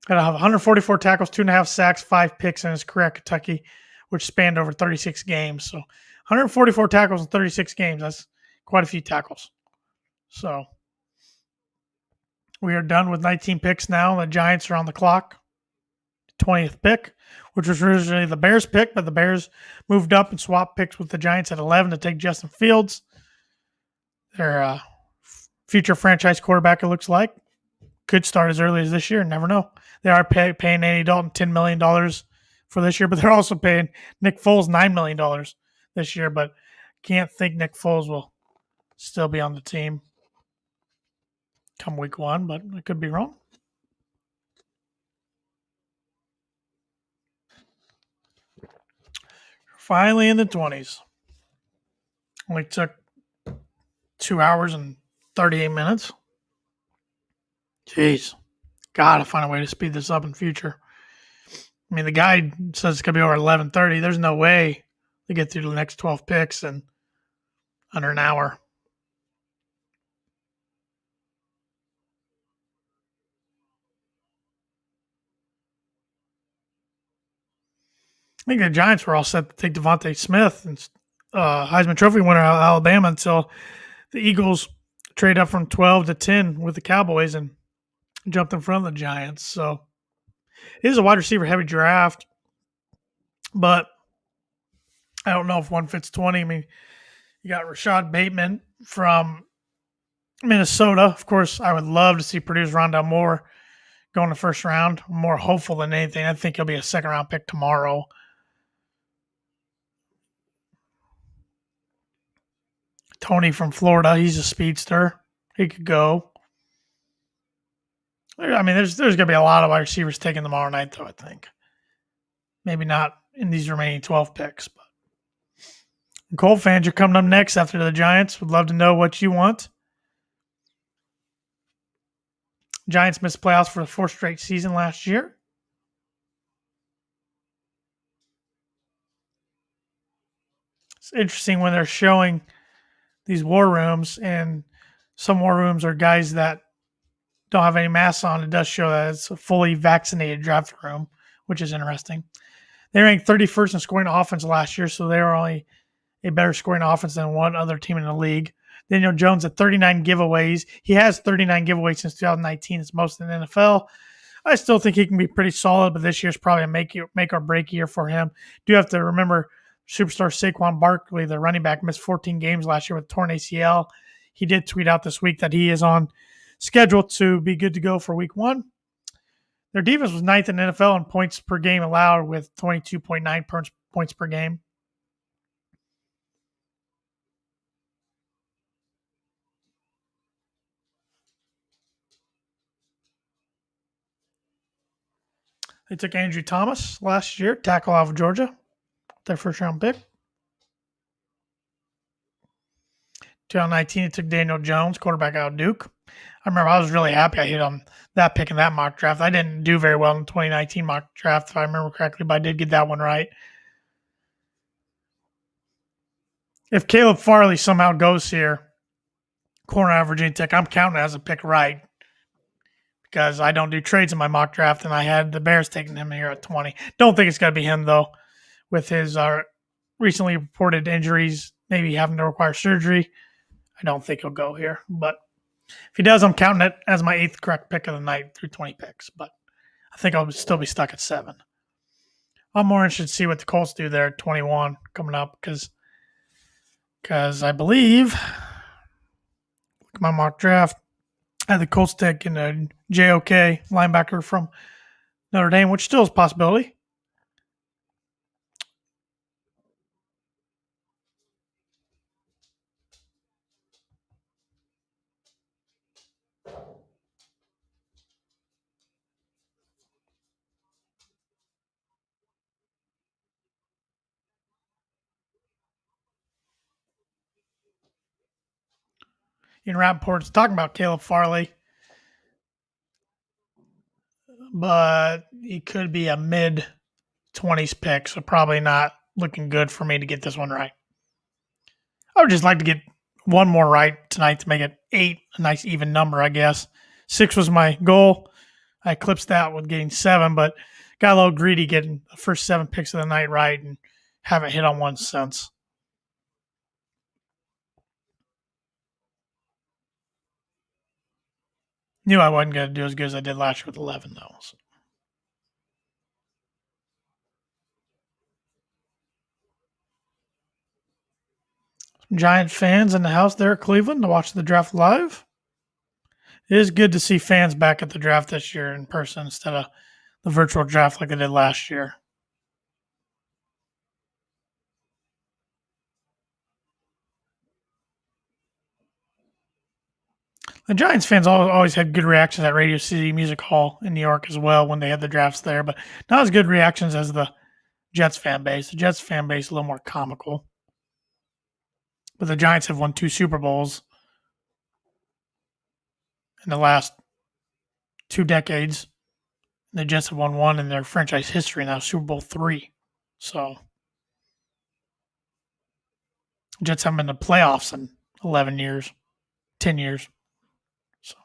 Had 144 tackles, 2.5 sacks, 5 picks in his career at Kentucky, which spanned over 36 games. So 144 tackles in 36 games. That's quite a few tackles. So we are done with 19 picks now. The Giants are on the clock. 20th pick, which was originally the Bears pick, but the Bears moved up and swapped picks with the Giants at 11 to take Justin Fields. Their future franchise quarterback, it looks like. Could start as early as this year. Never know. They are paying Andy Dalton $10 million for this year, but they're also paying Nick Foles $9 million this year, but can't think Nick Foles will still be on the team come week 1, but I could be wrong. Finally in the 20s. Only took 2 hours and 38 minutes. Jeez. Gotta find a way to speed this up in future. I mean, the guy says it's going to be over 11:30. There's no way to get through the next 12 picks in under an hour. I think the Giants were all set to take Devontae Smith and Heisman Trophy winner out of Alabama until the Eagles trade up from 12 to 10 with the Cowboys and jumped in front of the Giants. So it is a wide receiver heavy draft, but I don't know if one fits 20. I mean, you got Rashad Bateman from Minnesota. Of course, I would love to see Purdue's Rondale Moore go in the first round. I'm more hopeful than anything. I think he'll be a second-round pick tomorrow. Tony from Florida, he's a speedster. He could go. I mean, there's going to be a lot of wide receivers taking tomorrow night, though, I think. Maybe not in these remaining 12 picks, but Colt fans, you're coming up next after the Giants. Would love to know what you want. Giants missed playoffs for the fourth straight season last year. It's interesting when they're showing these war rooms, and some war rooms are guys that don't have any masks on. It does show that it's a fully vaccinated draft room, which is interesting. They ranked 31st in scoring offense last year, so they were only a better scoring offense than one other team in the league. Daniel Jones at 39 giveaways. He has 39 giveaways since 2019. It's most in the NFL. I still think he can be pretty solid, but this year's probably a make or break year for him. Do have to remember superstar Saquon Barkley, the running back, missed 14 games last year with torn ACL. He did tweet out this week that he is on schedule to be good to go for week 1. Their defense was ninth in the NFL in points per game allowed with 22.9 points per game. They took Andrew Thomas last year, tackle out of Georgia, their first-round pick. 2019, they took Daniel Jones, quarterback out of Duke. I remember I was really happy I hit on that pick in that mock draft. I didn't do very well in the 2019 mock draft, if I remember correctly, but I did get that one right. If Caleb Farley somehow goes here, corner out of Virginia Tech, I'm counting it as a pick right because I don't do trades in my mock draft, and I had the Bears taking him here at 20. Don't think it's going to be him, though, with his recently reported injuries, maybe having to require surgery. I don't think he'll go here, but if he does, I'm counting it as my 8th correct pick of the night through 20 picks, but I think I'll still be stuck at 7. I'm more interested to see what the Colts do there at 21 coming up because I believe, look at my mock draft, I had the Colts taking a JOK linebacker from Notre Dame, which still is a possibility. Ian Rappaport's talking about Caleb Farley, but he could be a mid-20s pick, so probably not looking good for me to get this one right. I would just like to get one more right tonight to make it 8, a nice even number, I guess. 6 was my goal. I eclipsed that with getting 7, but got a little greedy getting the first 7 picks of the night right and haven't hit on one since. Knew I wasn't going to do as good as I did last year with 11, though. So. Some Giant fans in the house there at Cleveland to watch the draft live. It is good to see fans back at the draft this year in person instead of the virtual draft like they did last year. The Giants fans always had good reactions at Radio City Music Hall in New York as well when they had the drafts there, but not as good reactions as the Jets fan base. The Jets fan base is a little more comical. But the Giants have won 2 Super Bowls in the last 2 decades. The Jets have won 1 in their franchise history now, Super Bowl 3. So the Jets haven't been to playoffs in 11 years, 10 years. So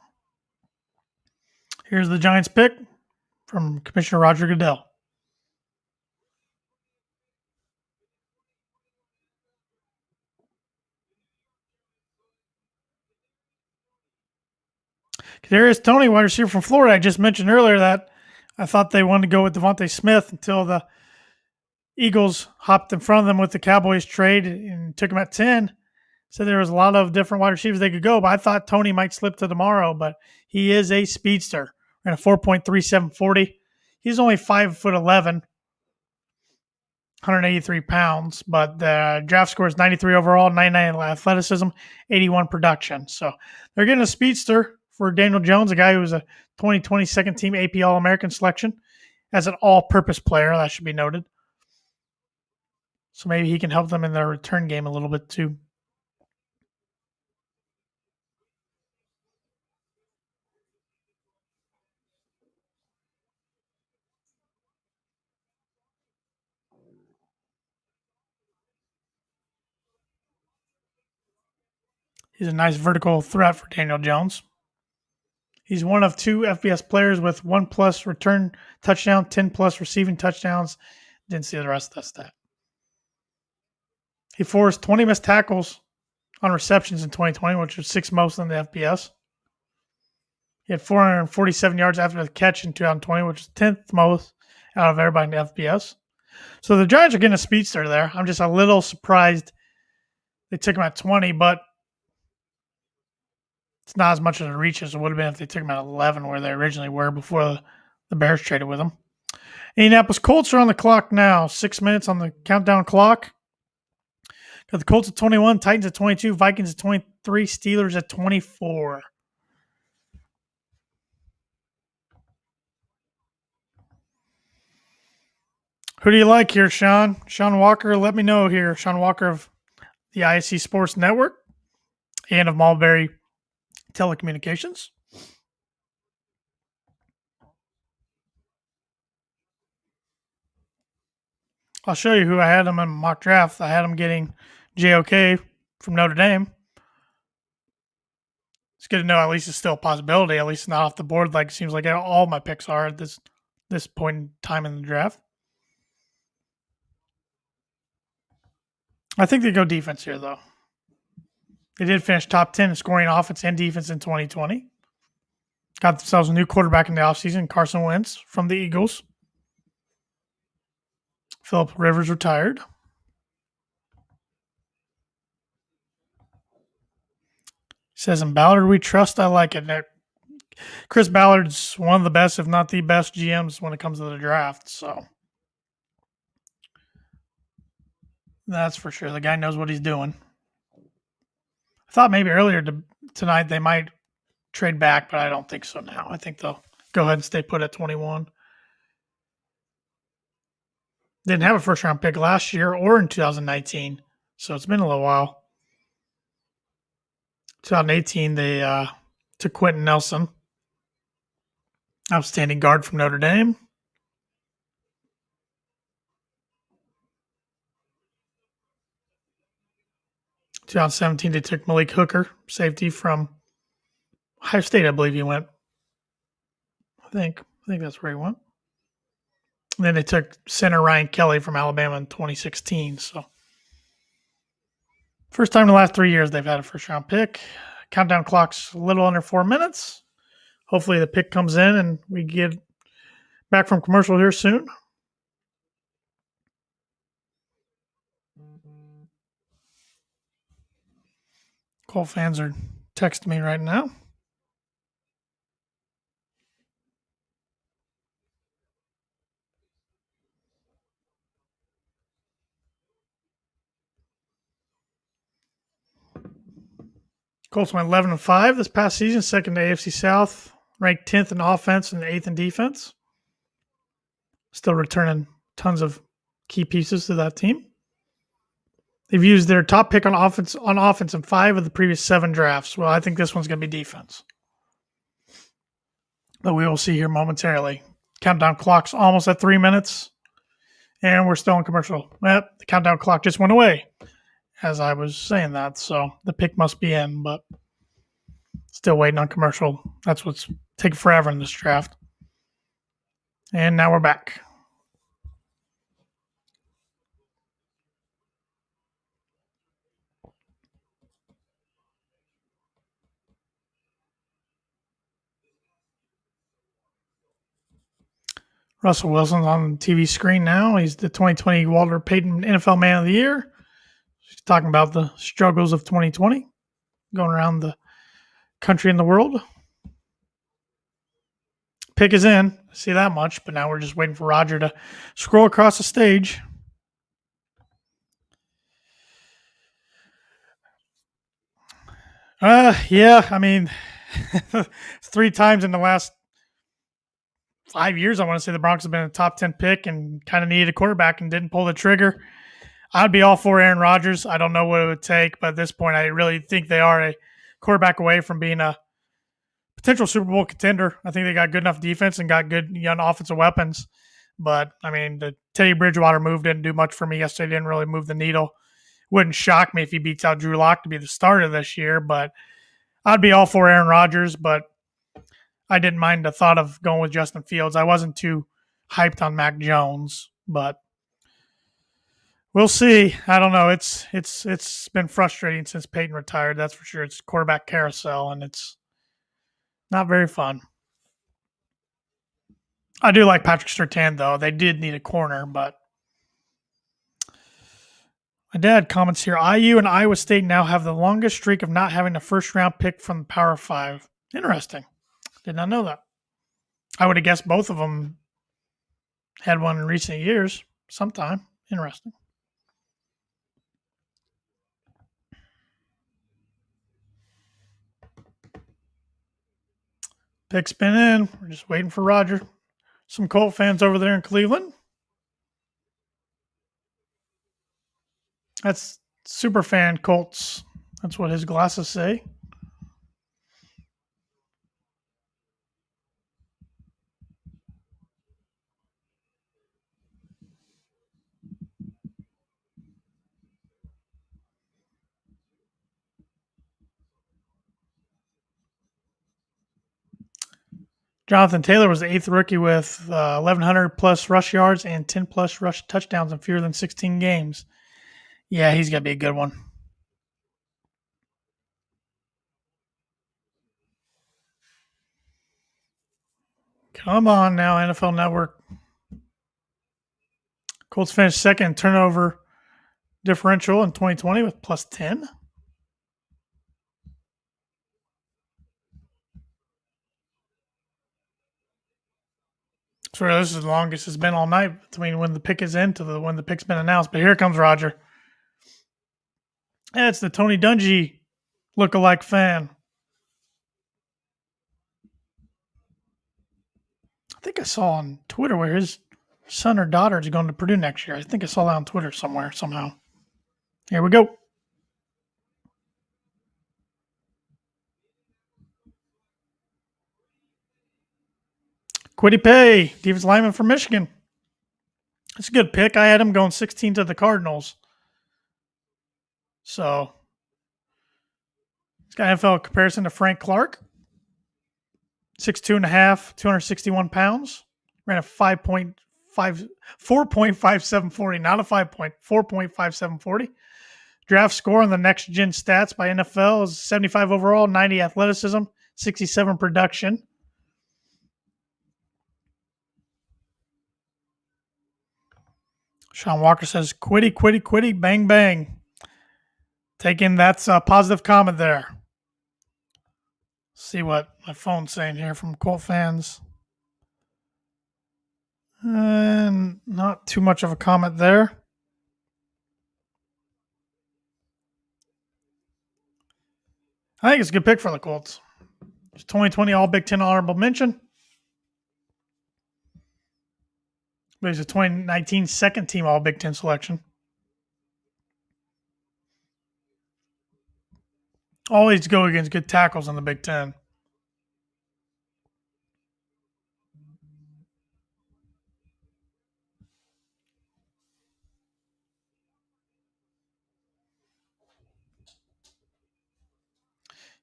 here's the Giants pick from Commissioner Roger Goodell. Kadarius Toney, wide receiver from Florida. I just mentioned earlier that I thought they wanted to go with Devontae Smith until the Eagles hopped in front of them with the Cowboys trade and took him at 10. So there was a lot of different wide receivers they could go, but I thought Toney might slip to tomorrow, but he is a speedster. And a 4.3740. He's only 5'11", 183 pounds, but the draft score is 93 overall, 99 athleticism, 81 production. So they're getting a speedster for Daniel Jones, a guy who was a 2020 second team AP All-American selection as an all-purpose player. That should be noted. So maybe he can help them in their return game a little bit too. He's a nice vertical threat for Daniel Jones. He's one of 2 FBS players with 1+ return touchdown, 10+ receiving touchdowns. Didn't see the rest of that stat. He forced 20 missed tackles on receptions in 2020, which was 6th most in the FBS. He had 447 yards after the catch in 2020, which is 10th most out of everybody in the FBS. So the Giants are getting a speedster there. I'm just a little surprised they took him at 20, but it's not as much of a reach as it would have been if they took him at 11, where they originally were before the Bears traded with him. Indianapolis Colts are on the clock now. 6 minutes on the countdown clock. Got the Colts at 21, Titans at 22, Vikings at 23, Steelers at 24. Who do you like here, Sean? Sean Walker, let me know here. Sean Walker of the ISC Sports Network and of Mulberry Telecommunications. I'll show you who I had him in mock draft. I had him getting JOK from Notre Dame. It's good to know at least it's still a possibility, at least not off the board like it seems like all my picks are at this point in time in the draft. I think they go defense here, though. They did finish top 10 in scoring offense and defense in 2020. Got themselves a new quarterback in the offseason, Carson Wentz from the Eagles. Philip Rivers retired. Says, in Ballard we trust. I like it. Chris Ballard's one of the best, if not the best GMs when it comes to the draft. So that's for sure. The guy knows what he's doing. I thought maybe earlier tonight they might trade back, but I don't think so now. I think they'll go ahead and stay put at 21. Didn't have a first-round pick last year or in 2019, so it's been a little while. 2018, they took Quentin Nelson, outstanding guard from Notre Dame. In 2017, they took Malik Hooker, safety from Ohio State, I believe he went. I think that's where he went. And then they took center Ryan Kelly from Alabama in 2016. So first time in the last 3 years they've had a first-round pick. Countdown clock's a little under 4 minutes. Hopefully the pick comes in and we get back from commercial here soon. Colt fans are texting me right now. Colts went 11-5 this past season, second to AFC South, ranked 10th in offense and 8th in defense. Still returning tons of key pieces to that team. They've used their top pick on offense in 5 of the previous 7 drafts. Well, I think this one's going to be defense. But we will see here momentarily. Countdown clock's almost at 3 minutes, and we're still in commercial. Yep, the countdown clock just went away as I was saying that, so the pick must be in, but still waiting on commercial. That's what's taking forever in this draft. And now we're back. Russell Wilson's on the TV screen now. He's the 2020 Walter Payton NFL Man of the Year. He's talking about the struggles of 2020, going around the country and the world. Pick is in. See that much, but now we're just waiting for Roger to scroll across the stage. Yeah, I mean, 3 times in the last 5 years, I want to say the Broncos have been a top 10 pick and kind of needed a quarterback and didn't pull the trigger. I'd be all for Aaron Rodgers. I don't know what it would take, but at this point, I really think they are a quarterback away from being a potential Super Bowl contender. I think they got good enough defense and got good young offensive weapons. But I mean, the Teddy Bridgewater move didn't do much for me yesterday. Didn't really move the needle. Wouldn't shock me if he beats out Drew Lock to be the starter this year. But I'd be all for Aaron Rodgers. But I didn't mind the thought of going with Justin Fields. I wasn't too hyped on Mac Jones, but we'll see. I don't know. It's been frustrating since Peyton retired. That's for sure. It's quarterback carousel, and it's not very fun. I do like Patrick Surtain, though. They did need a corner, but my dad comments here. IU and Iowa State now have the longest streak of not having a first-round pick from the Power 5. Interesting. Did not know that. I would have guessed both of them had one in recent years sometime. Interesting. Pick spin in. We're just waiting for Roger. Some Colt fans over there in Cleveland. That's super fan Colts. That's what his glasses say. Jonathan Taylor was the eighth rookie with 1,100 plus rush yards and 10 plus rush touchdowns in fewer than 16 games. Yeah, he's going to be a good one. Come on now, NFL Network. Colts finished second in turnover differential in 2020 with plus 10. So this is the longest it's been all night between when the pick is in to when the pick's been announced. But here comes Roger. Yeah, it's the Tony Dungy lookalike fan. I think I saw on Twitter where his son or daughter is going to Purdue next year. I think I saw that on Twitter somewhere, somehow. Here we go. Kwity Paye, defensive lineman from Michigan. It's a good pick. I had him going 16 to the Cardinals. So, he's got NFL comparison to Frank Clark. 6'2.5", 261 pounds. Ran a 4.5740, not a 4.5740. Draft score on the next gen stats by NFL is 75 overall, 90 athleticism, 67 production. Sean Walker says, Kwity, bang, bang. Taking that's a positive comment there. See what my phone's saying here from Colt fans. And not too much of a comment there. I think it's a good pick for the Colts. It's 2020 All Big Ten honorable mention. But he's a 2019 second team All Big Ten selection. Always go against good tackles in the Big Ten.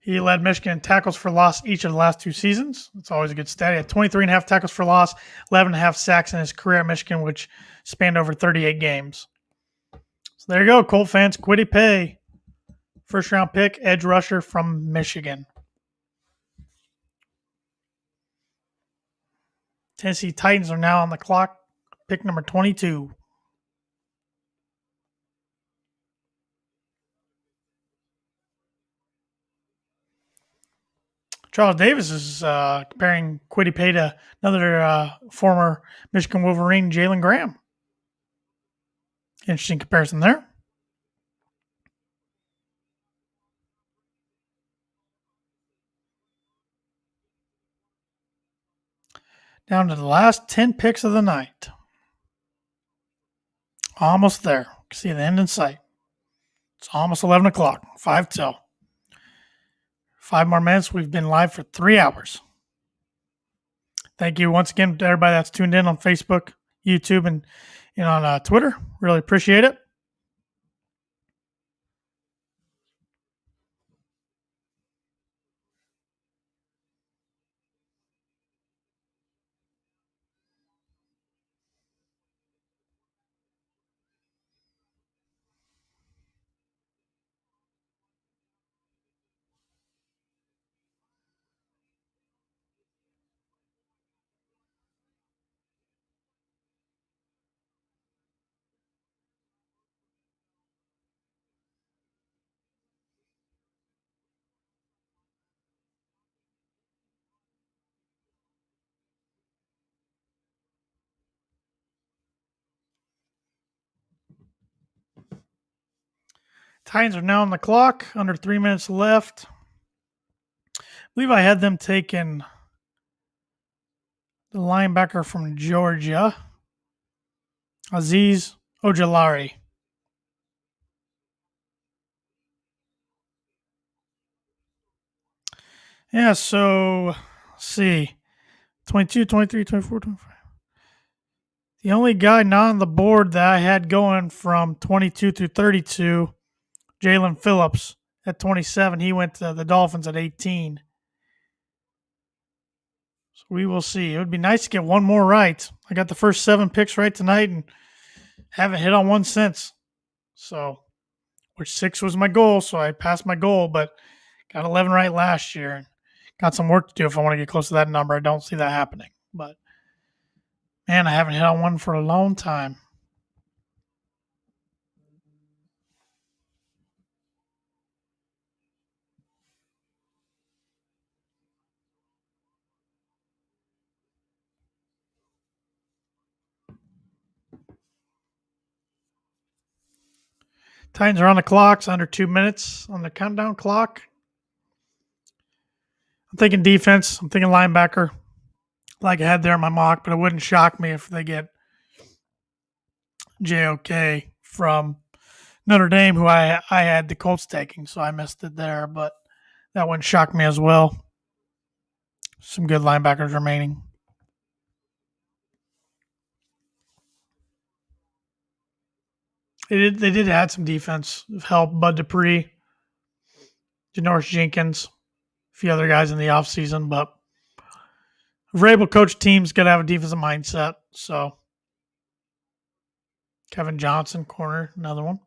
He led Michigan in tackles for loss each of the last two seasons. It's always a good stat. He had 23.5 tackles for loss, 11.5 sacks in his career at Michigan, which spanned over 38 games. So there you go, Colt fans. Kwity Paye, first-round pick, edge rusher from Michigan. Tennessee Titans are now on the clock. Pick number 22. Charles Davis is comparing Kwity Paye to another former Michigan Wolverine, Jalen Graham. Interesting comparison there. Down to the last 10 picks of the night. Almost there. See the end in sight. It's almost 11 o'clock. 5 till. 5 more minutes. We've been live for 3 hours. Thank you once again to everybody that's tuned in on Facebook, YouTube, and on Twitter. Really appreciate it. Titans are now on the clock. Under 3 minutes left. I believe I had them taking the linebacker from Georgia, Azeez Ojulari. Yeah, so let's see. 22, 23, 24, 25. The only guy not on the board that I had going from 22 through 32, Jalen Phillips at 27. He went to the Dolphins at 18. So we will see. It would be nice to get one more right. I got the first 7 picks right tonight and haven't hit on one since. So, which 6 was my goal, so I passed my goal, but got 11 right last year and got some work to do if I want to get close to that number. I don't see that happening. But, man, I haven't hit on one for a long time. Titans are on the clock. It's under 2 minutes on the countdown clock. I'm thinking defense. I'm thinking linebacker. Like I had there in my mock, but it wouldn't shock me if they get JOK from Notre Dame, who I had the Colts taking, so I missed it there, but that wouldn't shock me as well. Some good linebackers remaining. They did add some defense help. Bud Dupree, Janoris Jenkins, a few other guys in the offseason, but if we're able to coach teams, got to have a defensive mindset. So Kevin Johnson, corner, another one.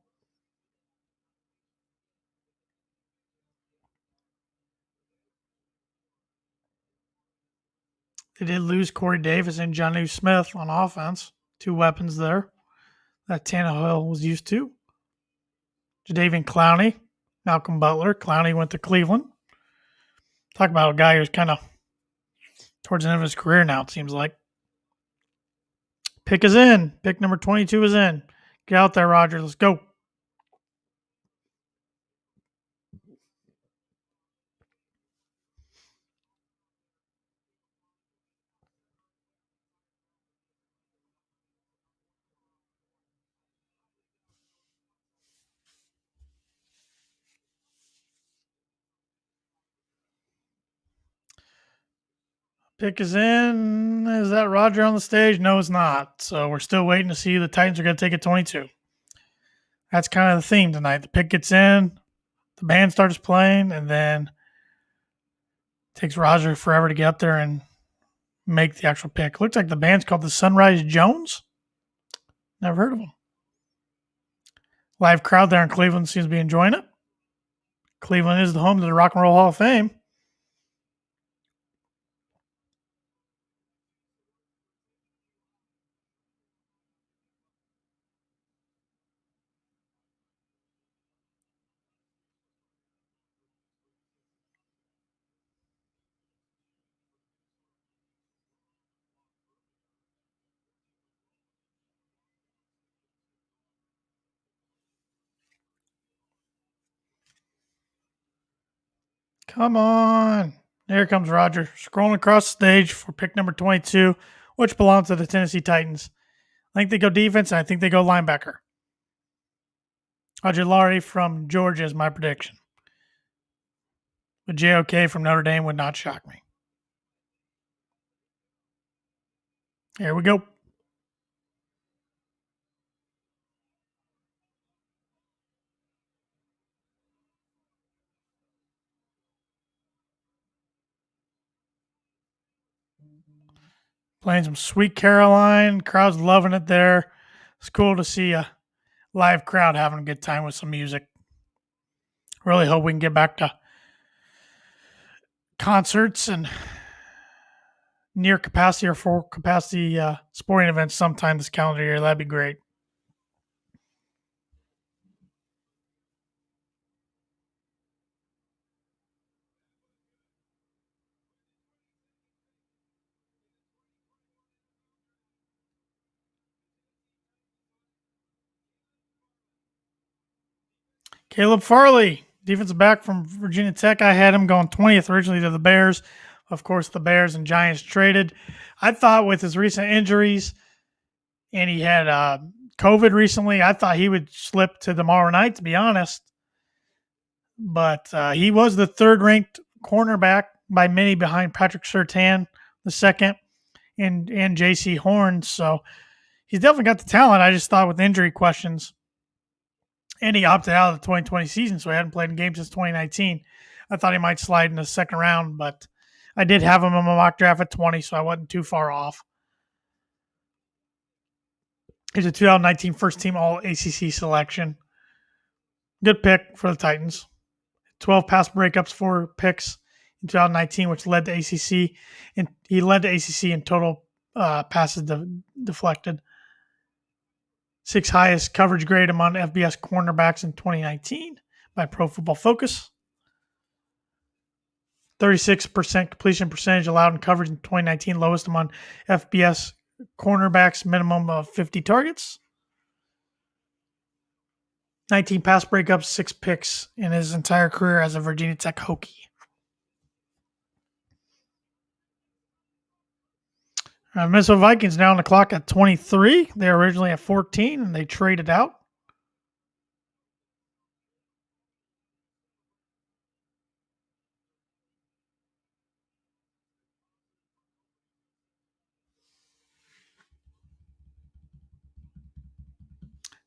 They did lose Corey Davis and Jonnu Smith on offense. 2 weapons there that Tannehill was used to. Jadeveon Clowney, Malcolm Butler. Clowney went to Cleveland. Talk about a guy who's kind of towards the end of his career now, it seems like. Pick is in. Pick number 22 is in. Get out there, Roger. Let's go. Pick is in. Is that Roger on the stage? No, it's not. So we're still waiting to see who the Titans are going to take at 22. That's kind of the theme tonight. The pick gets in, the band starts playing, and then it takes Roger forever to get up there and make the actual pick. Looks like the band's called the Sunrise Jones. Never heard of them. Live crowd there in Cleveland seems to be enjoying it. Cleveland is the home to the Rock and Roll Hall of Fame. Come on. There comes Roger, scrolling across the stage for pick number 22, which belongs to the Tennessee Titans. I think they go defense, and I think they go linebacker. Ojulari from Georgia is my prediction. But JOK from Notre Dame would not shock me. Here we go. Playing some Sweet Caroline. Crowd's loving it there. It's cool to see a live crowd having a good time with some music. Really hope we can get back to concerts and near capacity or full capacity sporting events sometime this calendar year. That'd be great. Caleb Farley, defensive back from Virginia Tech. I had him going 20th originally to the Bears. Of course, the Bears and Giants traded. I thought with his recent injuries, and he had COVID recently, I thought he would slip to tomorrow night, to be honest. But he was the third-ranked cornerback by many behind Patrick Surtain, the second, and J.C. Horn. So he's definitely got the talent. I just thought with injury questions, and he opted out of the 2020 season, so he hadn't played in games since 2019. I thought he might slide in the second round, but I did have him in my mock draft at 20, so I wasn't too far off. He's a 2019 first team All ACC selection. Good pick for the Titans. 12 pass breakups, 4 picks in 2019, which led to ACC. And he led the ACC in total passes deflected. 6th highest coverage grade among FBS cornerbacks in 2019 by Pro Football Focus. 36% completion percentage allowed in coverage in 2019, lowest among FBS cornerbacks, minimum of 50 targets. 19 pass breakups, 6 picks in his entire career as a Virginia Tech Hokie. Minnesota Vikings now on the clock at 23. They were originally at 14, and they traded out.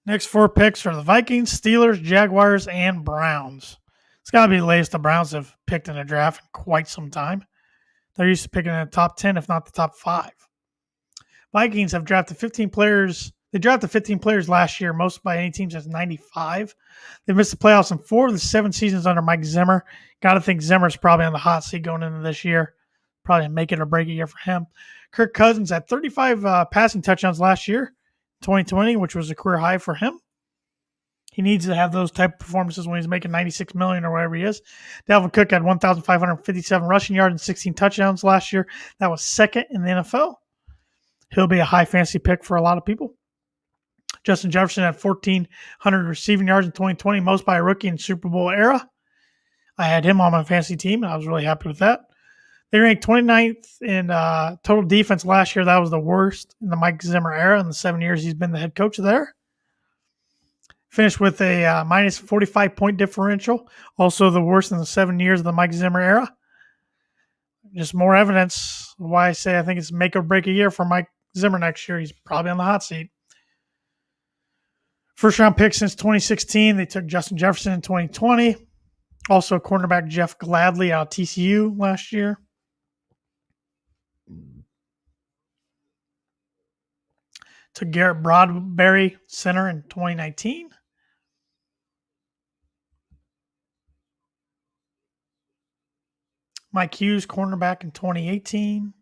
Next 4 picks are the Vikings, Steelers, Jaguars, and Browns. It's got to be the latest the Browns have picked in a draft in quite some time. They're used to picking in the top 10, if not the top 5. Vikings have drafted 15 players. They drafted 15 players last year, most by any team since 95. They've missed the playoffs in 4 of the 7 seasons under Mike Zimmer. Got to think Zimmer's probably on the hot seat going into this year. Probably make it or break it year for him. Kirk Cousins had 35 passing touchdowns last year, 2020, which was a career high for him. He needs to have those type of performances when he's making $96 million or whatever he is. Dalvin Cook had 1,557 rushing yards and 16 touchdowns last year. That was second in the NFL. He'll be a high fantasy pick for a lot of people. Justin Jefferson had 1,400 receiving yards in 2020, most by a rookie in Super Bowl era. I had him on my fantasy team, and I was really happy with that. They ranked 29th in total defense last year. That was the worst in the Mike Zimmer era in the 7 years he's been the head coach there. Finished with a minus 45-point differential, also the worst in the 7 years of the Mike Zimmer era. Just more evidence why I say I think it's make or break a year for Mike Zimmer next year. He's probably on the hot seat. First round pick since 2016. They took Justin Jefferson in 2020. Also cornerback Jeff Gladney out of TCU last year. Took Garrett Bradbury, center, in 2019. Mike Hughes, cornerback, in 2018.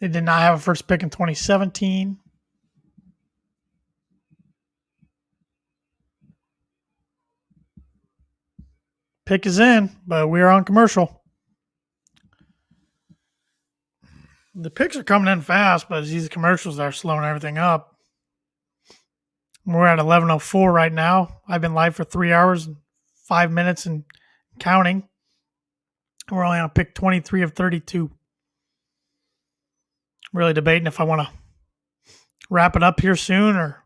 They did not have a first pick in 2017. Pick is in, but we're on commercial. The picks are coming in fast, but it's these commercials that are slowing everything up. We're at 11:04 right now. I've been live for 3 hours and 5 minutes and counting. We're only on pick 23 of 32. really debating if I want to wrap it up here soon or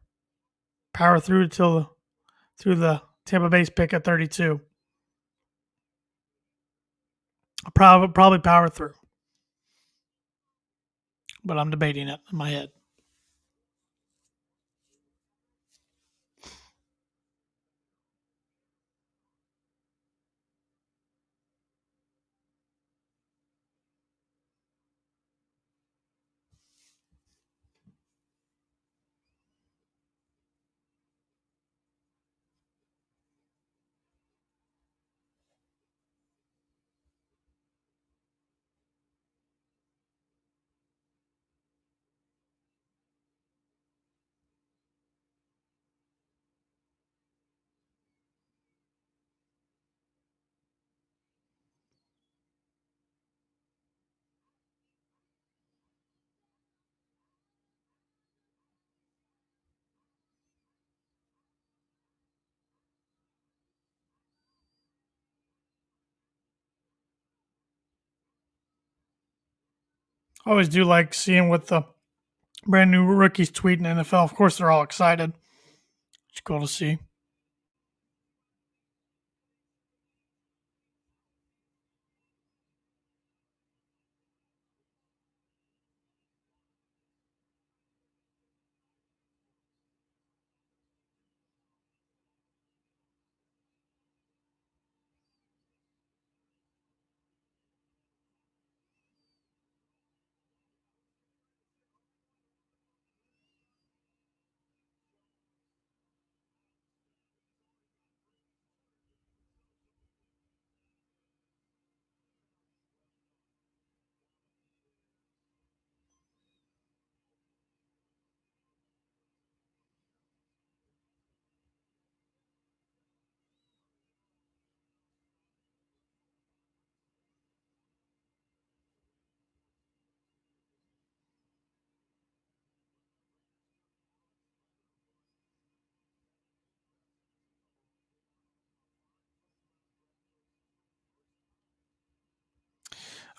power through through the Tampa Bay's pick at 32. I'll probably power through, but I'm debating it in my head. I always do like seeing what the brand new rookies tweet in NFL. Of course, they're all excited. It's cool to see.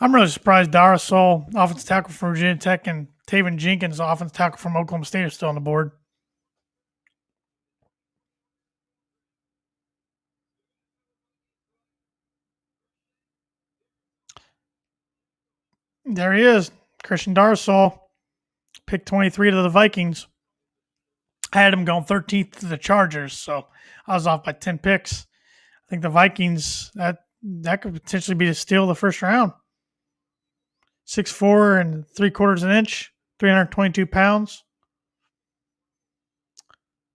I'm really surprised Darasol, offensive tackle from Virginia Tech, and Taven Jenkins, offensive tackle from Oklahoma State, are still on the board. There he is, Christian Darasol, pick 23 to the Vikings. I had him going 13th to the Chargers, so I was off by 10 picks. I think the Vikings, that could potentially be the steal of the first round. 6'4" and 3/4 an inch, 322 pounds.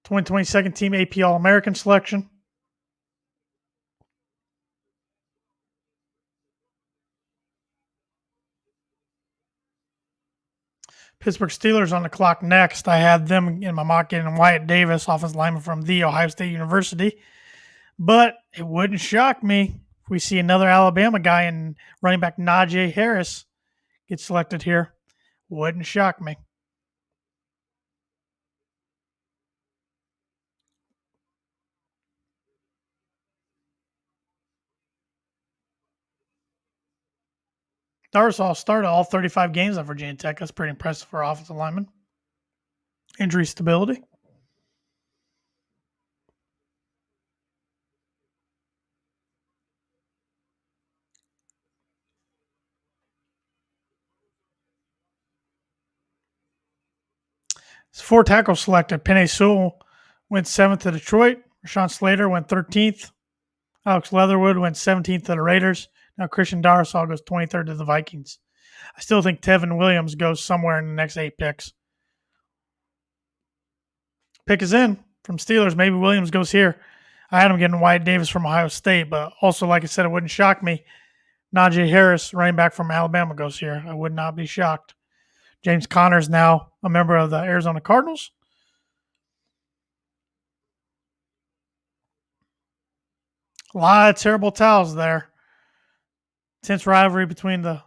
2022 team AP All American selection. Pittsburgh Steelers on the clock next. I had them in my mock getting Wyatt Davis, offensive lineman from The Ohio State University. But it wouldn't shock me if we see another Alabama guy and running back Najee Harris get selected here. Wouldn't shock me. Darsal started all 35 games at Virginia Tech. That's pretty impressive for offensive lineman. Injury stability. Four tackles selected. Penei Sewell went 7th to Detroit. Rashawn Slater went 13th. Alex Leatherwood went 17th to the Raiders. Now Christian Darrisaw goes 23rd to the Vikings. I still think Tevin Williams goes somewhere in the next 8 picks. Pick is in from Steelers. Maybe Williams goes here. I had him getting Wyatt Davis from Ohio State, but also, like I said, it wouldn't shock me. Najee Harris, running back from Alabama, goes here. I would not be shocked. James Conner is now a member of the Arizona Cardinals. A lot of terrible towels there. Tense rivalry between the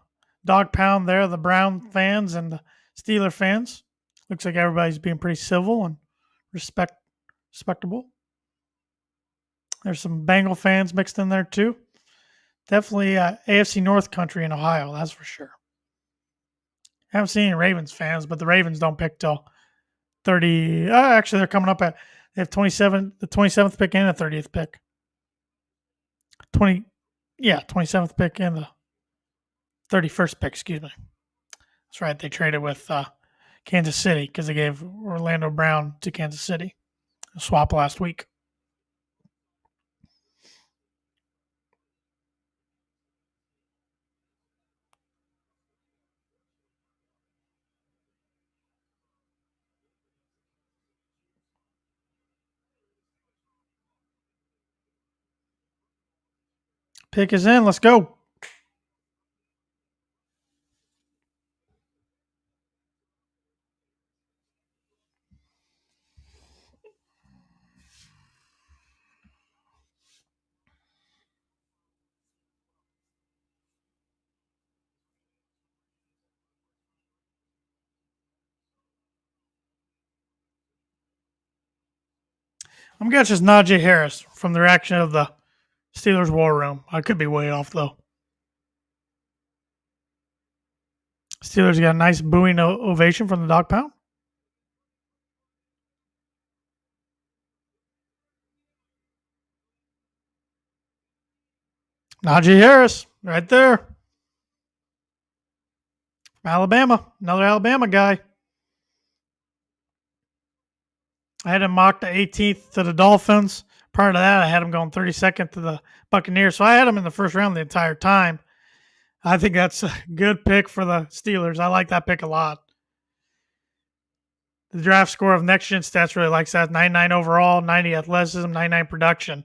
dog pound there, the Brown fans and the Steeler fans. Looks like everybody's being pretty civil and respectable. There's some Bengal fans mixed in there too. Definitely AFC North country in Ohio, that's for sure. I haven't seen any Ravens fans, but the Ravens don't pick till 30. Actually, they're coming up at they have 27th pick and the 30th pick. 27th pick and the 31st pick. Excuse me. That's right. They traded with Kansas City because they gave Orlando Brown to Kansas City. A swap last week. Pick is in. Let's go. I'm guessing it's Najee Harris from the reaction of the Steelers war room. I could be way off though. Steelers got a nice booing ovation from the dog pound. Najee Harris, right there. From Alabama. Another Alabama guy. I had him mocked to 18th to the Dolphins. Prior to that, I had him going 32nd to the Buccaneers. So I had him in the first round the entire time. I think that's a good pick for the Steelers. I like that pick a lot. The draft score of Next Gen Stats really likes that. 99 overall, 90 athleticism, 99 production.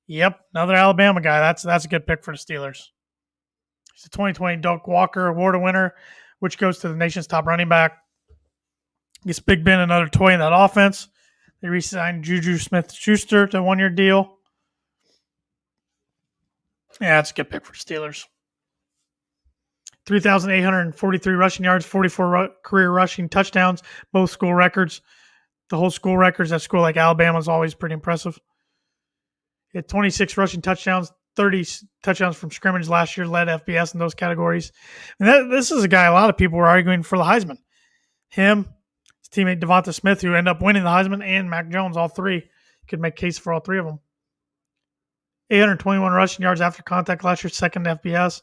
Yep, another Alabama guy. That's a good pick for the Steelers. He's the 2020 Doak Walker Award winner, which goes to the nation's top running back. Gets Big Ben another toy in that offense. They re-signed Juju Smith-Schuster to a one-year deal. Yeah, that's a good pick for the Steelers. 3,843 rushing yards, 44 career rushing touchdowns, both school records. The whole school records at school like Alabama is always pretty impressive. He had 26 rushing touchdowns, 30 touchdowns from scrimmage last year, led FBS in those categories. And this is a guy a lot of people were arguing for the Heisman. Him, his teammate Devonta Smith, who ended up winning the Heisman, and Mac Jones, all three. Could make case for all three of them. 821 rushing yards after contact last year, second to FBS.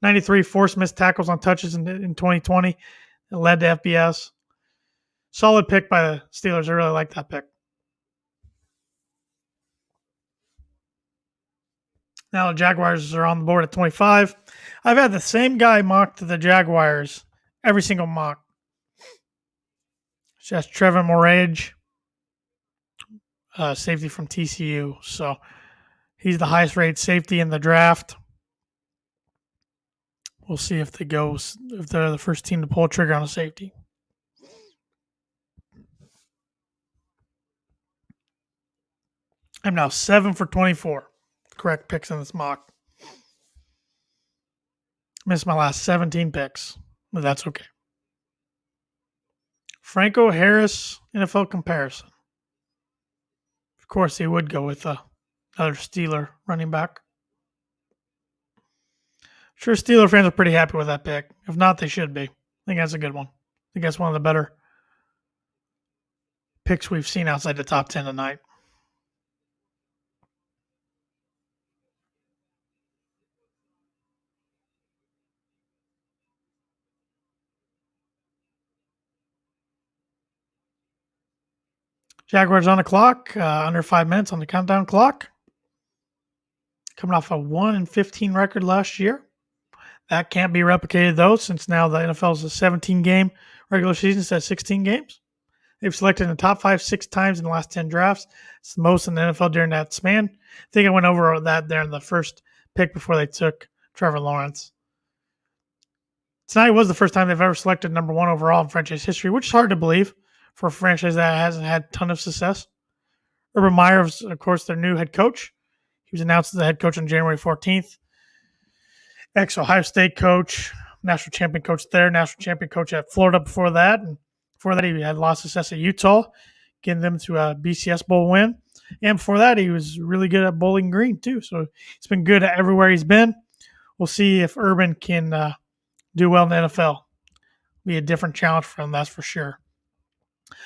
93 forced missed tackles on touches in 2020. It led to FBS. Solid pick by the Steelers. I really like that pick. Now the Jaguars are on the board at 25. I've had the same guy mocked to the Jaguars every single mock. It's just Trevor Morage, safety from TCU. So he's the highest rated safety in the draft. We'll see if they're the first team to pull a trigger on a safety. I'm now 7 for 24. Correct picks in this mock. Missed my last 17 picks, but that's okay. Franco Harris NFL comparison. Of course, he would go with another Steeler running back. Sure, Steeler fans are pretty happy with that pick. If not, they should be. I think that's a good one. I think that's one of the better picks we've seen outside the top 10 tonight. Jaguars on the clock, under 5 minutes on the countdown clock. Coming off a 1-15 record last year. That can't be replicated, though, since now the NFL is a 17-game regular season instead of 16 games. They've selected in the top 5 6 times in the last 10 drafts. It's the most in the NFL during that span. I think I went over that there in the first pick before they took Trevor Lawrence. Tonight was the first time they've ever selected number 1 overall in franchise history, which is hard to believe for a franchise that hasn't had a ton of success. Urban Meyer is, of course, their new head coach. He was announced as the head coach on January 14th. Ex-Ohio State coach, national champion coach there, national champion coach at Florida before that. And before that, he had a lot of success at Utah, getting them to a BCS Bowl win. And before that, he was really good at Bowling Green, too. So he's been good at everywhere he's been. We'll see if Urban can do well in the NFL. be a different challenge for them, that's for sure.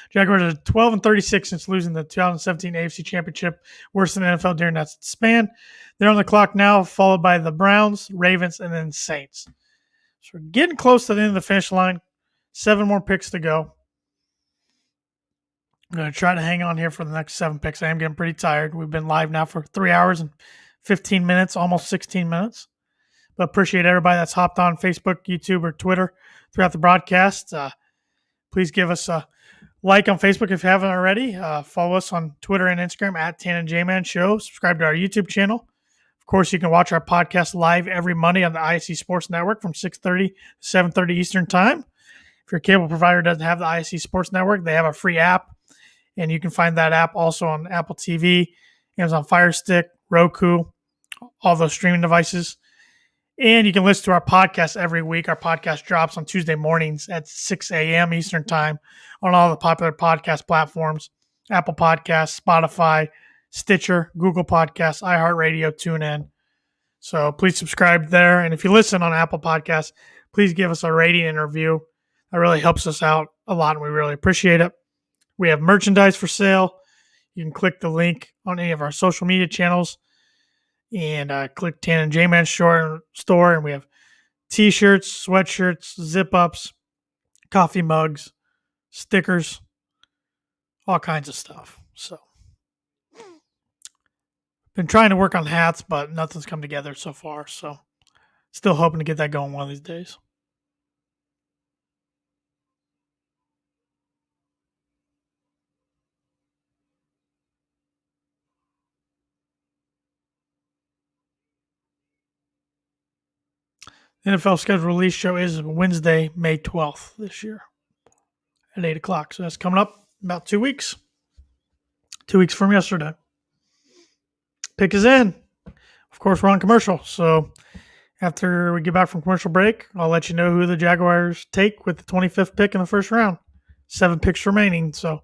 Jaguars are 12-36 since losing the 2017 AFC Championship, worse than the NFL during that span. They're on the clock now, followed by the Browns, Ravens, and then Saints. So we're getting close to the end of the finish line. 7 more picks to go. I'm going to try to hang on here for the next 7 picks. I am getting pretty tired. We've been live now for 3 hours and 15 minutes, almost 16 minutes. But appreciate everybody that's hopped on Facebook, YouTube, or Twitter throughout the broadcast. Please give us a like on Facebook if you haven't already. Follow us on Twitter and Instagram at Tan and J-Man Show. Subscribe to our YouTube channel. Of course, you can watch our podcast live every Monday on the ISC Sports Network from 6:30 to 7:30 Eastern Time. If your cable provider doesn't have the ISC Sports Network, they have a free app. And you can find that app also on Apple TV, Amazon Fire Stick, Roku, all those streaming devices. And you can listen to our podcast every week. Our podcast drops on Tuesday mornings at 6 a.m. Eastern Time on all the popular podcast platforms, Apple Podcasts, Spotify, Stitcher, Google Podcasts, iHeartRadio, TuneIn. So please subscribe there. And if you listen on Apple Podcasts, please give us a rating and review. That really helps us out a lot, and we really appreciate it. We have merchandise for sale. You can click the link on any of our social media channels and click Tan and J-Man store, and we have t-shirts, sweatshirts, zip-ups, coffee mugs, stickers, all kinds of stuff. So, been trying to work on hats, but nothing's come together so far. So, still hoping to get that going one of these days. The NFL schedule release show is Wednesday, May 12th this year at 8 o'clock. So that's coming up about 2 weeks. 2 weeks from yesterday. Pick is in. Of course, we're on commercial. So after we get back from commercial break, I'll let you know who the Jaguars take with the 25th pick in the first round. 7 picks remaining. So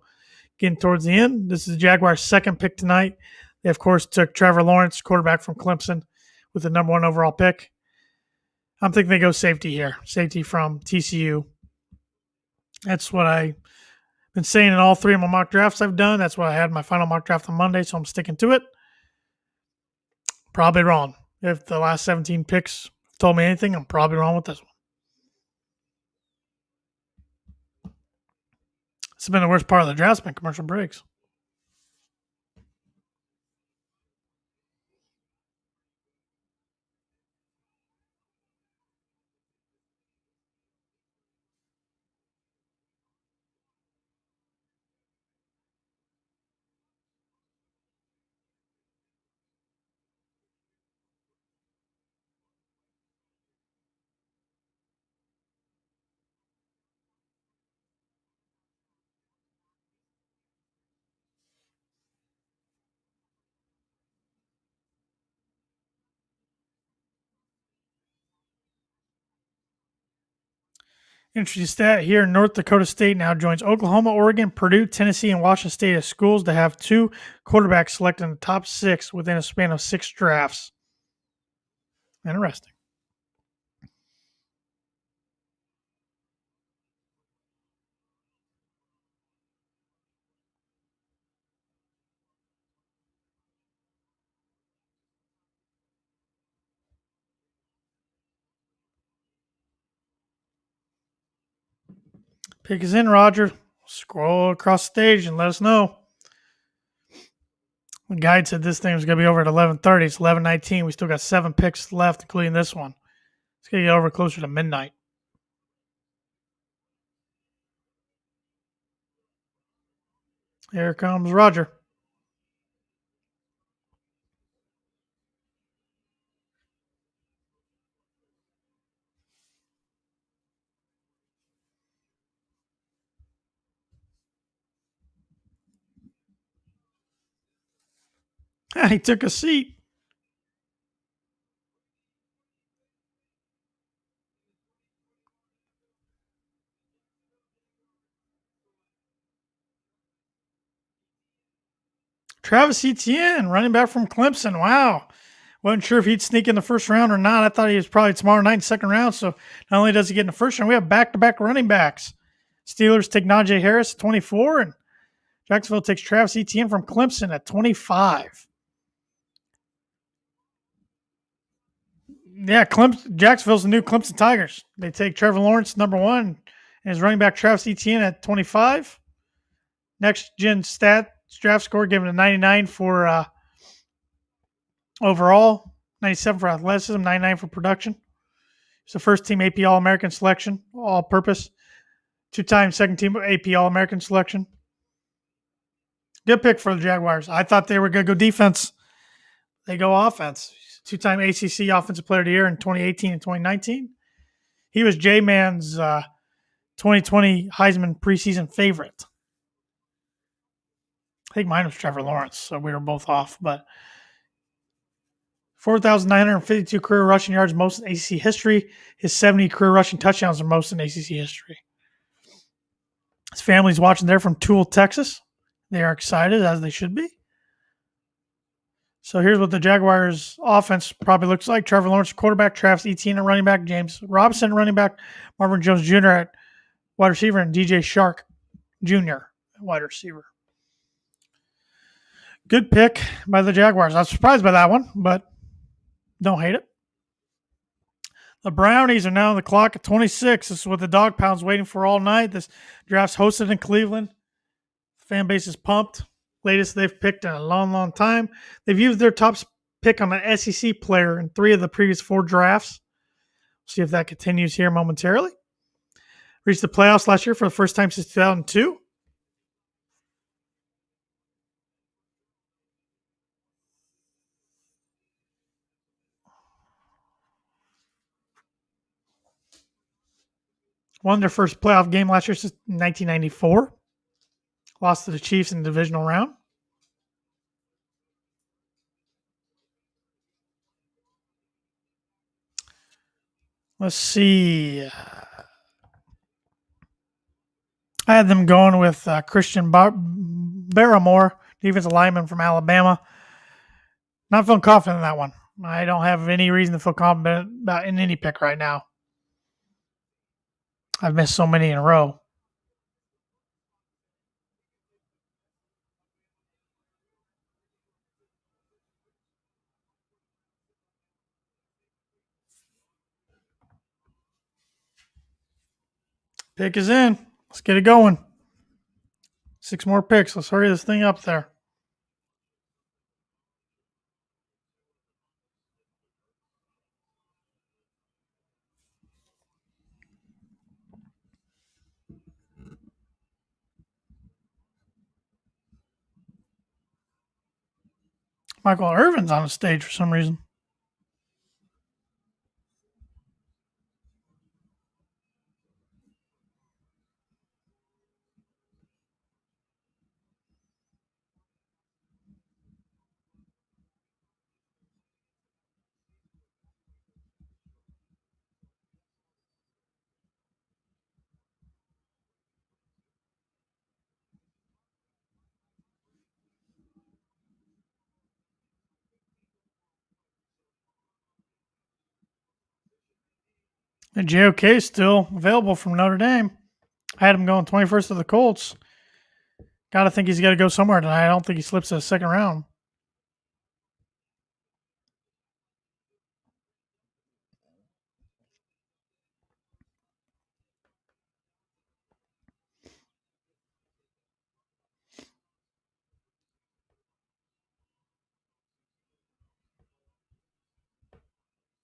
getting towards the end, this is the Jaguars' second pick tonight. They, of course, took Trevor Lawrence, quarterback from Clemson, with the number 1 overall pick. I'm thinking they go safety here. Safety from TCU. That's what I've been saying in all 3 of my mock drafts I've done. That's what I had in my final mock draft on Monday, so I'm sticking to it. Probably wrong. If the last 17 picks told me anything, I'm probably wrong with this one. This has been the worst part of the draft, been commercial breaks. Interesting stat here. North Dakota State now joins Oklahoma, Oregon, Purdue, Tennessee, and Washington State as schools to have 2 quarterbacks selected in the top 6 within a span of 6 drafts. Interesting. Pick is in, Roger. Scroll across the stage and let us know. The guide said this thing was going to be over at 11:30. It's 11:19. We still got 7 picks left, including this one. It's going to get over closer to midnight. Here comes Roger. He took a seat. Travis Etienne, running back from Clemson. Wow. Wasn't sure if he'd sneak in the first round or not. I thought he was probably tomorrow night in the second round. So not only does he get in the first round, we have back-to-back running backs. Steelers take Najee Harris at 24, and Jacksonville takes Travis Etienne from Clemson at 25. Yeah, Jacksonville's the new Clemson Tigers. They take Trevor Lawrence, number one, and his running back Travis Etienne at 25. Next gen stat draft score given a 99 for overall, 97 for athleticism, 99 for production. It's the first team AP All American selection, all purpose. 2-time second team AP All American selection. Good pick for the Jaguars. I thought they were going to go defense. They go offense. 2-time ACC Offensive Player of the Year in 2018 and 2019. He was J-Man's 2020 Heisman preseason favorite. I think mine was Trevor Lawrence, so we were both off. But 4,952 career rushing yards, most in ACC history. His 70 career rushing touchdowns are most in ACC history. His family's watching there from Toole, Texas. They are excited, as they should be. So here's what the Jaguars' offense probably looks like. Trevor Lawrence, quarterback, Travis Etienne at running back, James Robinson running back, Marvin Jones Jr. at wide receiver, and DJ Shark Jr. at wide receiver. Good pick by the Jaguars. I was surprised by that one, but don't hate it. The Brownies are now on the clock at 26. This is what the Dog Pound's waiting for all night. This draft's hosted in Cleveland. The fan base is pumped. Latest they've picked in a long, long time. They've used their top pick on an SEC player in 3 of the previous 4 drafts. See if that continues here momentarily. Reached the playoffs last year for the first time since 2002. Won their first playoff game last year since 1994. Lost to the Chiefs in the divisional round. Let's see. I had them going with Christian Barrymore, defensive lineman from Alabama. Not feeling confident in that one. I don't have any reason to feel confident about in any pick right now. I've missed so many in a row. Pick is in. Let's get it going. 6 more picks. Let's hurry this thing up there. Michael Irvin's on the stage for some reason. And JOK is still available from Notre Dame. I had him going 21st to the Colts. Got to think he's got to go somewhere tonight. I don't think he slips to the second round.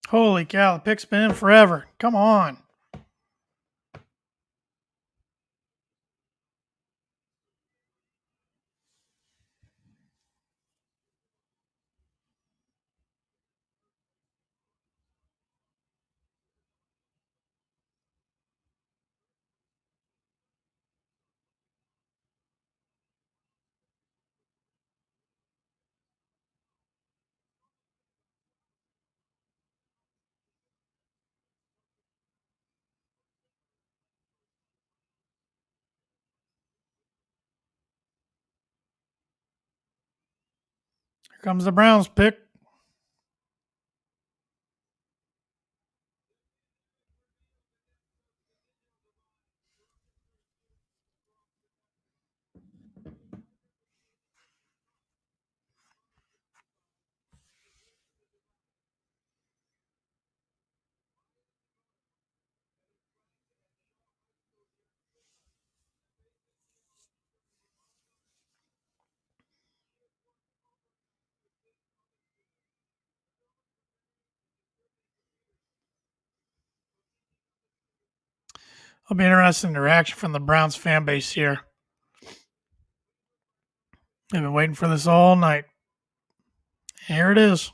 Holy cow, the pick's been in forever. Come on. Here comes the Browns pick. I'll be interested in the reaction from the Browns fan base here. They've been waiting for this all night. Here it is.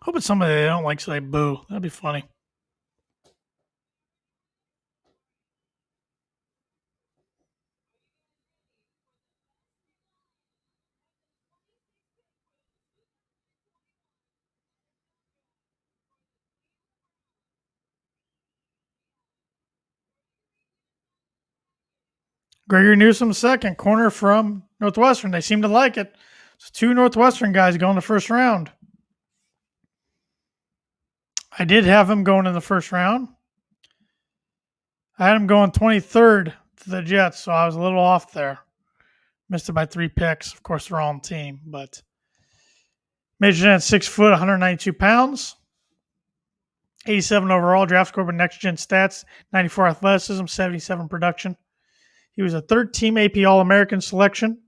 Hope it's somebody they don't like, so they boo. That'd be funny. Gregory Newsome second, corner from Northwestern. They seem to like it. So 2 Northwestern guys going the first round. I did have him going in the first round. I had him going 23rd to the Jets, so I was a little off there. Missed it by 3 picks. Of course, they're all on team, but measured in at 6 foot, 192 pounds. 87 overall draft score with next gen stats, 94 athleticism, 77 production. He was a third team AP All American selection.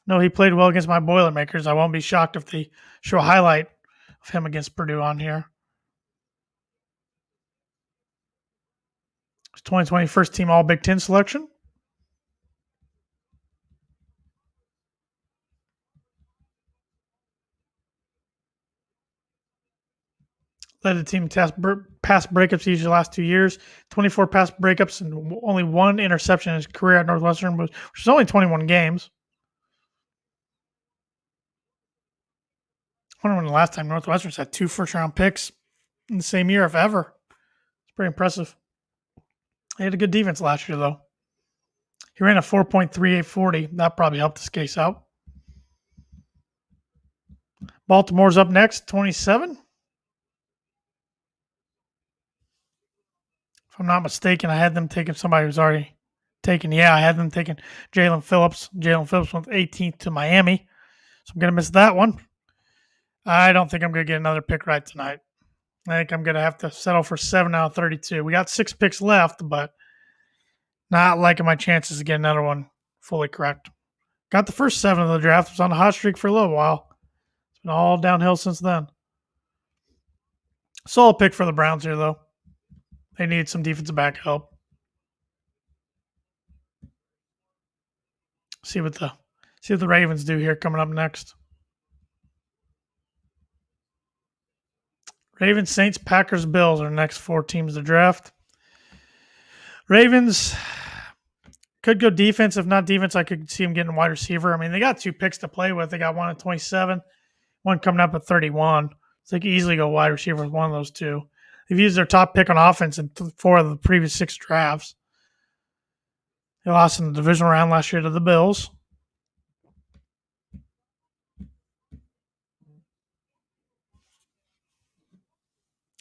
No, he played well against my Boilermakers. I won't be shocked if they show a highlight of him against Purdue on here. 2020 first team All Big Ten selection. Led the team pass breakups each of the last 2 years. 24 pass breakups and only 1 interception in his career at Northwestern, which is only 21 games. I wonder when the last time Northwestern's had 2 first-round picks in the same year, if ever. It's pretty impressive. They had a good defense last year, though. He ran a 4.3840. That probably helped his case out. Baltimore's up next, 27. If I'm not mistaken, I had them taking somebody who's already taken. Yeah, I had them taking Jalen Phillips. Jalen Phillips went 18th to Miami. So I'm going to miss that one. I don't think I'm going to get another pick right tonight. I think I'm going to have to settle for 7 out of 32. We got 6 picks left, but not liking my chances to get another one fully correct. Got the first 7 of the draft. Was on a hot streak for a little while. It's been all downhill since then. Solid pick for the Browns here, though. They need some defensive back help. See what the Ravens do here coming up next. Ravens, Saints, Packers, Bills are the next 4 teams to draft. Ravens could go defense. If not defense, I could see them getting wide receiver. I mean, they got 2 picks to play with. They got one at 27, one coming up at 31. So they could easily go wide receiver with one of those 2. They've used their top pick on offense in 4 of the previous 6 drafts. They lost in the divisional round last year to the Bills.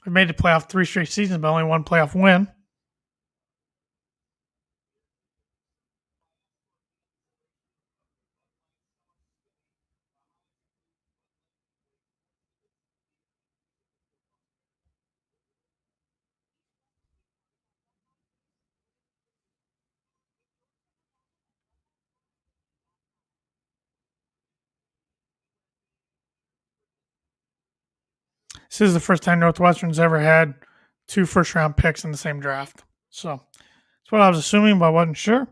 They've made the playoff 3 straight seasons, but only 1 playoff win. This is the first time Northwestern's ever had 2 first-round picks in the same draft. So that's what I was assuming, but I wasn't sure.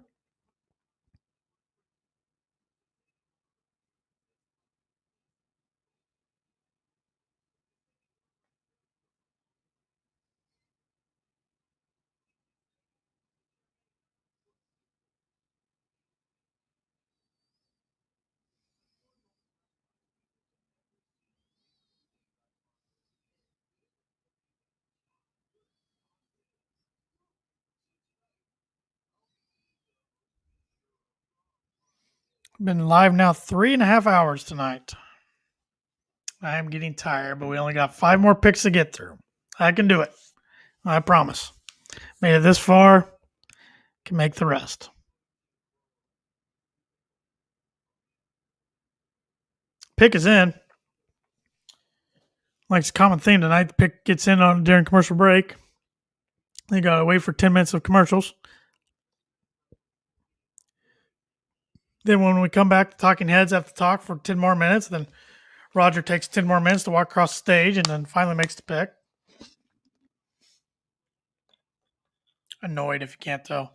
Been live now 3.5 hours tonight. I am getting tired, but we only got 5 more picks to get through. I can do it. I promise. Made it this far. Can make the rest. Pick is in. Like it's a common theme tonight. The pick gets in on during commercial break. You got to wait for 10 minutes of commercials. Then when we come back, the talking heads have to talk for 10 more minutes. Then Roger takes 10 more minutes to walk across the stage and then finally makes the pick. annoyed if you can't tell.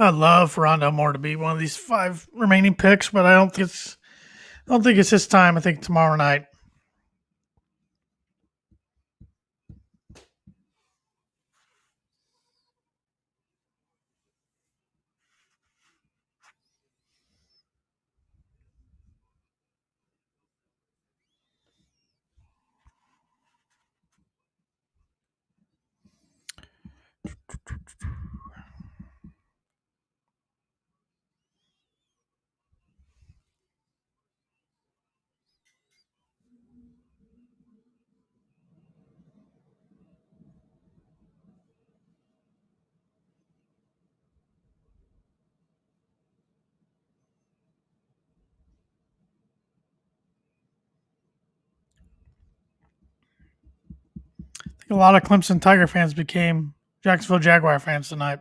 I'd love for Rondell Moore to be one of these 5 remaining picks, but I don't think it's his time. I think tomorrow night. I think a lot of Clemson Tiger fans became Jacksonville Jaguar fans tonight.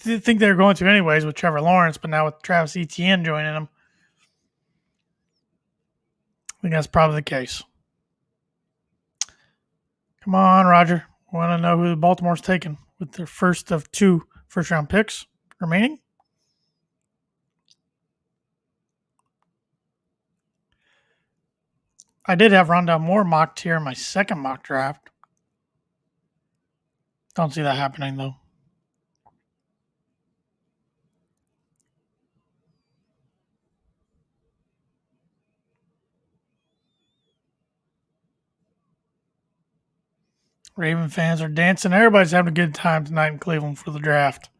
I think they were going to anyways with Trevor Lawrence, but now with Travis Etienne joining them, I think that's probably the case. Come on, Roger. Want to know who Baltimore's taking with their first of 2 first-round picks remaining? I did have Rondell Moore mocked here in my second mock draft. Don't see that happening, though. Raven fans are dancing. Everybody's having a good time tonight in Cleveland for the draft.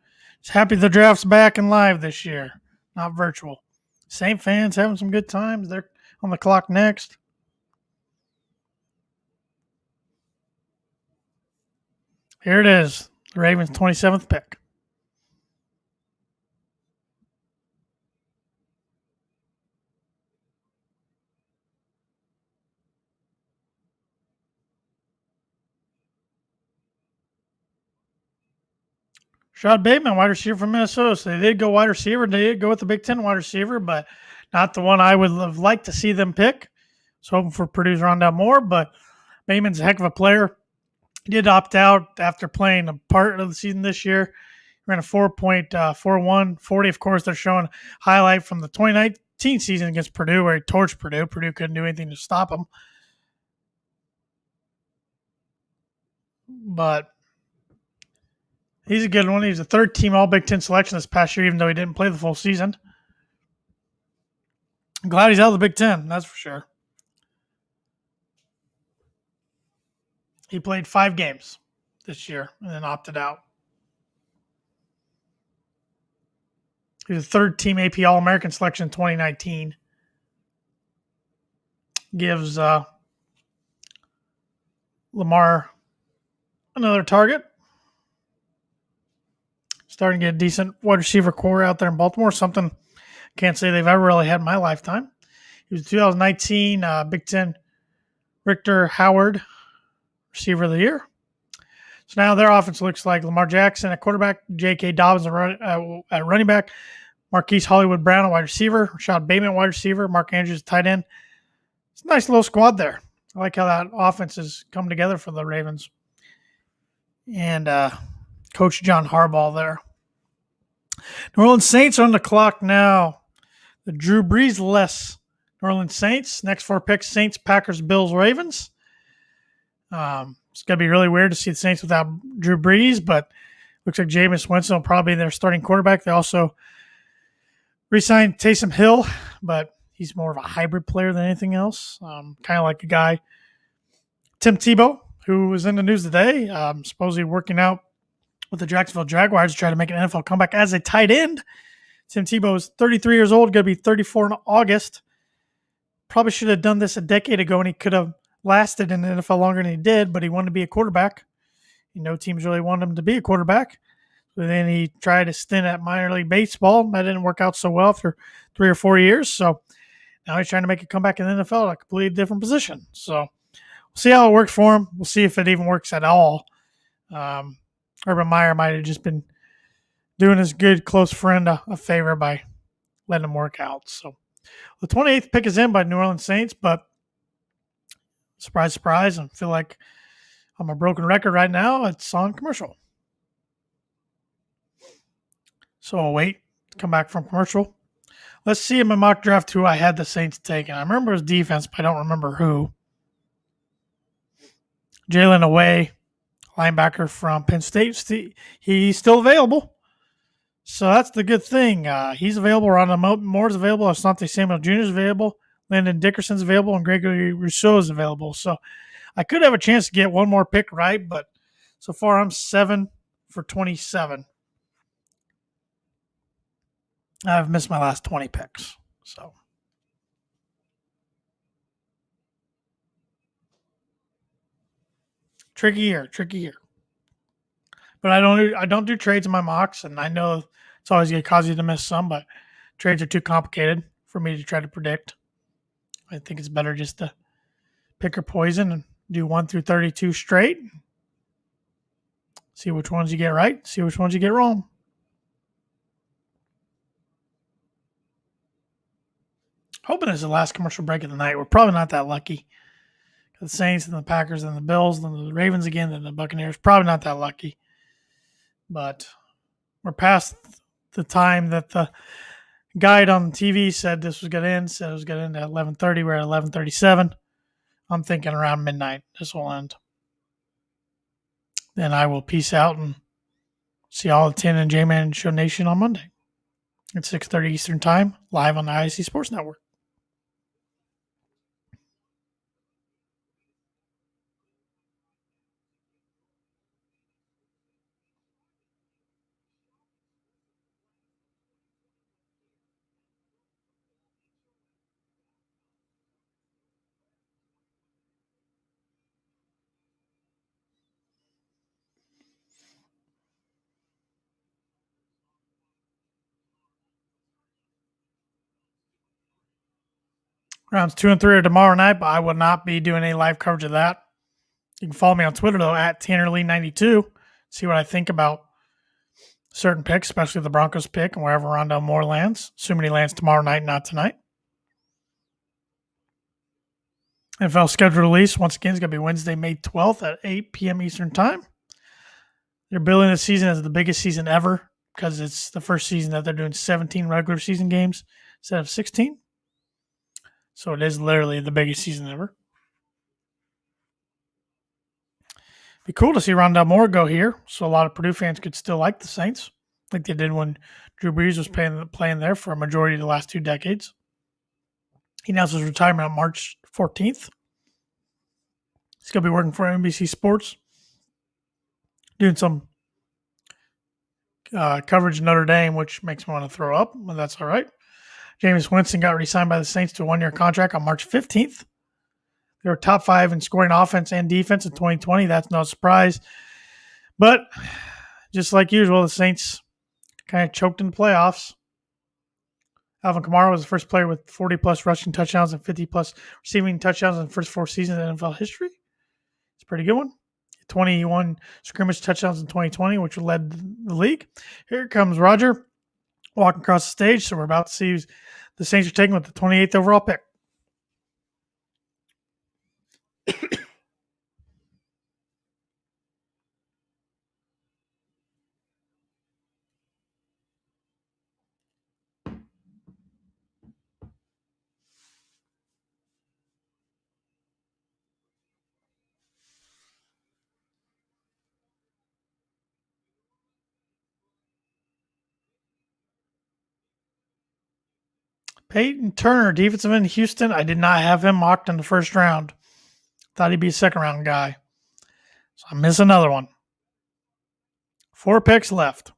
Just happy the draft's back and live this year, not virtual. Saint fans having some good times. They're on the clock next. Here it is. The Ravens' 27th pick. Rashad Bateman, wide receiver from Minnesota. So they did go wide receiver. They did go with the Big Ten wide receiver, but not the one I would have liked to see them pick. So hoping for Purdue's Rondell Moore, but Bateman's a heck of a player. He did opt out after playing a part of the season this year. He ran a 4.41 40. Of course, they're showing highlight from the 2019 season against Purdue where he torched Purdue. Purdue couldn't do anything to stop him. But he's a good one. He's a third-team All-Big Ten selection this past year, even though he didn't play the full season. I'm glad he's out of the Big Ten, that's for sure. He played 5 games this year and then opted out. He was a third-team AP All-American selection in 2019. Gives Lamar another target. Starting to get a decent wide receiver core out there in Baltimore. Something can't say they've ever really had in my lifetime. He was 2019 Big Ten Richter Howard Receiver of the Year. So now their offense looks like Lamar Jackson at quarterback, J.K. Dobbins at running back, Marquise Hollywood Brown at wide receiver, Rashad Bateman wide receiver, Mark Andrews tight end. It's a nice little squad there. I like how that offense has come together for the Ravens. And Coach John Harbaugh there. New Orleans Saints are on the clock now. The Drew Brees-less New Orleans Saints. Next 4 picks, Saints, Packers, Bills, Ravens. It's going to be really weird to see the Saints without Drew Brees, but looks like Jameis Winston will probably be their starting quarterback. They also re-signed Taysom Hill, but he's more of a hybrid player than anything else. Kind of like a guy, Tim Tebow, who was in the news today, supposedly working out with the Jacksonville Jaguars to try to make an NFL comeback as a tight end. Tim Tebow is 33 years old, going to be 34 in August. Probably should have done this a decade ago, and he could have lasted in the NFL longer than he did, but he wanted to be a quarterback. No teams really wanted him to be a quarterback. So then he tried a stint at minor league baseball. That didn't work out so well after 3 or 4 years. So Now he's trying to make a comeback in the NFL at a completely different position. So we'll see how it works for him. We'll see if it even works at all. Urban Meyer might have just been doing his good close friend a favor by letting him work out. So the 28th pick is in by New Orleans Saints, but surprise, surprise, I feel like I'm a broken record right now. It's on commercial. So I'll wait to come back from commercial. Let's see in my mock draft who I had the Saints taking. I remember his defense, but I don't remember who. Jalen Away, linebacker from Penn State. He's still available. So that's the good thing. He's available. Rondale Moore's available. Asante Samuel Jr. is available. Landon Dickerson's available. And Gregory Rousseau is available. So I could have a chance to get one more pick right, but so far I'm 7 for 27. I've missed my last 20 picks. So tricky year. But I don't do trades in my mocks, and I know it's always going to cause you to miss some, but trades are too complicated for me to try to predict. I think it's better just to pick your poison and do 1 through 32 straight. See which ones you get right, see which ones you get wrong. Hoping it's the last commercial break of the night. We're probably not that lucky. The Saints and the Packers and the Bills and the Ravens again and the Buccaneers, probably not that lucky. But we're past the time that the guide on TV said this was going to end. Said it was going to end at 11:30. We're at 11:37. I'm thinking around midnight this will end. Then I will peace out and see all the Tan and J-Man Show Nation on Monday at 6:30 Eastern Time, live on the IC Sports Network. Rounds 2 and 3 are tomorrow night, but I will not be doing any live coverage of that. You can follow me on Twitter, though, at TannerLee92. See what I think about certain picks, especially the Broncos pick and wherever Rondale Moore lands, assuming he lands tomorrow night, not tonight. NFL schedule release, once again, is going to be Wednesday, May 12th at 8 p.m. Eastern Time. They're billing the season as the biggest season ever because it's the first season that they're doing 17 regular season games instead of 16. So it is literally the biggest season ever. Be cool to see Rondale Moore go here, so a lot of Purdue fans could still like the Saints, like they did when Drew Brees was playing there for a majority of the last 2 decades. He announced his retirement on March 14th. He's going to be working for NBC Sports, doing some coverage in Notre Dame, which makes me want to throw up, but that's all right. Jameis Winston got re-signed by the Saints to a 1-year contract on March 15th. They were top 5 in scoring offense and defense in 2020. That's no surprise. But just like usual, the Saints kind of choked in the playoffs. Alvin Kamara was the first player with 40-plus rushing touchdowns and 50-plus receiving touchdowns in the first 4 seasons in NFL history. It's a pretty good one. 21 scrimmage touchdowns in 2020, which led the league. Here comes Roger walking across the stage. So we're about to see who the Saints are taking with the 28th overall pick. Peyton Turner, defensive end, Houston. I did not have him mocked in the first round. Thought he'd be a second-round guy. So I miss another one. 4 picks left.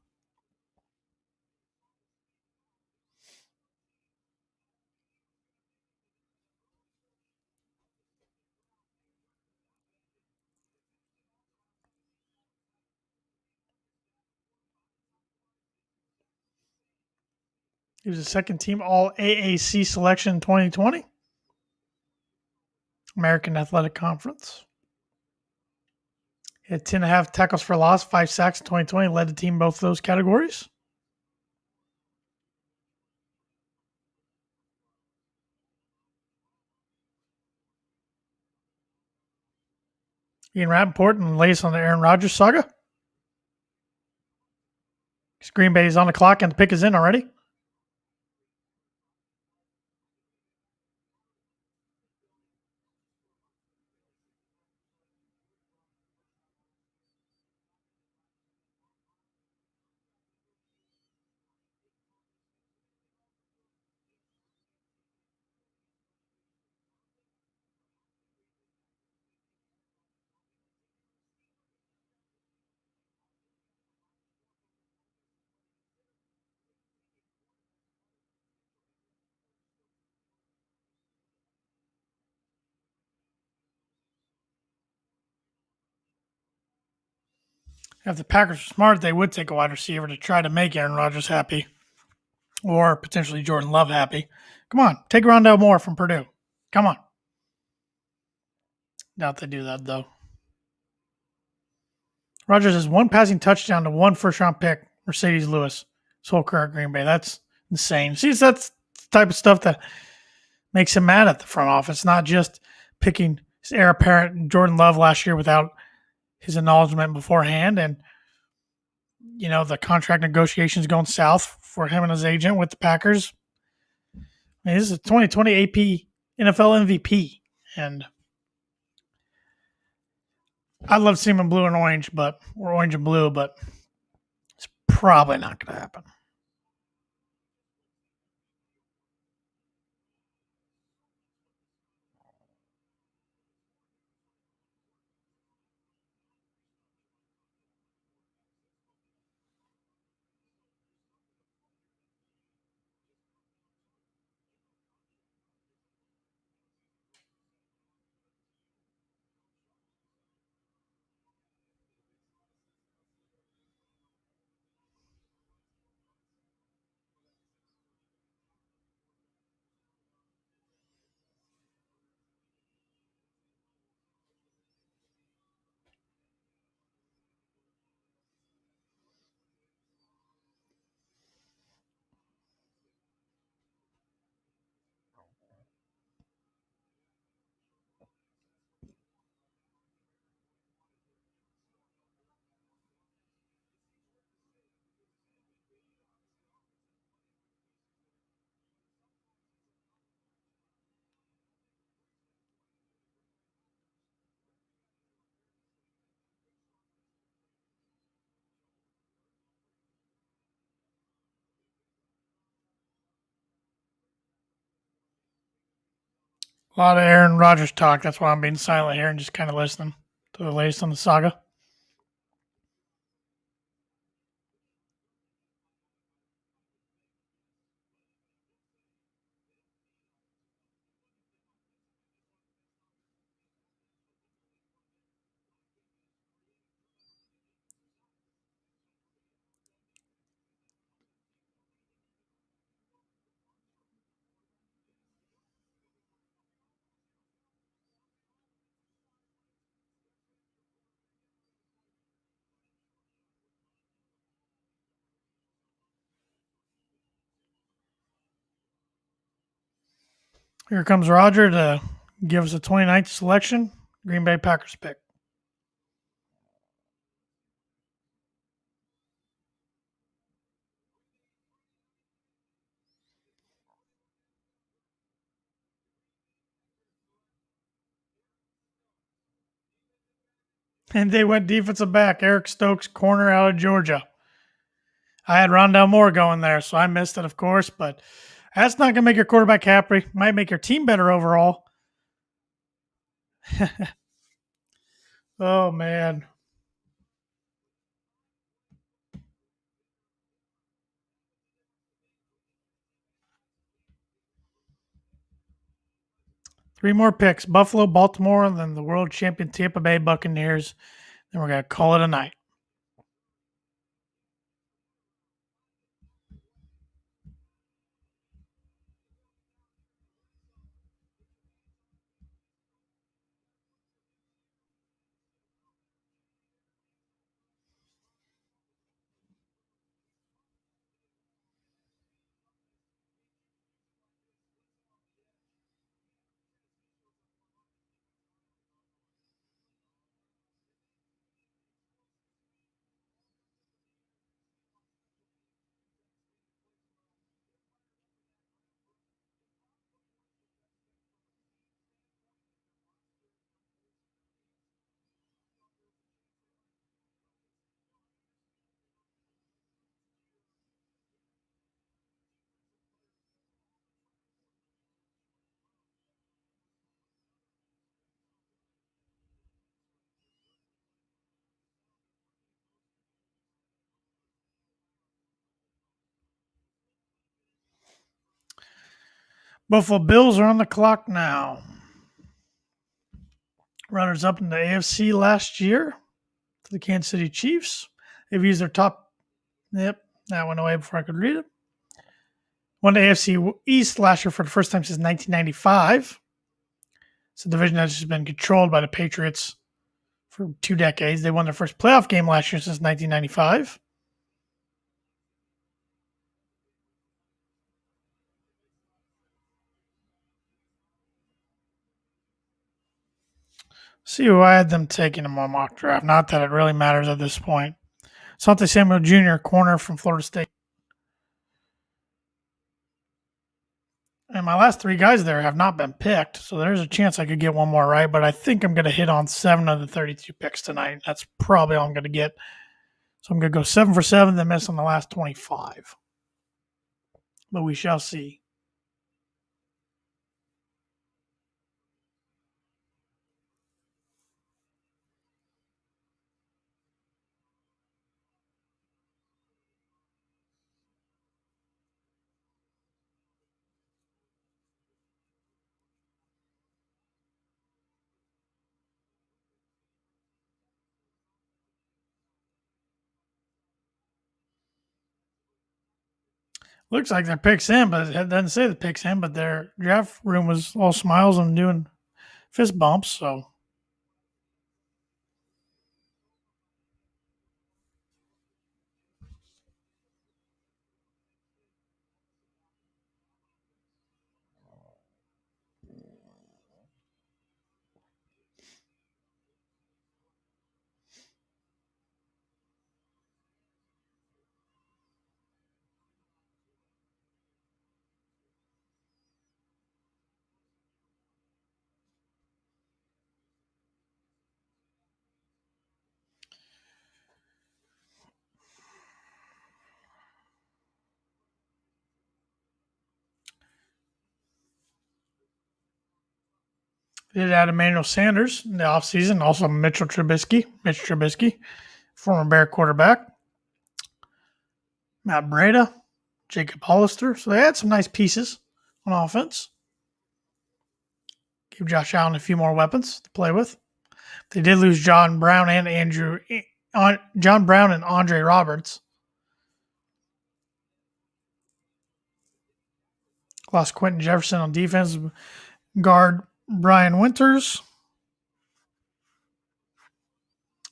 He was a second team All AAC selection in 2020, American Athletic Conference. He had 10.5 tackles for loss, 5 sacks in 2020, led the team in both of those categories. Ian Rappaport and latest on the Aaron Rodgers saga. Green Bay is on the clock and the pick is in already. If the Packers were smart, they would take a wide receiver to try to make Aaron Rodgers happy or potentially Jordan Love happy. Come on, take Rondale Moore from Purdue. Come on. Doubt they do that, though. Rodgers has one passing touchdown to one first-round pick, Mercedes Lewis, his whole career at Green Bay. That's insane. See, that's the type of stuff that makes him mad at the front office, not just picking his heir apparent Jordan Love last year without his acknowledgement beforehand, and the contract negotiations going south for him and his agent with the Packers. I mean, this is a 2020 AP NFL MVP, and I'd love to see him in blue and orange, or orange and blue, but it's probably not going to happen. A lot of Aaron Rodgers talk. That's why I'm being silent here and just kind of listening to the latest on the saga. Here comes Roger to give us a 29th selection, Green Bay Packers pick. And they went defensive back, Eric Stokes, corner out of Georgia. I had Rondale Moore going there, so I missed it, of course, but that's not going to make your quarterback happy. Might make your team better overall. Oh, man. Three more picks, Buffalo, Baltimore, and then the world champion Tampa Bay Buccaneers. Then we're going to call it a night. Buffalo Bills are on the clock now. Runners up in the AFC last year to the Kansas City Chiefs. They've used their top. Yep, that went away before I could read it. Won the AFC East last year for the first time since 1995. It's a division that's just been controlled by the Patriots for 2 decades. They won their first playoff game last year since 1995. See who I had them taking in my mock draft. Not that it really matters at this point. Asante Samuel Jr., corner from Florida State. And my last 3 guys there have not been picked, so there's a chance I could get one more right, but I think I'm going to hit on 7 of the 32 picks tonight. That's probably all I'm going to get. So I'm going to go 7 for 7, then miss on the last 25. But we shall see. Looks like their pick's in, but it doesn't say the pick's in, but their draft room was all smiles and doing fist bumps, so. They did add Emmanuel Sanders in the offseason, also Mitch Trubisky, former Bear quarterback. Matt Breida, Jacob Hollister. So they had some nice pieces on offense. Give Josh Allen a few more weapons to play with. They did lose John Brown and Andre Roberts. Lost Quentin Jefferson on defense. Guard Brian Winters.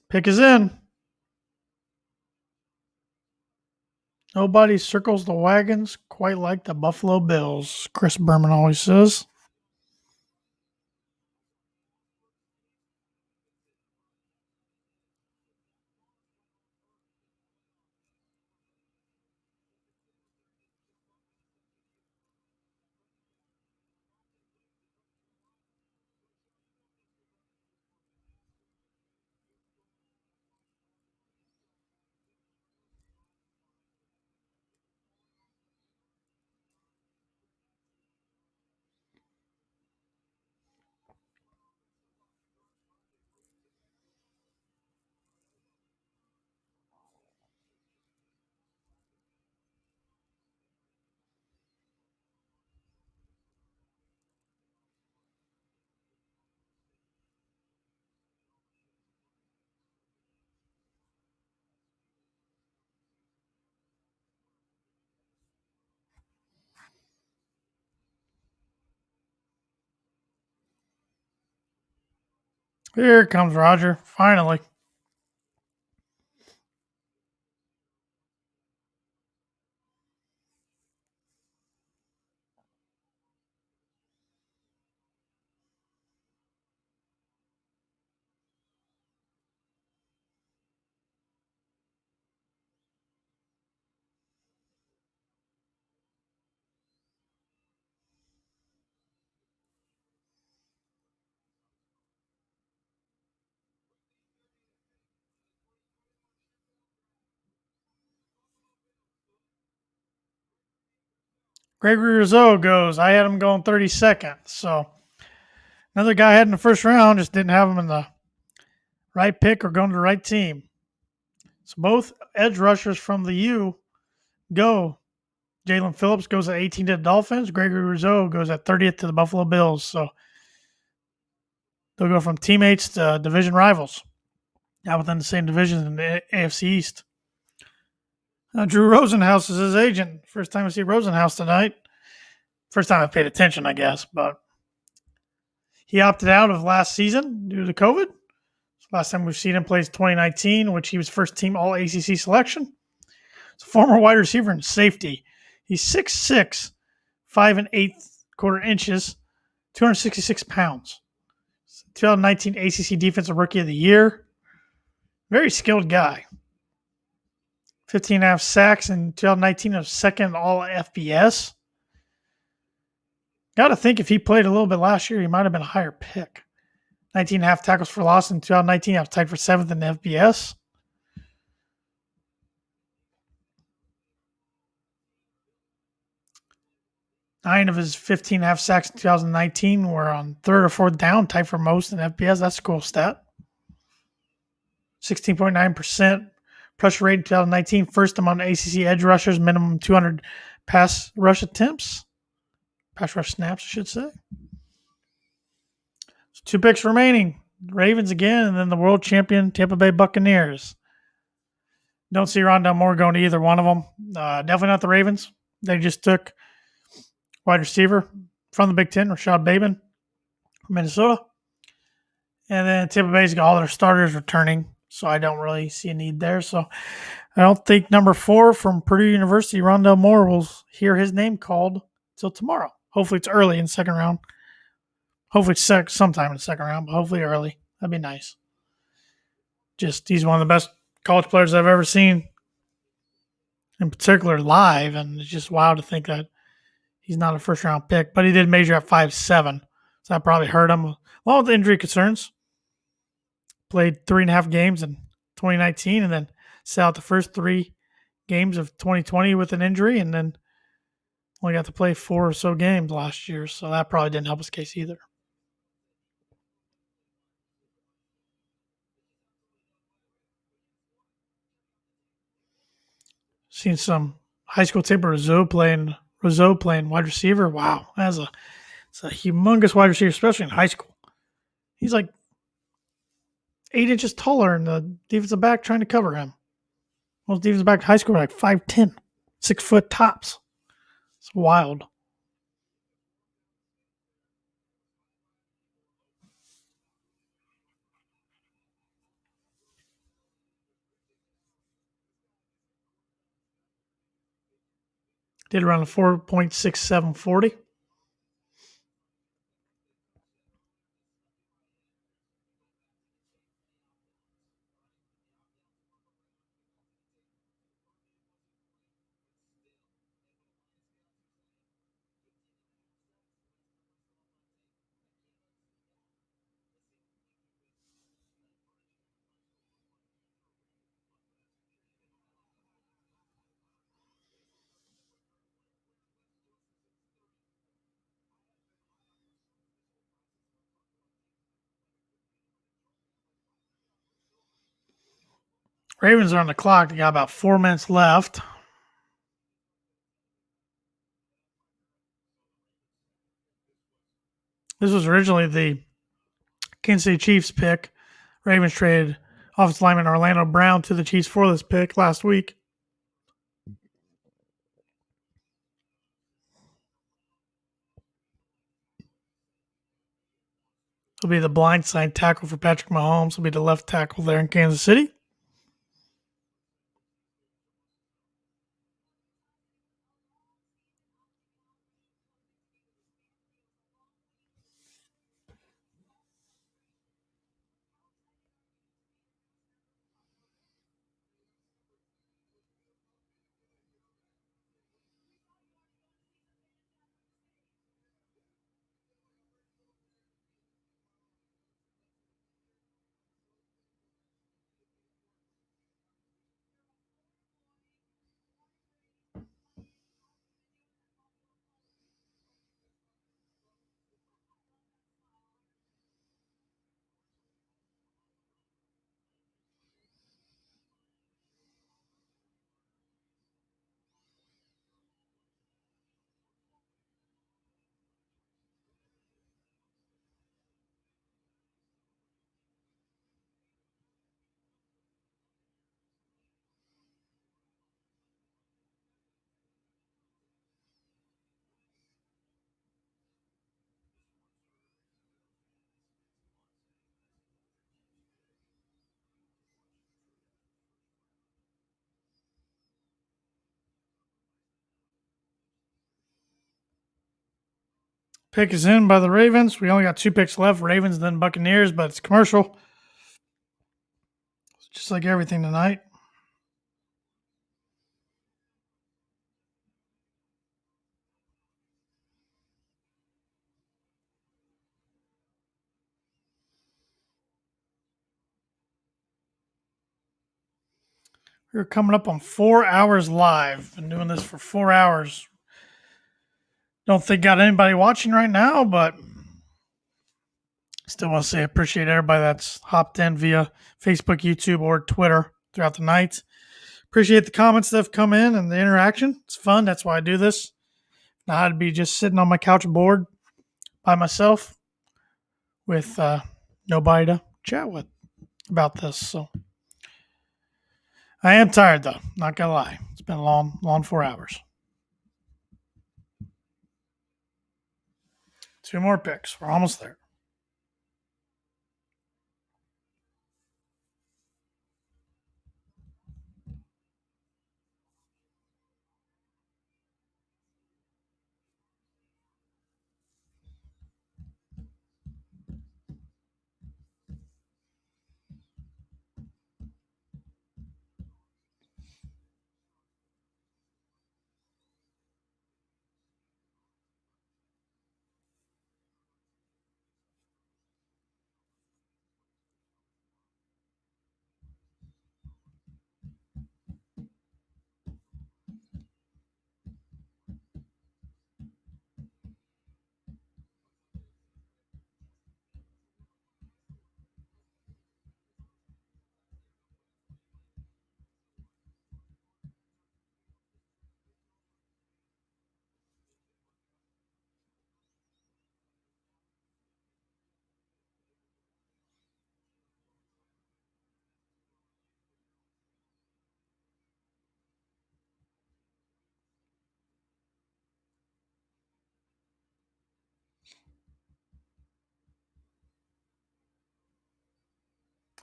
Pick is in. Nobody circles the wagons quite like the Buffalo Bills, Chris Berman always says. Here comes Roger, finally. Gregory Rousseau goes. I had him going 32nd. So another guy I had in the first round, just didn't have him in the right pick or going to the right team. So both edge rushers from the U go Jalen Phillips goes at 18 to the Dolphins. Gregory Rousseau goes at 30th to the Buffalo Bills. So they'll go from teammates to division rivals. Now within the same division in the AFC East. Drew Rosenhaus is his agent. First time I see Rosenhaus tonight. First time I paid attention, I guess, but he opted out of last season due to COVID. Last time we've seen him play is 2019, which he was first team All ACC selection. He's a former wide receiver and safety. He's 6'6", 5 1/8 inches, 266 pounds. 2019 ACC Defensive Rookie of the Year. Very skilled guy. 15.5 sacks in 2019 of second All FBS. Got to think if he played a little bit last year, he might have been a higher pick. 19.5 tackles for loss in 2019. I was tied for 7th in the FBS. Nine of his 15.5 sacks in 2019 were on 3rd or 4th down, tied for most in FBS. That's a cool stat. 16.9% pressure rate in 2019. First among ACC edge rushers, minimum 200 pass rush attempts. Pass rush snaps, I should say. So 2 picks remaining. Ravens again, and then the world champion Tampa Bay Buccaneers. Don't see Rondale Moore going to either one of them. Definitely not the Ravens. They just took wide receiver from the Big Ten, Rashad Bateman from Minnesota. And then Tampa Bay's got all their starters returning, so I don't really see a need there. So I don't think number 4 from Purdue University, Rondale Moore, will hear his name called till tomorrow. Hopefully it's early in the second round. Hopefully it's sometime in the second round, but hopefully early. That'd be nice. Just he's one of the best college players I've ever seen, in particular live, and it's just wild to think that he's not a first-round pick, but he did major at 5'7", so that probably hurt him. Along with injury concerns, played 3.5 games in 2019 and then sat out the first 3 games of 2020 with an injury, and then only got to play 4 or so games last year, so that probably didn't help his case either. Seen some high school tape of Rousseau playing wide receiver. Wow, it's a humongous wide receiver, especially in high school. He's like 8 inches taller, and the defensive back trying to cover him. Most defensive back in high school are like 5'10", 6 foot tops. It's wild. Did around a 4.6740. Ravens are on the clock. They got about 4 minutes left. This was originally the Kansas City Chiefs pick. Ravens traded offensive lineman Orlando Brown to the Chiefs for this pick last week. He'll be the blindside tackle for Patrick Mahomes. He'll be the left tackle there in Kansas City. Pick is in by the Ravens. We only got 2 picks left, Ravens then Buccaneers, but it's commercial. Just like everything tonight. We're coming up on 4 hours live. Been doing this for 4 hours. Don't think got anybody watching right now, but still want to say I appreciate everybody that's hopped in via Facebook, YouTube, or Twitter throughout the night. Appreciate the comments that have come in and the interaction. It's fun. That's why I do this. Now I'd be just sitting on my couch board by myself with nobody to chat with about this. So I am tired though. Not gonna lie. It's been a long 4 hours. 2 more picks. We're almost there.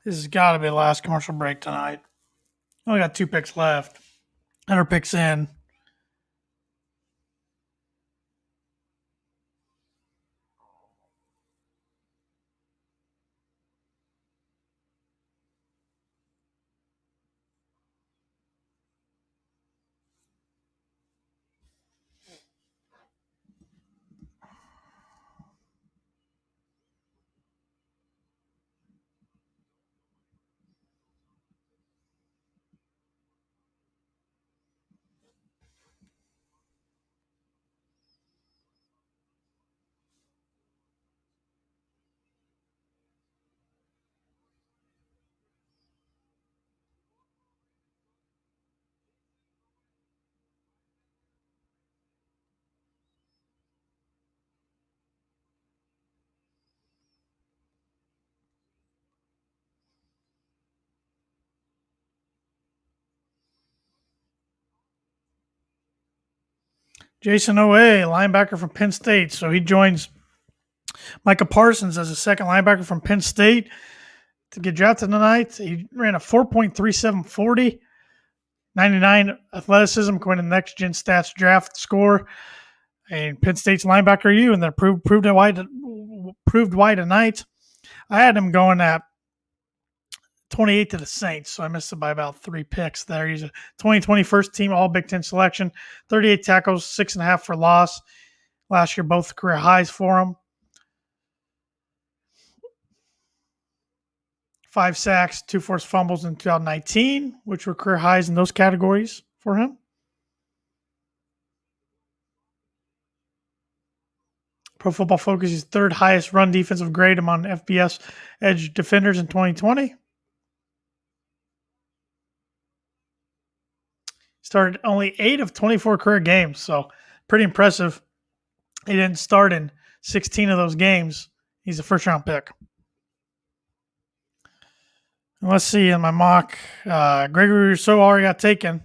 This has got to be the last commercial break tonight. Only got 2 picks left. 100 picks in. Jason Owe, linebacker from Penn State. So he joins Micah Parsons as a second linebacker from Penn State to get drafted tonight. He ran a 4.3740, 99 athleticism according to Next Gen Stats draft score. And Penn State's linebacker you, and then proved why tonight. I had him going at 28 to the Saints, so I missed it by about 3 picks there. He's a 2020 first team All Big Ten selection, 38 tackles, 6.5 for loss. Last year, both career highs for him. 5 sacks, 2 forced fumbles in 2019, which were career highs in those categories for him. Pro Football Focus is third highest run defensive grade among FBS edge defenders in 2020. Started only 8 of 24 career games, so pretty impressive. He didn't start in 16 of those games. He's a first-round pick. And let's see in my mock. Gregory Rousseau already got taken.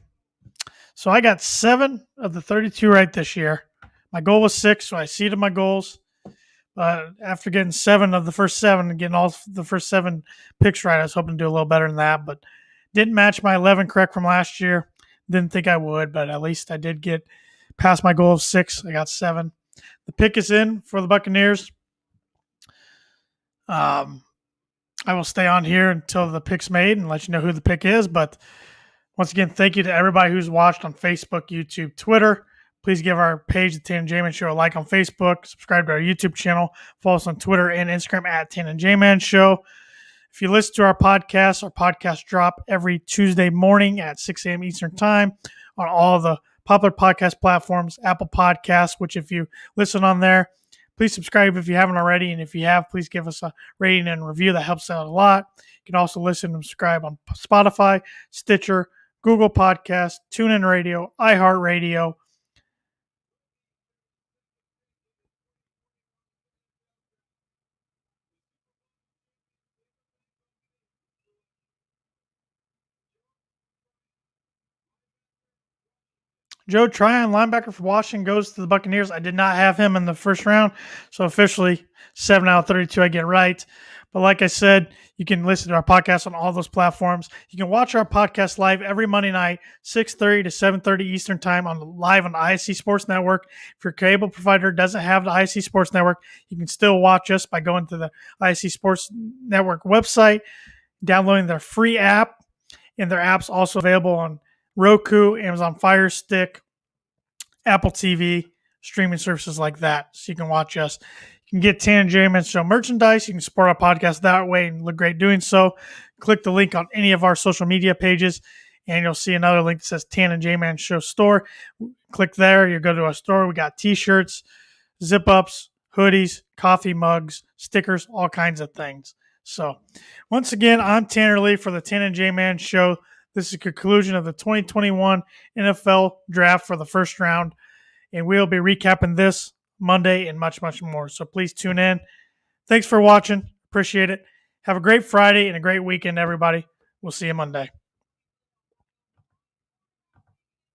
So I got 7 of the 32 right this year. My goal was 6, so I exceeded my goals. After getting 7 of the first 7 and getting all the first 7 picks right, I was hoping to do a little better than that, but didn't match my 11 correct from last year. Didn't think I would, but at least I did get past my goal of 6. I got 7. the pick is in for the Buccaneers. I will stay on here until the pick's made and let you know who the pick is. But once again, thank you to everybody who's watched on Facebook, YouTube, Twitter. Please give our page, The Tan and J-Man Show, a like on Facebook. Subscribe to our YouTube channel. Follow us on Twitter and Instagram at Tan and J-Man Show. If you listen to our podcasts drop every Tuesday morning at 6 a.m. Eastern Time on all the popular podcast platforms, Apple Podcasts, which if you listen on there, please subscribe if you haven't already. And if you have, please give us a rating and review. That helps out a lot. You can also listen and subscribe on Spotify, Stitcher, Google Podcasts, TuneIn Radio, iHeartRadio. Joe Tryon, linebacker for Washington, goes to the Buccaneers. I did not have him in the first round, so officially 7 out of 32 I get right. But like I said, you can listen to our podcast on all those platforms. You can watch our podcast live every Monday night, 6:30 to 7:30 Eastern Time live on the ISC Sports Network. If your cable provider doesn't have the ISC Sports Network, you can still watch us by going to the ISC Sports Network website, downloading their free app, and their app's also available on Roku, Amazon Fire Stick, Apple TV, streaming services like that. So you can watch us. You can get Tan and J-Man Show merchandise. You can support our podcast that way and look great doing so. Click the link on any of our social media pages, and you'll see another link that says Tan and J-Man Show store. Click there. You go to our store. We got t-shirts, zip-ups, hoodies, coffee mugs, stickers, all kinds of things. So once again, I'm Tanner Lee for the Tan and J-Man Show. This is the conclusion of the 2021 NFL draft for the first round, and we'll be recapping this Monday and much, much more. So please tune in. Thanks for watching. Appreciate it. Have a great Friday and a great weekend, everybody. We'll see you Monday.